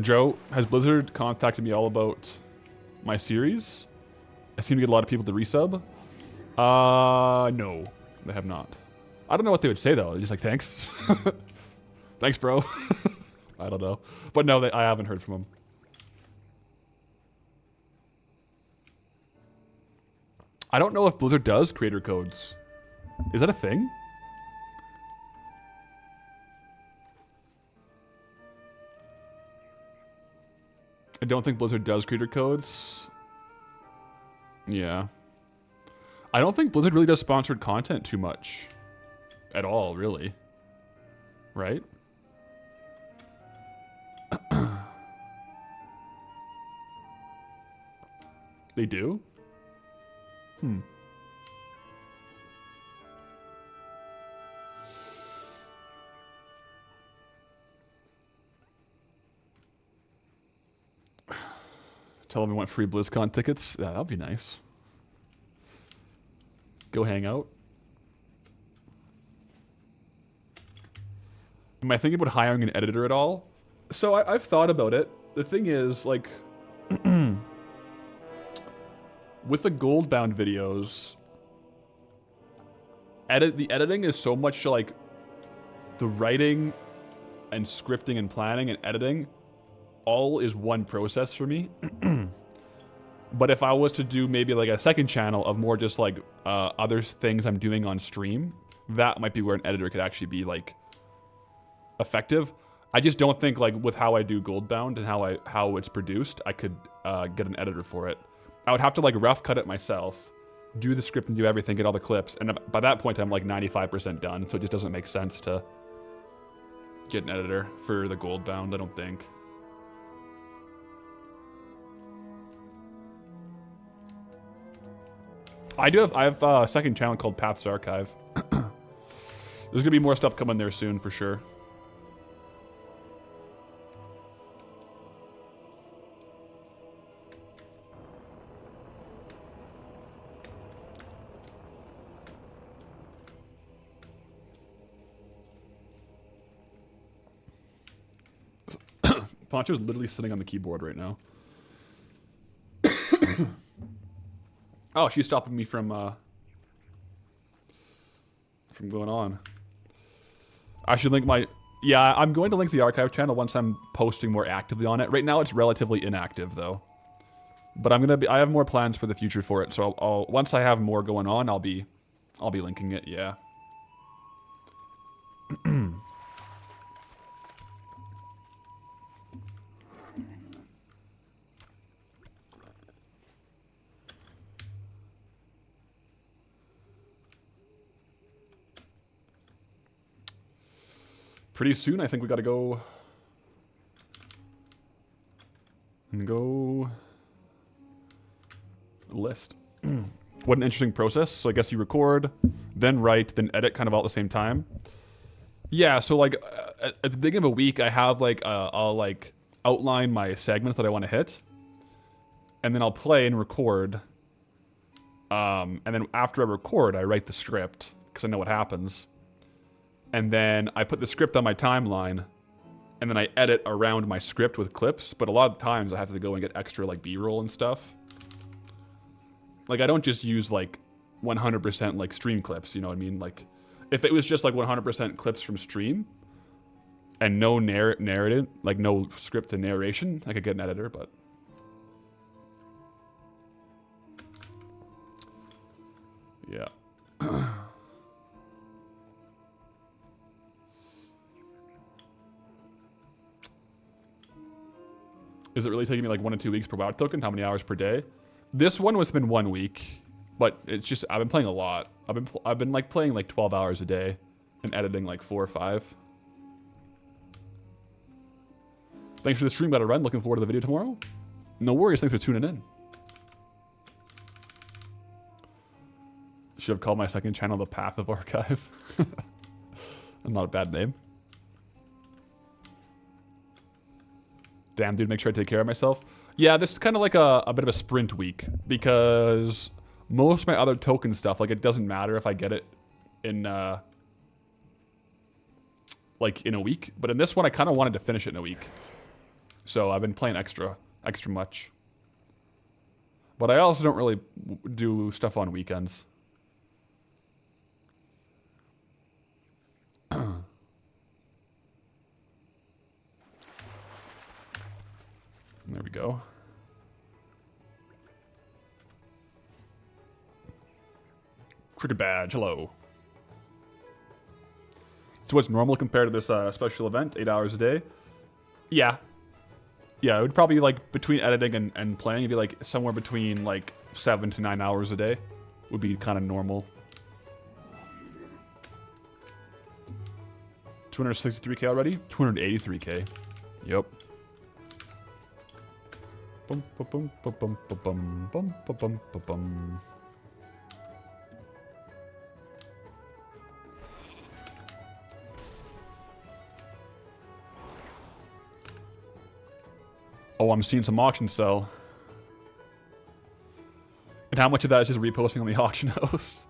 Joe, has Blizzard contacted me all about my series? I seem to get a lot of people to resub. No, they have not. I don't know what they would say though. They're just like, thanks. Thanks, bro. I don't know. But no, I haven't heard from them. I don't know if Blizzard does creator codes. Is that a thing? I don't think Blizzard does creator codes. Yeah. I don't think Blizzard really does sponsored content too much. At all, really. Right? They do? Hmm. Tell them we want free BlizzCon tickets. Yeah, that'd be nice. Go hang out. Am I thinking about hiring an editor at all? So I've thought about it. The thing is, like, with the Goldbound videos, the editing is so much like the writing and scripting and planning and editing all is one process for me. But if I was to do maybe like a second channel of more just like other things I'm doing on stream, that might be where an editor could actually be like effective. I just don't think like with how I do Goldbound and how it's produced, I could get an editor for it. I would have to like rough cut it myself, do the script and do everything, get all the clips, and by that point I'm like 95% done, so it just doesn't make sense to get an editor for the Goldbound, I don't think. I have a second channel called Path's Archive. There's gonna be more stuff coming there soon for sure. Poncho's literally sitting on the keyboard right now. Oh, she's stopping me from going on. I should link my... Yeah, I'm going to link the archive channel once I'm posting more actively on it. Right now, it's relatively inactive, though. But I have more plans for the future for it, so I'll once I have more going on, I'll be linking it, yeah. Pretty soon, I think we gotta go and go list. What an interesting process. So I guess you record, then write, then edit kind of all at the same time. Yeah, so like at the beginning of a week, I have like, I'll like outline my segments that I want to hit, and then I'll play and record. And then after I record, I write the script because I know what happens. And then I put the script on my timeline, and then I edit around my script with clips. But a lot of times I have to go and get extra like B-roll and stuff. Like I don't just use like 100% like stream clips, you know what I mean? Like if it was just like 100% clips from stream and no narrative, like no script and narration, I could get an editor, but... Yeah. Is it really taking me like 1 to 2 weeks per WoW token? How many hours per day? This one was been 1 week, but it's just I've been playing a lot. I've been like playing like 12 hours a day and editing like 4 or 5. Thanks for the stream, gotta run. Looking forward to the video tomorrow. No worries, thanks for tuning in. Should have called my second channel the Path of Archive. Not a bad name. Damn, dude, make sure I take care of myself. Yeah, this is kind of like a bit of a sprint week because most of my other token stuff, like it doesn't matter if I get it in like in a week. But in this one, I kind of wanted to finish it in a week. So I've been playing extra much. But I also don't really do stuff on weekends. There we go. Cricket badge, hello. So what's normal compared to this special event? 8 hours a day? Yeah. Yeah, it would probably like between editing and playing, it'd be like somewhere between like 7 to 9 hours a day would be kind of normal. 263k already? 283k. Yep. Bum, bum, bum, bum, bum, bum, bum, bum, bum, bum. Oh, I'm seeing some auction sell. And how much of that is just reposting on the auction house?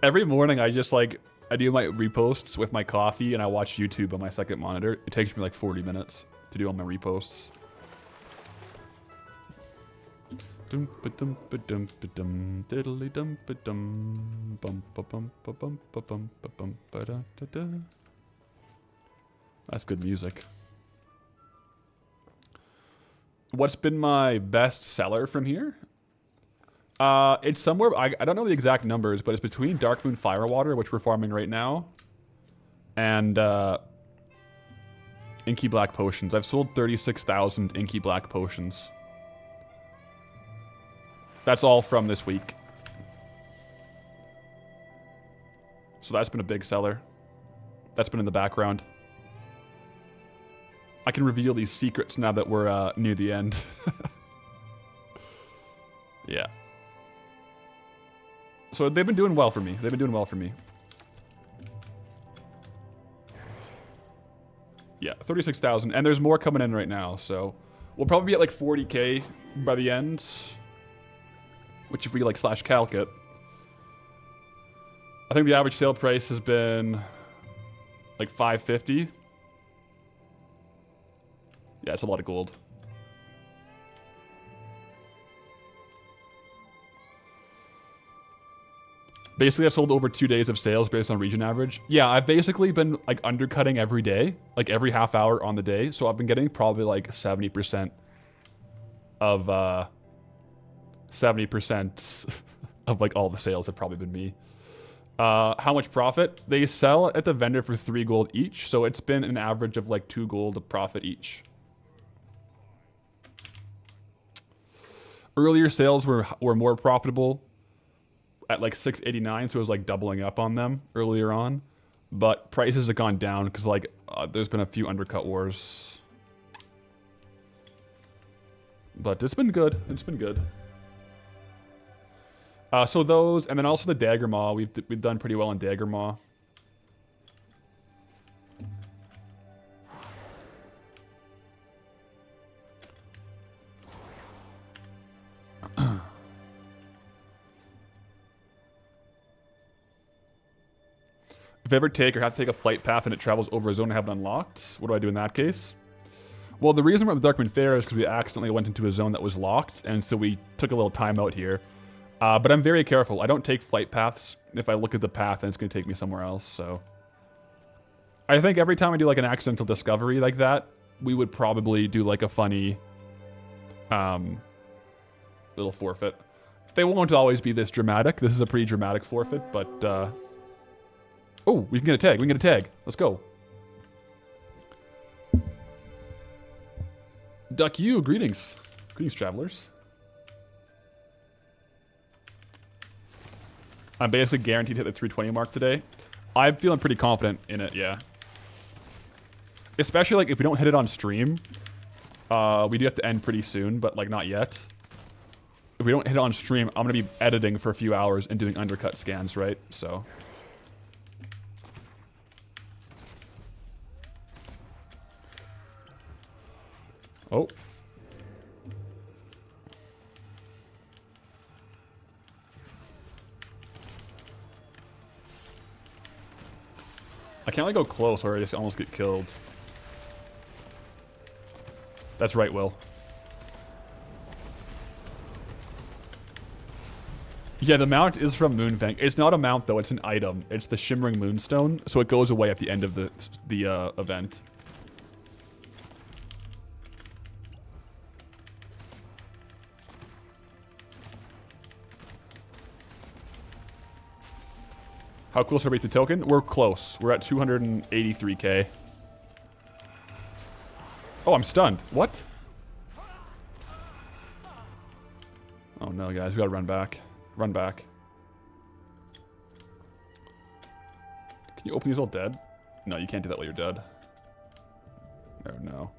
Every morning I just like, I do my reposts with my coffee and I watch YouTube on my second monitor. It takes me like 40 minutes to do all my reposts. That's good music. What's been my best seller from here? It's somewhere, I don't know the exact numbers, but it's between Darkmoon Firewater, which we're farming right now, and Inky Black Potions. I've sold 36,000 Inky Black Potions. That's all from this week. So that's been a big seller. That's been in the background. I can reveal these secrets now that we're near the end. Yeah. So they've been doing well for me. They've been doing well for me. Yeah, 36,000. And there's more coming in right now, so we'll probably be at like 40k by the end. Which if we like slash calc it. I think the average sale price has been like 550. Yeah, it's a lot of gold. Basically, I've sold over 2 days of sales based on region average. Yeah, I've basically been like undercutting every day, like every half hour on the day. So I've been getting probably like 70% of 70% of like all the sales have probably been me. How much profit? They sell at the vendor for 3 gold each, so it's been an average of like 2 gold of profit each. Earlier sales were more profitable at like 689, so it was like doubling up on them earlier on. But prices have gone down because like there's been a few undercut wars. But it's been good. It's been good. So those, and then also the Dagger Maw. We've done pretty well on Dagger Maw. If I ever take or have to take a flight path and it travels over a zone I haven't unlocked, what do I do in that case? Well, the reason we're at the Darkmoon Faire is because we accidentally went into a zone that was locked, and so we took a little time out here. But I'm very careful. I don't take flight paths if I look at the path and it's going to take me somewhere else, so... I think every time I do like an accidental discovery like that, we would probably do like a funny little forfeit. They won't always be this dramatic. This is a pretty dramatic forfeit, but... Oh, we can get a tag. We can get a tag. Let's go. Duck you, greetings. Greetings, travelers. I'm basically guaranteed to hit the 320 mark today. I'm feeling pretty confident in it, yeah. Especially like if we don't hit it on stream. We do have to end pretty soon, but like not yet. If we don't hit it on stream, I'm going to be editing for a few hours and doing undercut scans, right? So... Oh. I can't like go close or I just almost get killed. That's right, Will. Yeah, the mount is from Moonfang. It's not a mount though, it's an item. It's the Shimmering Moonstone, so it goes away at the end of the event. How close are we to token? We're close. We're at 283k. Oh, I'm stunned. What? Oh no, guys. We gotta run back. Run back. Can you open these all dead? No, you can't do that while you're dead. Oh, no.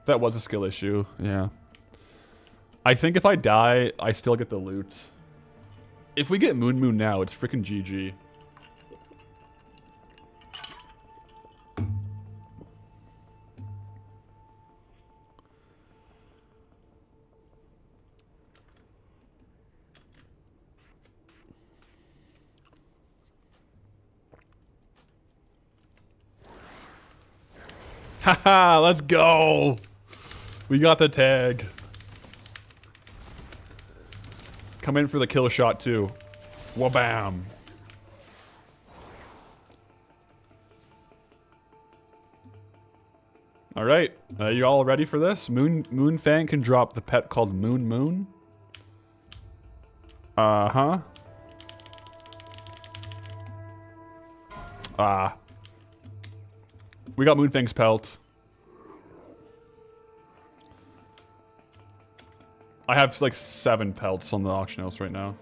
That was a skill issue. Yeah. I think if I die, I still get the loot. If we get Moon now, it's freaking GG. Haha, let's go. We got the tag. Come in for the kill shot too. Wabam. All right, you all ready for this? Moonfang can drop the pet called Moon. Uh-huh. We got Moonfang's pelt. I have like 7 pelts on the auction house right now.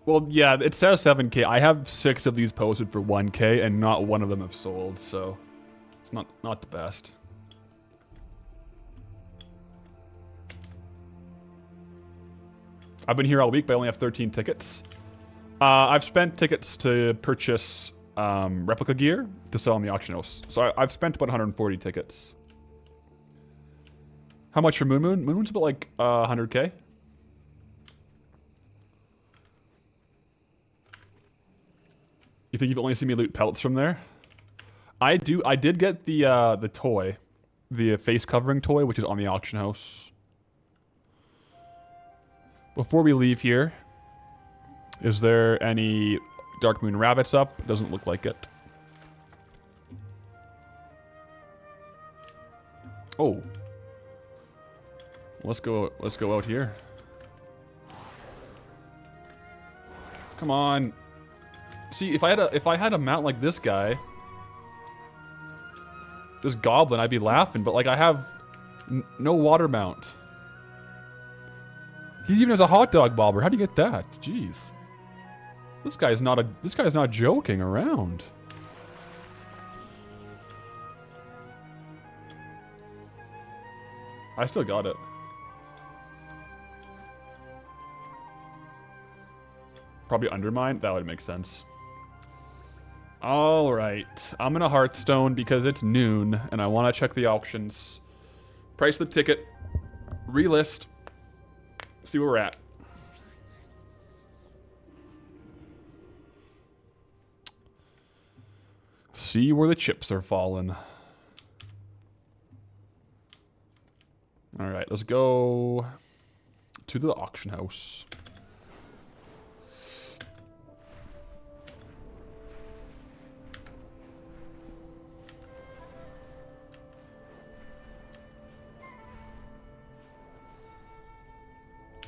Well, yeah, it says 7k. I have 6 of these posted for 1k, and not one of them have sold, so it's not the best. I've been here all week, but I only have 13 tickets. I've spent tickets to purchase replica gear to sell on the auction house. So I've spent about 140 tickets. How much for Moon Moon? Moon Moon's about like 100k. You think you've only seen me loot pelts from there? I did get the toy, the face covering toy, which is on the auction house. Before we leave here, is there any Darkmoon rabbits up? Doesn't look like it. Oh. Let's go out here. Come on. See, if I had a mount like this guy, this goblin, I'd be laughing, but like I have no water mount. He even has a hot dog bobber. How do you get that? Jeez. This guy's not joking around. I still got it. Probably undermine. That would make sense. All right. I'm in a Hearthstone because it's noon and I want to check the auctions. Price the ticket. Relist. See where we're at. See where the chips are falling. All right, let's go to the auction house.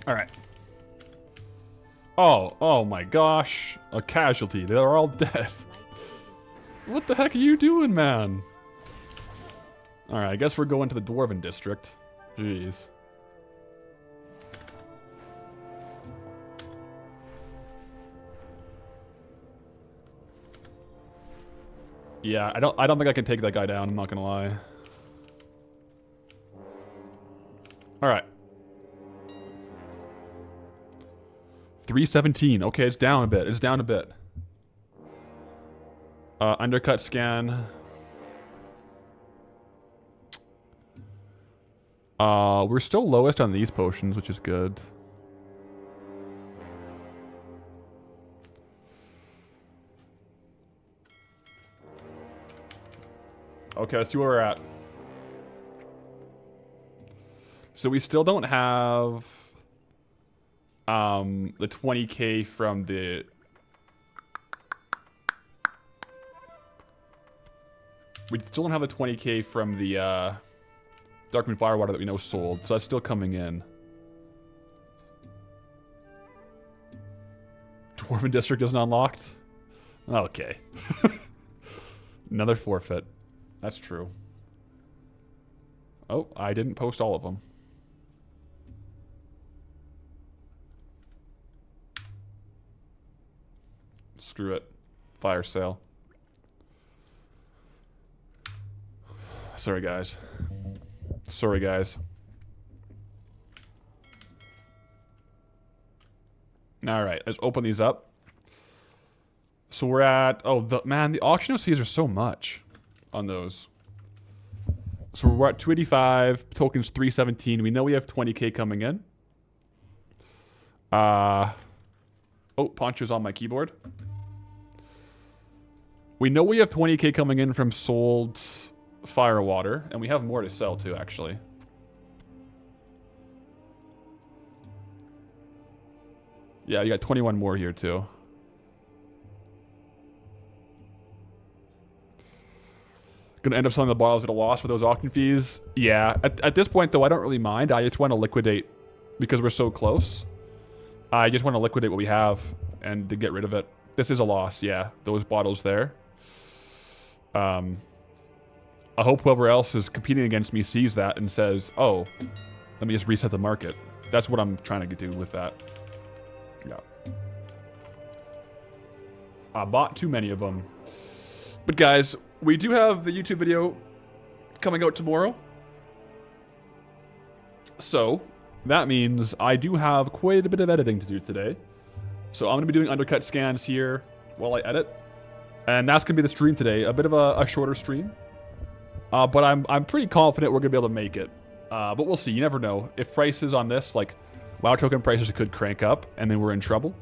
All right. Oh my gosh. A casualty. They're all dead. What the heck are you doing, man? All right, I guess we're going to the Dwarven District. Jeez. Yeah, I don't think I can take that guy down, I'm not gonna lie. Alright. 317. Okay, it's down a bit. It's down a bit. Undercut scan. We're still lowest on these potions, which is good. Okay, let's see where we're at. So we still don't have the 20k from the still don't have the 20k from the Darkmoon Firewater that we know sold, so that's still coming in. Dwarven District isn't unlocked? Okay. Another forfeit. That's true. Oh, I didn't post all of them. Screw it. Fire sale. Sorry, guys. Sorry, guys. All right, let's open these up. So we're at... Oh, man, the auction house fees are so much on those. So we're at 285, tokens 317. We know we have 20k coming in. Oh, Poncho's on my keyboard. We know we have 20k coming in from sold Firewater, and we have more to sell too, actually. Yeah, you got 21 more here too. Gonna end up selling the bottles at a loss for those auction fees. Yeah, at this point though, I don't really mind. I just want to liquidate because we're so close. I just want to liquidate what we have and to get rid of it. This is a loss, yeah. Those bottles there. I hope whoever else is competing against me sees that and says, oh, let me just reset the market. That's what I'm trying to do with that. Yeah. I bought too many of them. But guys, we do have the YouTube video coming out tomorrow. So, that means I do have quite a bit of editing to do today. So I'm going to be doing undercut scans here while I edit. And that's going to be the stream today. A bit of a shorter stream. But I'm pretty confident we're going to be able to make it. But we'll see. You never know. If prices on this, like WoW token prices could crank up and then we're in trouble.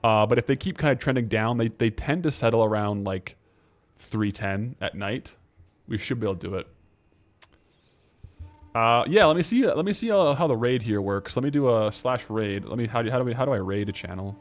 But if they keep kind of trending down, they tend to settle around like 310 at night. We should be able to do it. Yeah, let me see how the raid here works. Let me do a /raid. How do I raid a channel?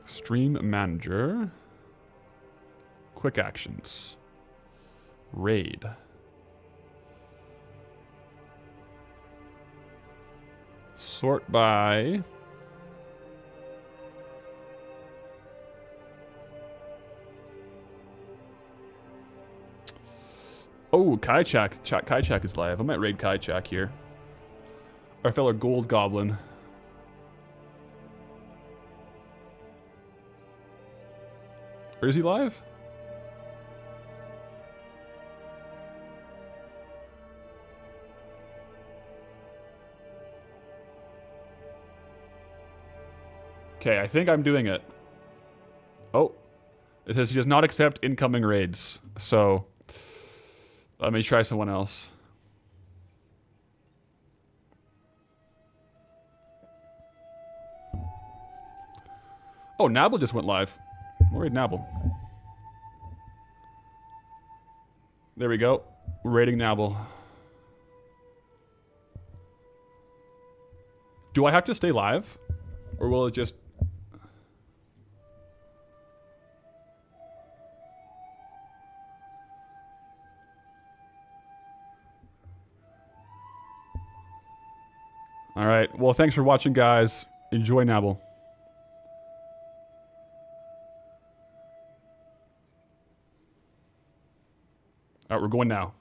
Stream manager. Quick actions. Raid. Sort by. Oh, Kaichak is live. I might raid Kaichak here. Our fellow Gold Goblin. Or is he live? Okay, I think I'm doing it. Oh. It says he does not accept incoming raids. So, let me try someone else. Oh, Nabble just went live. We'll raid Nabble. There we go. We're raiding Nabble. Do I have to stay live? Or will it just... Alright, well thanks for watching guys. Enjoy Nabble. Alright, we're going now.